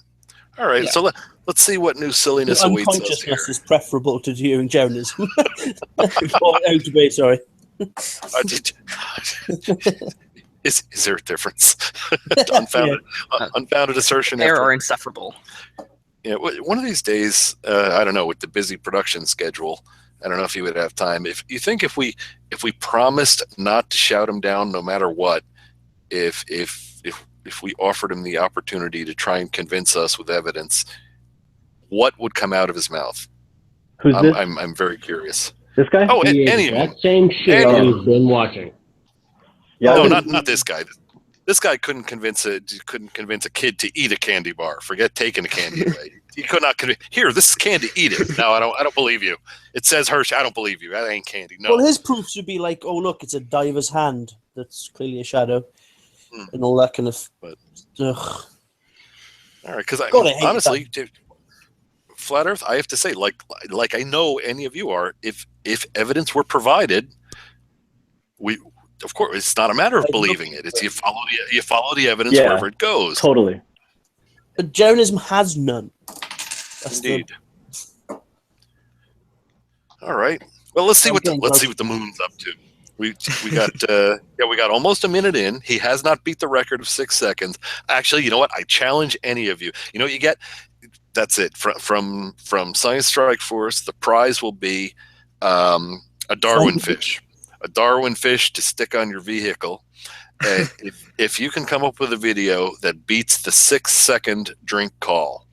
Yeah. So let's see what new silliness awaits us here. Unconsciousness is preferable to hearing journalism. Sorry. Is there a difference? Unfounded assertion. There are insufferable. Yeah, one of these days, I don't know, with the busy production schedule, I don't know if you would have time. If you think if we promised not to shout him down no matter what, if we offered him the opportunity to try and convince us with evidence, what would come out of his mouth? Who's this? I'm very curious. This guy? Oh, any of them. Same shit we've been watching. Yeah, no, not this guy. This guy couldn't convince a kid to eat a candy bar. Forget taking a candy away. He could not convince. Here, this is candy. Eat it. No, I don't believe you. It says Hirsch. I don't believe you. That ain't candy. No. Well, his proofs would be like, oh look, it's a diver's hand. That's clearly a shadow, and all that kind of. All right, because honestly, Flat Earth, I have to say, like I know any of you are. If evidence were provided, of course, it's not a matter of believing it. It's you follow the evidence wherever it goes. Totally. But journalism has none. Indeed. All right. Well, let's see what the moon's up to. We got almost a minute in. He has not beat the record of 6 seconds. Actually, you know what? I challenge any of you. You know what you get? That's it. From Science Strike Force, the prize will be a Darwin fish. A Darwin fish to stick on your vehicle. If you can come up with a video that beats the 6 second drink call,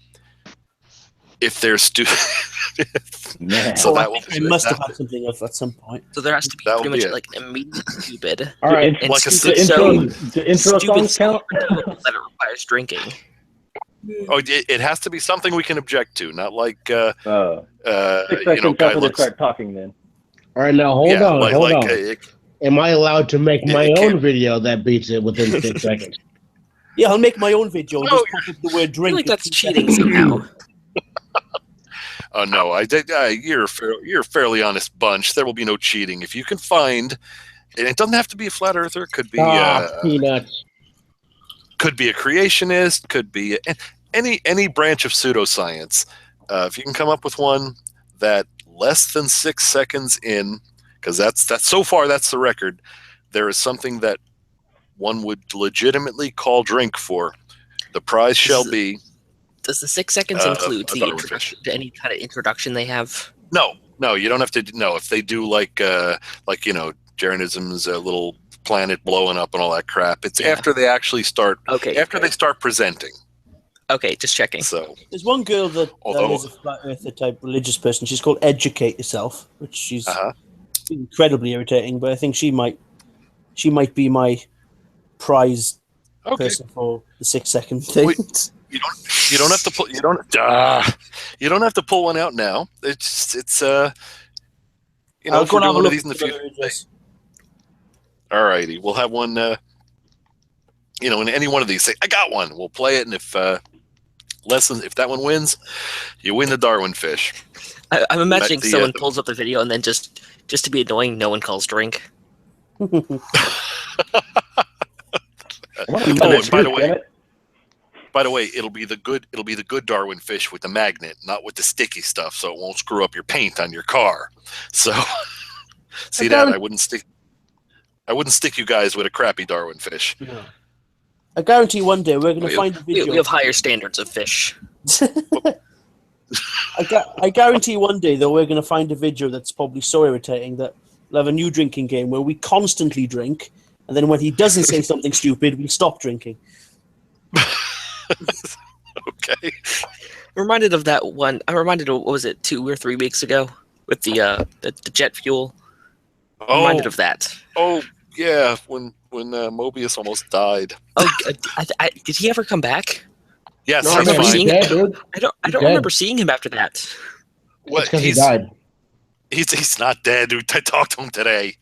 if there's so that will we must have had something of at some point. So there has to be pretty much like immediately stupid. All right, and like the intro songs count that it requires drinking. Oh, it has to be something we can object to, not like 6 seconds after they start talking. Then. All right, now hold on. Am I allowed to make my own video that beats it within 6 seconds? Yeah, I'll make my own video and just put the word drink. I feel like that's cheating somehow. Oh no, you're a fairly honest bunch. There will be no cheating. If you can find, and it doesn't have to be a flat earther. It could be peanuts. Could be a creationist. Could be any branch of pseudoscience. If you can come up with one that less than 6 seconds in, because that's so far that's the record. There is something that one would legitimately call drink for. The prize shall be. Does the 6 seconds include the introduction to any kind of introduction they have? No, you don't have to. No, if they do like Jeranism's little planet blowing up and all that crap, it's after they actually start. Okay. After they start presenting. Okay, just checking. So there's one girl that is a flat earther type religious person. She's called Educate Yourself, which she's incredibly irritating. But I think she might be my prize person for the 6 second thing. You don't have to pull. You don't have to pull one out now. It's if we're doing one of these in the future. All righty, we'll have one. In any one of these, say I got one. We'll play it, and if that one wins, you win the Darwin fish. I'm imagining someone pulls up the video and then just to be annoying, no one calls drink. By the way, it'll be the good Darwin fish with the magnet, not with the sticky stuff, so it won't screw up your paint on your car. So, see that? I wouldn't stick you guys with a crappy Darwin fish. No. I guarantee one day we're going to find a video. We have higher standards of fish. I guarantee one day, though, we're going to find a video that's probably so irritating that we'll have a new drinking game where we constantly drink, and then when he doesn't say something stupid, we stop drinking. Okay. I'm reminded of that one. I'm reminded of, what was it, 2 or 3 weeks ago with the jet fuel. I'm reminded of that. Oh, yeah, when Mobius almost died. Oh, did he ever come back? Yes, no, I remember seeing him. I don't remember seeing him after that. What? Because he died. He's not dead, dude. I talked to him today.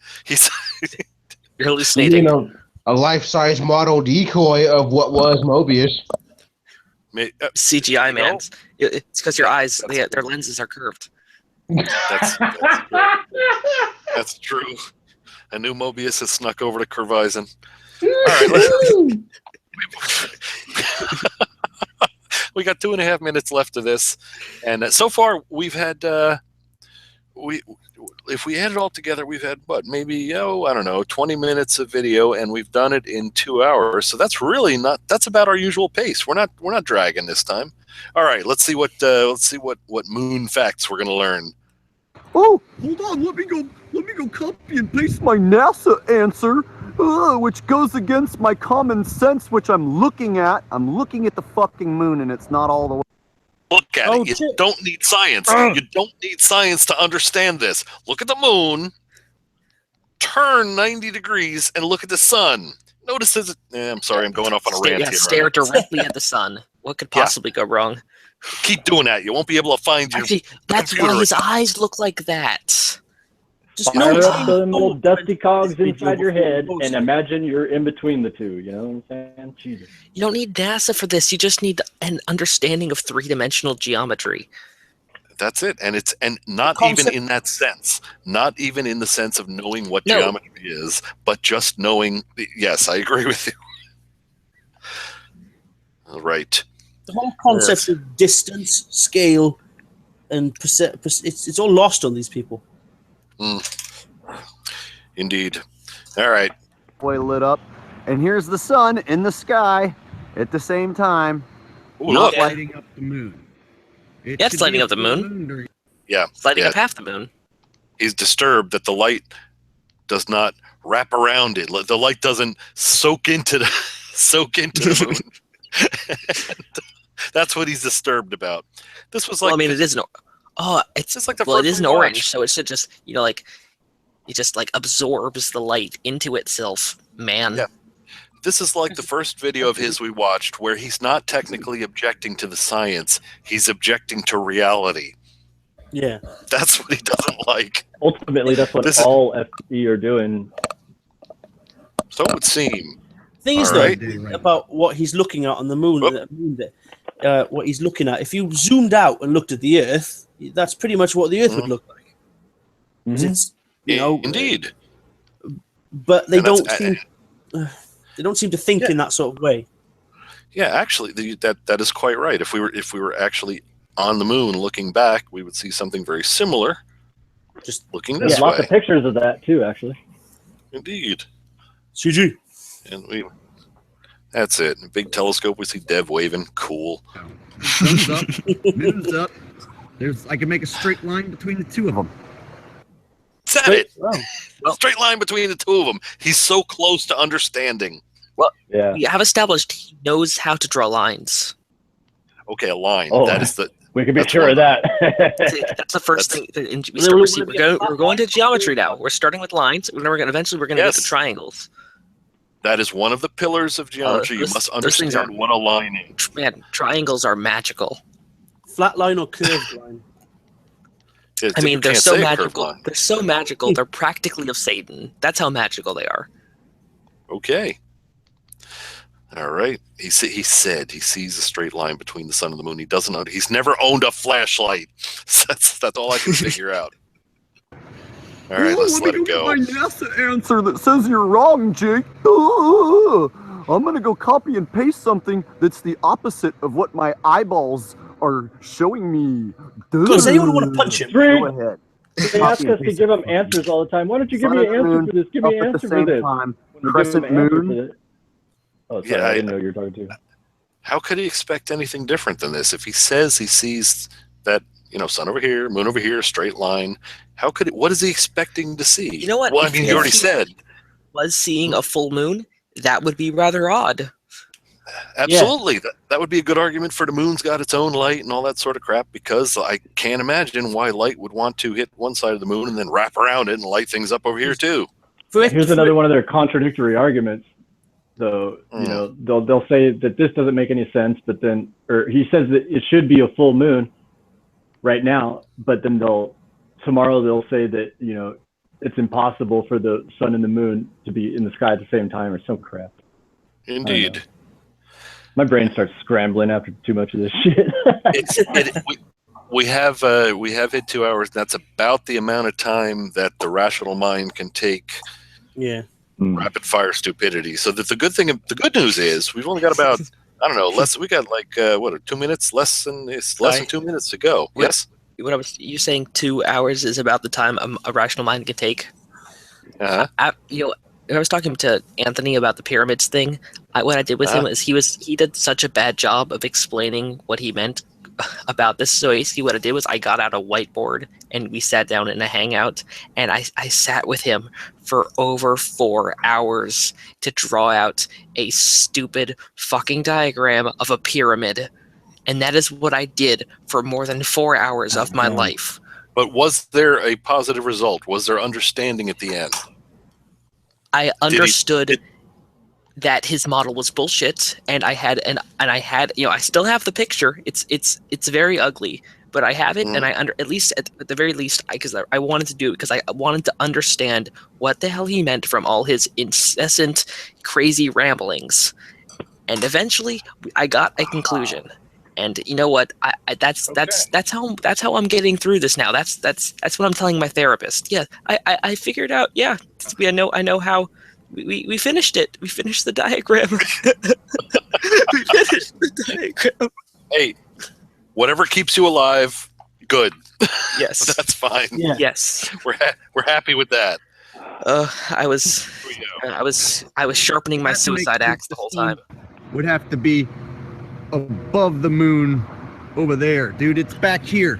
You're hallucinating. You know, a life-size model decoy of what was Mobius. CGI, man. It's because your eyes, their lenses are curved. That's true. I knew Mobius has snuck over to Curvizon. All right, we got 2.5 minutes left of this, and so far we've had if we add it all together, we've had maybe I don't know, 20 minutes of video, and we've done it in 2 hours. So that's really not. That's about our usual pace. We're not dragging this time. All right, let's see what moon facts we're gonna learn. Oh, hold on. Let me go copy and paste my NASA answer, which goes against my common sense, which I'm looking at. I'm looking at the fucking moon, and it's not all the way. Look at it. You don't need science. You don't need science to understand this. Look at the moon, turn 90 degrees, and look at the sun. Notice this. I'm sorry, I'm going off on a rant here. Stare directly at the sun. What could possibly go wrong? Keep doing that. You won't be able to find your Actually, that's computer. why his eyes look like that. Just fire up the little dusty cogs inside your head and imagine you're in between the two. You know what I'm saying? Jesus. You don't need NASA for this. You just need an understanding of 3-dimensional geometry. That's it. And not even in that sense. Not even in the sense of knowing what geometry is, but just knowing. Yes, I agree with you. All right. The whole concept of distance, scale, and it's all lost on these people. Indeed. All right. Way lit up, and here's the sun in the sky at the same time. Ooh, look. Lighting up the moon. It's lighting up the moon. Yeah. It's lighting up half the moon. He's disturbed that the light does not wrap around it. The light doesn't soak into the moon. That's what he's disturbed about. This was like. Well, I mean, it is it's just like it is an orange, so it should just it just absorbs the light into itself. Man. Yeah. This is like the first video of his we watched where he's not technically objecting to the science. He's objecting to reality. Yeah. That's what he doesn't like. Ultimately, that's what all FE are doing. So it would seem. Thing is, about what he's looking at on the moon, what he's looking at, if you zoomed out and looked at the Earth, that's pretty much what the Earth would look like. It's, indeed. But they don't seem to think in that sort of way. Yeah, actually, that is quite right. If we were actually on the moon looking back, we would see something very similar. Just looking this way. There's lots of pictures of that too, actually. Indeed. CG. And that's it. Big telescope. We see Dev waving. Cool. Sun's up. Moon's up. I can make a straight line between the two of them. Said it. Well, straight line between the two of them. He's so close to understanding. Well, we have established he knows how to draw lines. Okay, a line. That is the. We can be sure of that. That's the first thing. We're going to geometry now. We're starting with lines. Eventually we're going to get to triangles. That is one of the pillars of geometry. You must understand what a line is. Man, triangles are magical. Flat line or curved line? I mean, they're so magical. They're so magical. They're practically of Satan. That's how magical they are. Okay. All right. He said he sees a straight line between the sun and the moon. He doesn't know. He's never owned a flashlight. That's all I can figure out. All right, let's let me it go. Get my NASA answer that says you're wrong, Jake. I'm gonna go copy and paste something that's the opposite of what my eyeballs are showing me. Does anyone want to punch him? Go ahead. They ask us to give them answers all the time. Why don't you give me an answer for this? Give me an answer for this. Crescent moon. Oh, sorry, I didn't know you were talking to. How could he expect anything different than this? If he says he sees that, sun over here, moon over here, straight line, what is he expecting to see? You know what? Well, I mean, you already said. Was seeing a full moon, that would be rather odd. Absolutely. Yeah. That would be a good argument for the moon's got its own light and all that sort of crap, because I can't imagine why light would want to hit one side of the moon and then wrap around it and light things up over here too. Here's another one of their contradictory arguments. So, they'll say that this doesn't make any sense, but then, or he says that it should be a full moon right now, but then tomorrow they'll say that, it's impossible for the sun and the moon to be in the sky at the same time or some crap. Indeed. My brain starts scrambling after too much of this shit. We have hit 2 hours. That's about the amount of time that the rational mind can take. Yeah. Rapid fire stupidity. So that the good news is we've only got about we got like 2 minutes, less than 2 minutes to go. Yes. You saying 2 hours is about the time a rational mind can take? Uh-huh. I was talking to Anthony about the pyramids thing. What I did with him is he did such a bad job of explaining what he meant about this. So basically what I did was I got out a whiteboard and we sat down in a hangout, and I sat with him for over 4 hours to draw out a stupid fucking diagram of a pyramid. And that is what I did for more than 4 hours of my life. But was there a positive result? Was there understanding at the end? I understood that his model was bullshit, and I still have the picture. It's very ugly, but I have it, and at the very least, because I wanted to do it because I wanted to understand what the hell he meant from all his incessant, crazy ramblings, and eventually I got a conclusion. And you know what? That's how I'm getting through this now. That's what I'm telling my therapist. Yeah, I figured out. Yeah, I know how. We finished it. We finished the diagram. We finished the diagram. Hey, whatever keeps you alive, good. Yes, that's fine. Yeah. Yes, we're happy with that. I was sharpening my suicide axe the whole time. Would have to be above the moon over there, dude. It's back here,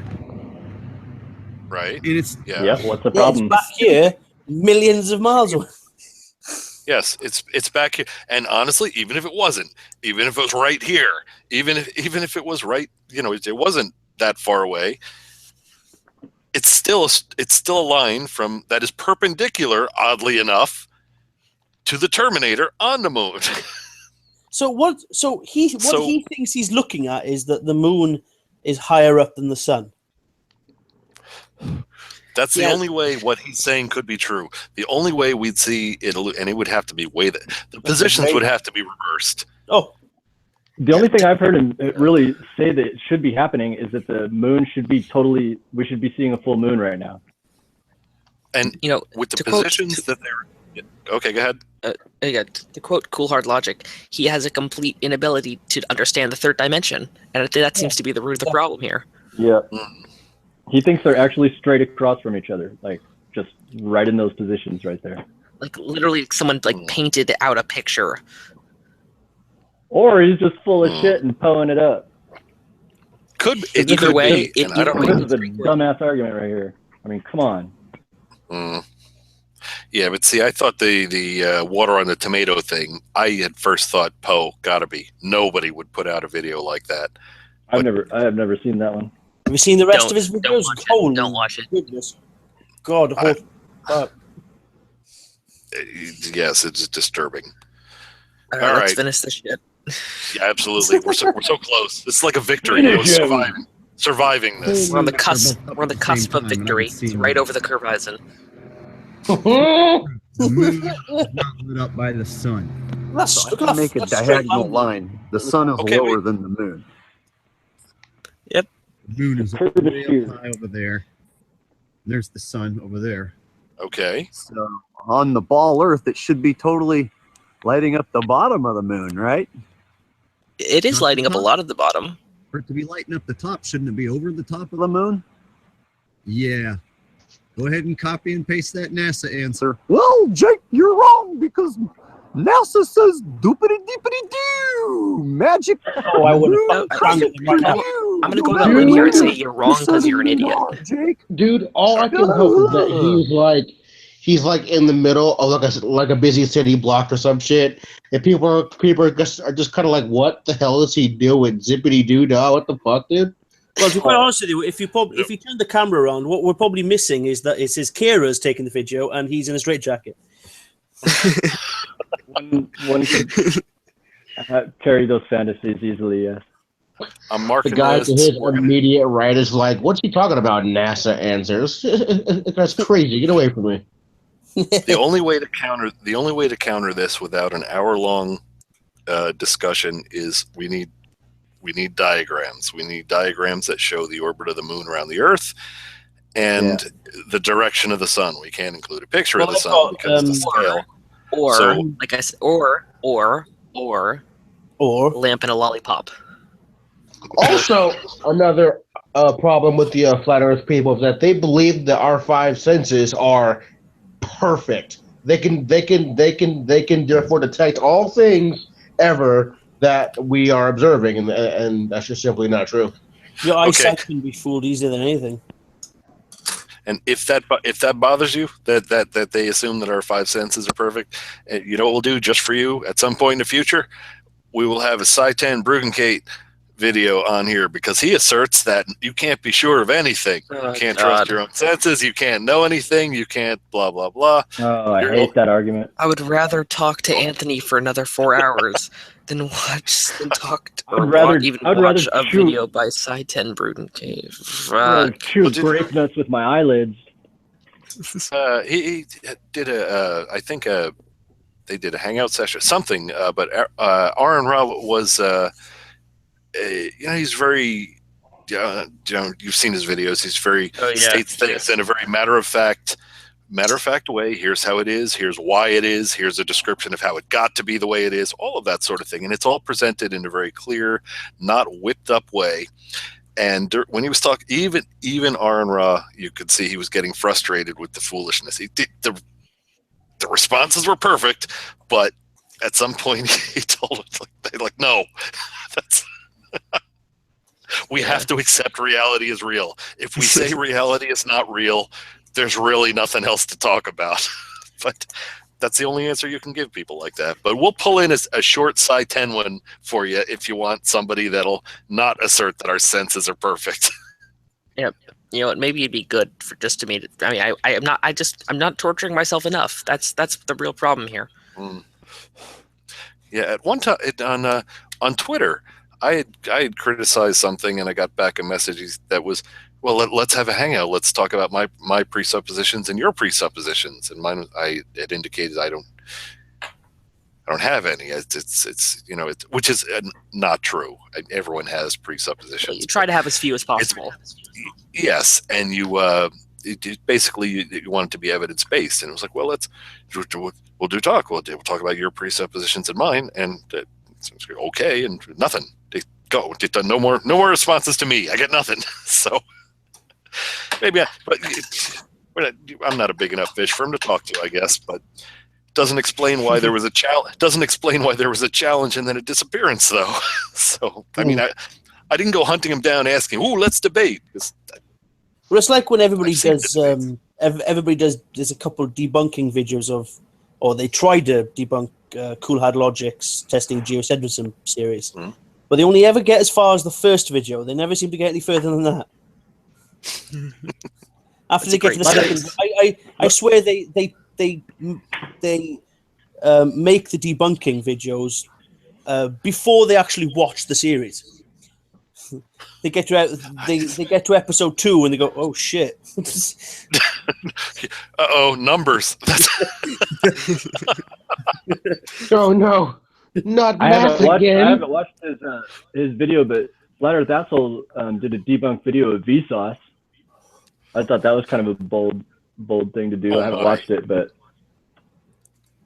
right? And it's what's the problem? It's back here, millions of miles away. Yes, it's back here. And honestly, even if it wasn't, even if it was right here, even if it was right, it wasn't that far away. It's still a line from that is perpendicular, oddly enough, to the Terminator on the moon. So what he thinks he's looking at is that the moon is higher up than the sun. That's the only way what he's saying could be true. The only way we'd see it, and it would have to be the positions would have to be reversed. Oh. The only thing I've heard him really say that it should be happening is that the moon should be we should be seeing a full moon right now. And with the positions that they're... Okay, go ahead. To quote Cool Hard Logic, he has a complete inability to understand the third dimension, and that seems to be the root of the problem here. Yeah. He thinks they're actually straight across from each other, like just right in those positions right there. Like literally someone painted out a picture. Or he's just full of shit and pulling it up. Either way, this is a dumbass argument right here. I mean, come on. Yeah, but see, I thought the water on the tomato thing, I had first thought, Poe, gotta be. Nobody would put out a video like that. I have never seen that one. Have you seen the rest of his videos? Don't watch it. Goodness. God. Yes, it's disturbing. All right, let's finish this shit. Yeah, absolutely. We're so close. It's like a victory. Surviving this. We're on the cusp. We're on the cusp of victory. It's right over the horizon. The moon is not lit up by the sun. So I can make a diagonal line. The sun is lower than the moon. Yep. The moon is way up high over there. There's the sun over there. Okay. So on the ball Earth, it should be totally lighting up the bottom of the moon, right? It is Not lighting the up a top. lot of the bottom. For it to be lighting up the top, shouldn't it be over the top of The moon? Yeah. Go ahead and copy and paste that NASA answer. Well, Jake, you're wrong because NASA says doopity deepity doo magic. Oh, I would have I'm gonna go out in here and say you're wrong because you're an idiot. Jake. Dude, all I can hope is that he's like in the middle of like a busy city block or some shit, and people are just kind of like, what the hell is he doing? Zippity doo dah, what the fuck, dude? Well, to be quite honest with you, if you turn the camera around, what we're probably missing is that it's his carers taking the video and he's in a straitjacket. One could carry those fantasies easily, yes. I'm marking the guy this. to his immediate right is like, what's he talking about? NASA answers. That's crazy. Get away from me. The only way to counter this without an hour-long discussion is we need diagrams. We need diagrams that show the orbit of the moon around the Earth and the direction of the sun. We can't include a picture of the sun because of the scale. Or like I said, or lamp and a lollipop. Also, another problem with the flat Earth people is that they believe that our five senses are perfect. They can therefore detect all things ever that we are observing, and that's just simply not true. Your eyesight can be fooled easier than anything. And if that bothers you, that they assume that our five senses are perfect, you know what we'll do just for you at some point in the future? We will have a Sci-10 Bruggenkate video on here because he asserts that you can't be sure of anything. You can't trust your own senses. You can't know anything. You can't blah, blah, blah. Oh, I hate that argument. I would rather talk to Anthony for another 4 hours than watch a video by Sci-10 Bruggenkate. Chew grape nuts with my eyelids. He did they did a Hangout session, something, but Aaron Ra was, he's very, you've seen his videos. He's very states things in a very matter of fact way. Here's how it is. Here's why it is. Here's a description of how it got to be the way it is. All of that sort of thing, and it's all presented in a very clear, not whipped up way. And when he was talking, even Aaron Ra, you could see he was getting frustrated with the foolishness. The responses were perfect, but at some point he told us, no, that's. We have to accept reality is real. If we say reality is not real, there's really nothing else to talk about. But that's the only answer you can give people like that. But we'll pull in a short Sci-10 one for you if you want somebody that'll not assert that our senses are perfect. Yep. You know what? Maybe it'd be good for just to me. I mean, I'm not torturing myself enough. That's the real problem here. Mm. Yeah. At one time on Twitter, I had criticized something, and I got back a message that was, well, let's have a hangout. Let's talk about my presuppositions and your presuppositions. And mine, I had indicated I don't have any. It's which is not true. Everyone has presuppositions. You try to have as few as possible. Yes, and you basically you want it to be evidence based, and it was like, well, we'll talk about your presuppositions and mine, and okay, and nothing. They go. No more responses to me. I get nothing. So maybe, I'm not a big enough fish for him to talk to, I guess. But doesn't explain why there was a challenge. Doesn't explain why there was a challenge and then a disappearance, though. So I mean, I didn't go hunting him down asking, "Ooh, let's debate." Well, it's like when everybody does. Everybody does. There's a couple of debunking videos or they try to debunk Cool Hard Logic's testing geocentrism series, but they only ever get as far as the first video. They never seem to get any further than that. After they get to the second, I swear they make the debunking videos before they actually watch the series. They get to episode 2 and they go, "Oh shit!" Numbers. Oh no, not math again. I haven't watched his video, but Flat Earth Asshole did a debunk video of Vsauce. I thought that was kind of a bold bold thing to do. I haven't watched it, but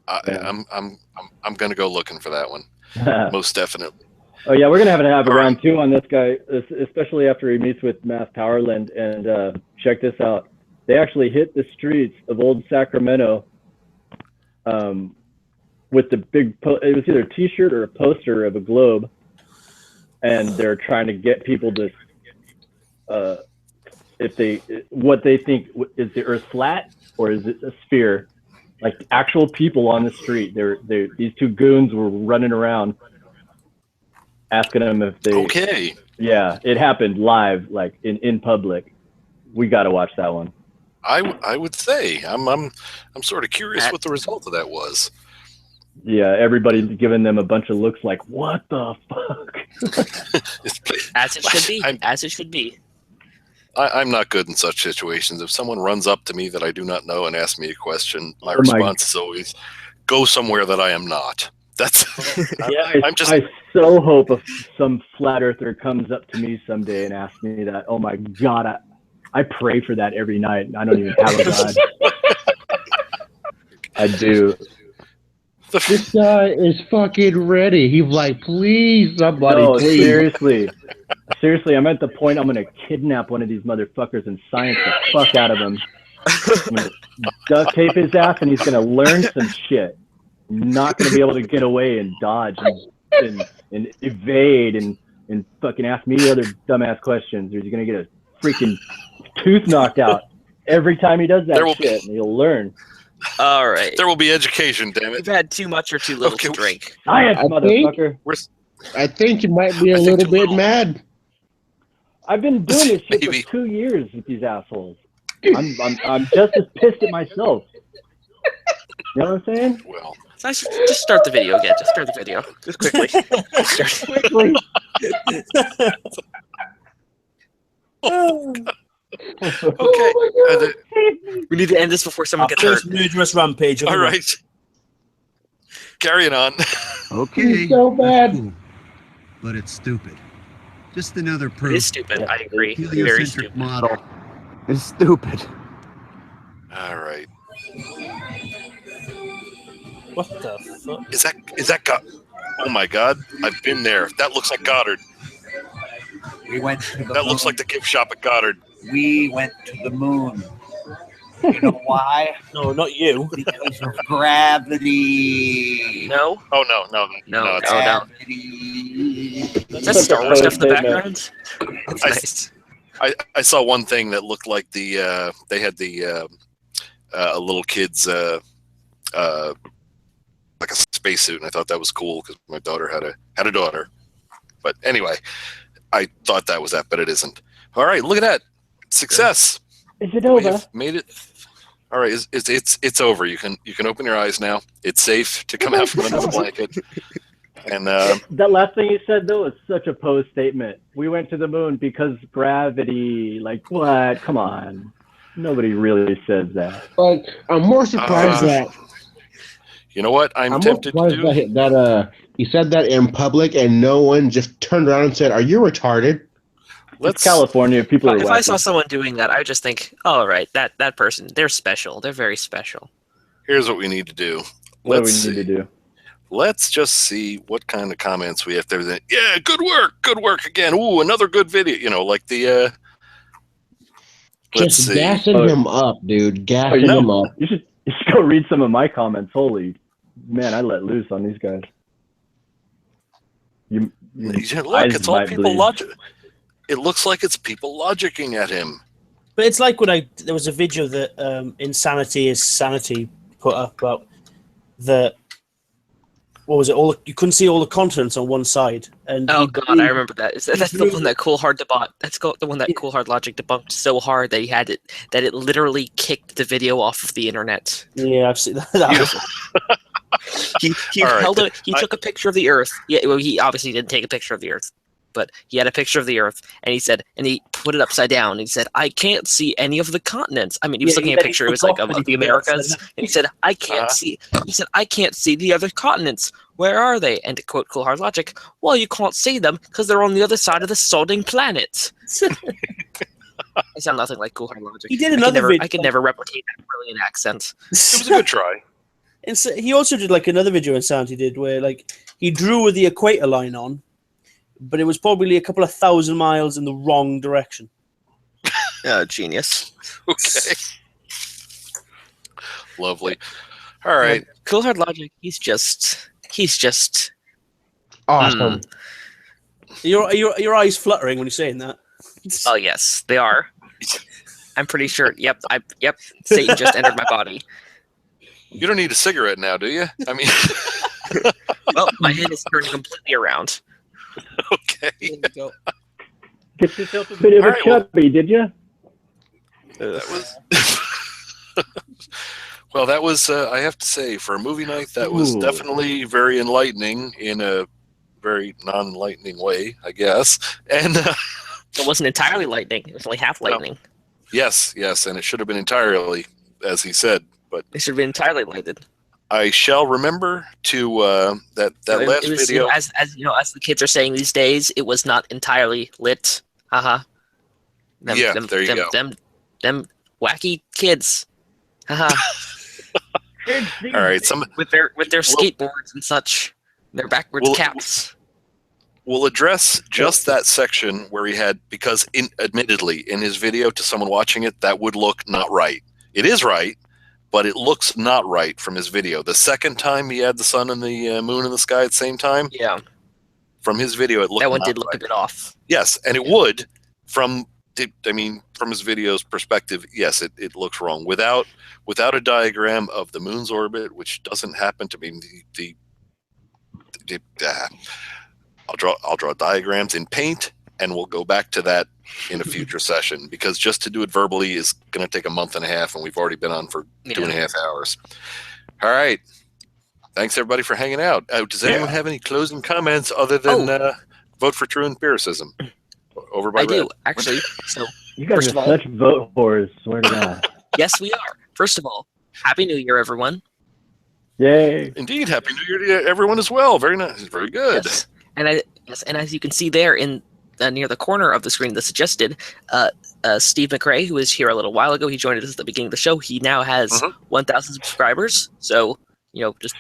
I'm gonna go looking for that one. Most definitely. Oh yeah, we're gonna have a round two on this guy, especially after he meets with Mass Powerland. And check this out: they actually hit the streets of old Sacramento with the big. It was either a T-shirt or a poster of a globe, and they're trying to get people to, what they think is the Earth flat or is it a sphere? Like actual people on the street. These two goons were running around, asking them if they. Okay. Yeah, it happened live, like in public. We got to watch that one. I would say I'm sort of curious what the result of that was. Yeah, everybody's giving them a bunch of looks like, what the fuck? As it should be. As it should be. I'm not good in such situations. If someone runs up to me that I do not know and asks me a question, my response is always, go somewhere that I am not. That's yeah. I so hope some flat earther comes up to me someday and asks me that. Oh my God, I pray for that every night. I don't even have a God. I do. This guy is fucking ready. He's like, please, somebody, please. Seriously, I'm at the point I'm gonna kidnap one of these motherfuckers and science the fuck out of him. I'm gonna duct tape his ass and he's gonna learn some shit. Not gonna be able to get away and dodge and evade and fucking ask me other dumbass questions. Or he's gonna get a freaking tooth knocked out every time he does that shit, and he'll learn. All right. There will be education, damn it. You've had too much or too little to drink. Science, motherfucker. I think you might be a little bit mad. I've been doing this shit for 2 years with these assholes. I'm just as pissed at myself. You know what I'm saying? Well, just start the video again. Just start the video. Just quickly. Quickly. Okay. We need to end this before someone gets hurt. Murderous rampage. All right. Carry it on. Okay. He's so bad. But it's stupid. Just another proof. It is stupid. I agree. Very Heliocentric stupid. model. It's stupid. All right. What the fuck? Is that God? Oh my God! I've been there. That looks like Goddard. We went to the That looks like the gift shop at Goddard. We went to the moon. You know why? No, not you. Because of gravity. No. Oh no. Is that Star Wars stuff in the background? That's nice. I saw one thing that looked like they had the little kid's like a spacesuit, and I thought that was cool because my daughter had a daughter. But anyway, I thought that was that, but it isn't. All right, look at that success. Is it over? We have made it. All right, it's over. You can open your eyes now. It's safe to come out from under the blanket. And that last thing you said though is such a pose statement. We went to the moon because gravity. Like what? Come on, nobody really says that. But I'm more surprised that. You know what? I'm tempted to do that. He said that in public, and no one just turned around and said, "Are you retarded?" It's California. People are. If wacky. I saw someone doing that, I would just think, "All right, that person, they're special. They're very special." Here's what we need to do. What do we need to do? Let's just see what kind of comments we have there. Yeah, good work again. Ooh, another good video. You know, like the. Just gassing him up, dude. Gassing him up. You should go read some of my comments. Holy man, I let loose on these guys. Look, it's all people logic. It looks like it's people logicking at him. But it's like when there was a video that Insanity is Sanity put up about the. What was it? You couldn't see all the continents on one side. And oh God, I remember that. That's the one that Cool Hard debunked. That's the one that Cool Hard Logic debunked so hard that it literally kicked the video off of the internet. Yeah, I've seen that. He took a picture of the Earth. Yeah, well, he obviously didn't take a picture of the Earth, but he had a picture of the Earth, and he put it upside down. And he said, "I can't see any of the continents." I mean, he was looking at a picture. It was like of the Americas, and he said, "I can't see." He said, "I can't see the other continents. Where are they?" And to quote Cool Hard Logic, "Well, you can't see them because they're on the other side of the sodding planet." I sound nothing like Cool Hard Logic. He did another video. I could never replicate that brilliant accent. It was a good try. And so he also did like another video in sound he did where like he drew with the equator line on, but it was probably a couple of 1,000 miles in the wrong direction. Genius. Okay. Lovely. All right. Cool Hard Logic. He's just awesome. Your eyes fluttering when you're saying that. Oh yes, they are. I'm pretty sure. Yep. Satan just entered my body. You don't need a cigarette now, do you? I mean, well, my head is turning completely around. Okay. Get yourself a bit of a chubby, did you? That was. Well, that was. I have to say, for a movie night, that was definitely very enlightening in a very non-enlightening way, I guess. And it wasn't entirely lightning; it was only half lightning. No. Yes, and it should have been entirely, as he said. But it should have been entirely lighted. I shall remember to that last video. As you know, as the kids are saying these days, it was not entirely lit. Haha. There you go. Them wacky kids. Haha. All right, with their skateboards and such, their backwards caps. We'll address just that section where he had, because admittedly in his video to someone watching it, that would look not right. It is right, but it looks not right from his video. The second time he had the sun and the moon in the sky at the same time. Yeah. From his video, it looked that one did look a bit off. Yes, and it would from his video's perspective. Yes, it looks wrong without a diagram of the moon's orbit, which doesn't happen to be I'll draw diagrams in Paint, and we'll go back to that in a future session, because just to do it verbally is going to take a month and a half, and we've already been on for 2.5 hours. All right. Thanks, everybody, for hanging out. Does anyone have any closing comments other than vote for true empiricism? Over by I Red. do, actually. So, you guys are such vote whores, swear to God. Yes, we are. First of all, Happy New Year, everyone. Yay. Indeed, Happy New Year to everyone as well. Very nice. Very good. Yes. And as you can see there in near the corner of the screen, the suggested, Steve McRae, who was here a little while ago, he joined us at the beginning of the show. He now has 1,000 subscribers. So, just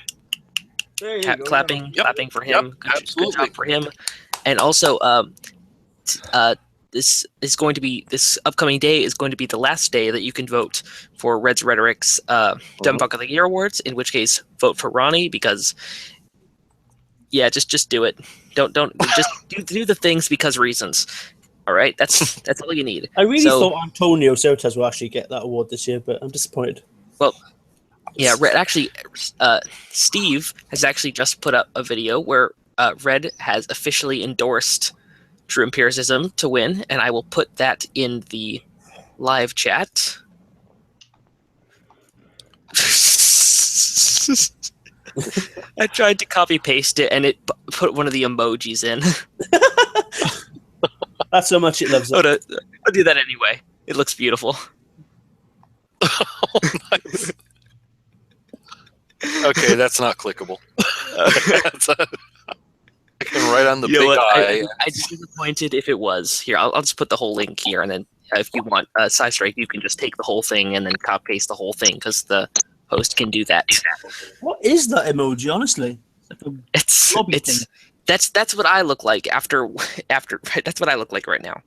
clapping for him. Yep, good job for him. And also, this upcoming day is going to be the last day that you can vote for Red's Rhetoric's Dumb Fuck of the Year Awards. In which case, vote for Ronnie, because just do it. Don't just do the things because reasons. All right, that's all you need. I really thought Antonio Sotas will actually get that award this year, but I'm disappointed. Well, yeah, Red actually. Steve has actually just put up a video where Red has officially endorsed True Empiricism to win, and I will put that in the live chat. I tried to copy paste it, and it put one of the emojis in. That's how much it loves it. I'll do that anyway. It looks beautiful. Oh, nice. Okay, that's not clickable. Right on the big eye. I'd be disappointed if it was. Here, I'll just put the whole link here, and then if you want Side Strike, you can just take the whole thing and then copy paste the whole thing, because the host can do that. What is that emoji, honestly? It's that's what I look like after that's what I look like right now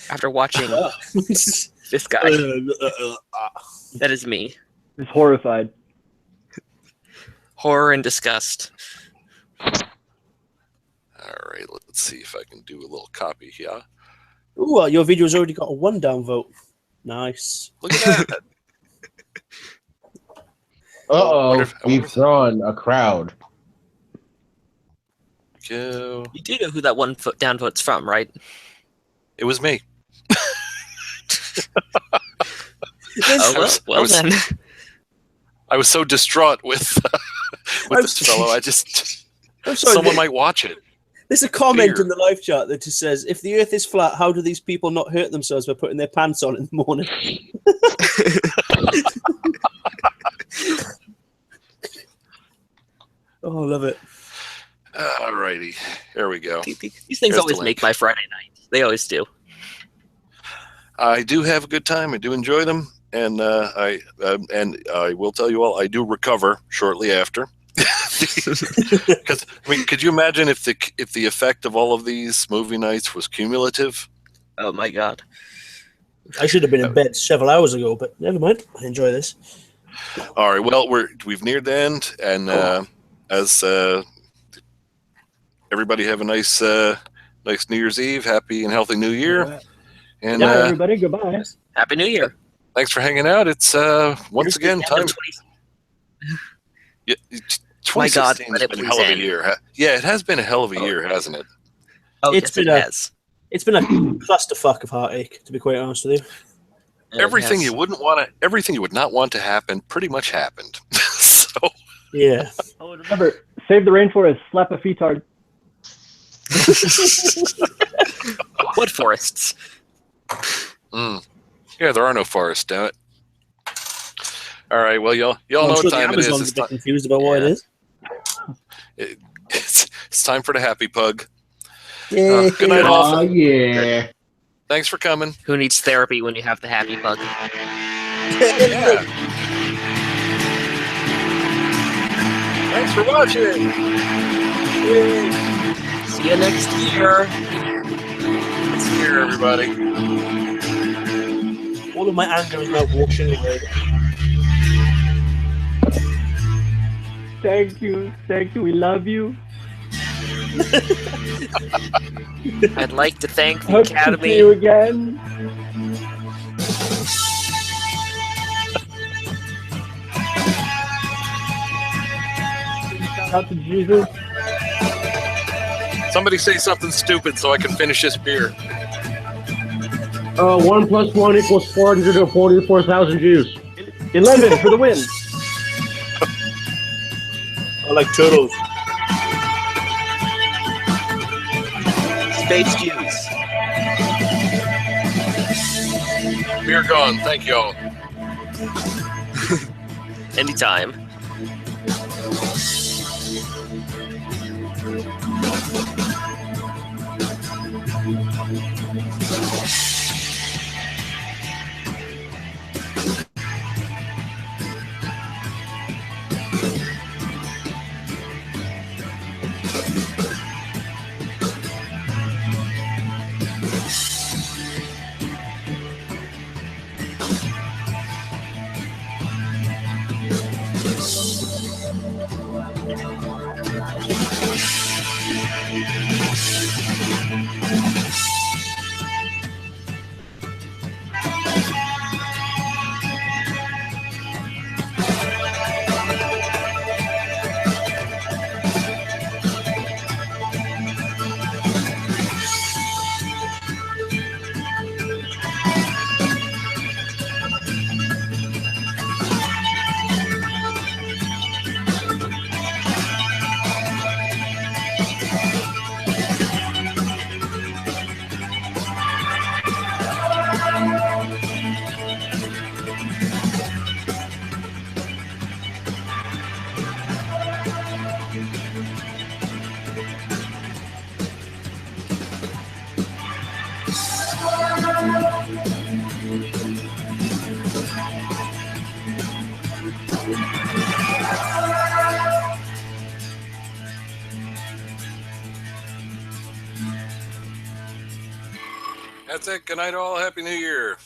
after watching this guy. That is me. He's horrified. Horror and disgust. All right, let's see if I can do a little copy here. Ooh, your video's already got a 1 down vote. Nice. Look at that. We've drawn a crowd. Go. You do know who that 1 foot down vote's from, right? It was me. Then. I was so distraught with this fellow. I'm sorry, someone might watch it. There's a comment in the live chat that just says, if the earth is flat, how do these people not hurt themselves by putting their pants on in the morning? Oh, I love it. All righty. Here we go. These things always make my Friday night. They always do. I do have a good time. I do enjoy them, and I will tell you all, I do recover shortly after. Because I mean, could you imagine if the effect of all of these movie nights was cumulative? Oh my god! I should have been in bed several hours ago, but never mind. I enjoy this. All right. Well, we've neared the end, and as everybody have a nice New Year's Eve, happy and healthy New Year, and yeah, everybody, goodbye. Happy New Year. Thanks for hanging out. It's once again time. Yeah, 2016 has been a hell of a year. Yeah, it has been a hell of a year, hasn't it? Oh, it's been a clusterfuck of heartache, to be quite honest with you. Everything you would not want to happen, pretty much happened. So yeah. Oh, remember, save the rainforest, slap a feetard. What forests? Yeah, there are no forests, damn it. All right, well, y'all know what time it is. It's a bit confused about what it is. It's time for the happy pug. Good night, all. Oh, yeah. Thanks for coming. Who needs therapy when you have the happy bug? Yeah. Thanks for watching. See you next year. See you, everybody. All of my anger is now washing away. Thank you. We love you. I'd like to thank the Hope to Academy. see you again. Shout out to Jesus. Somebody say something stupid so I can finish this beer. 1 + 1 = 444,000 Jews. 11 for the win. I like turtles. Space Jews. Beer gone. Thank you all. Anytime. That's it. Good night, all. Happy New Year.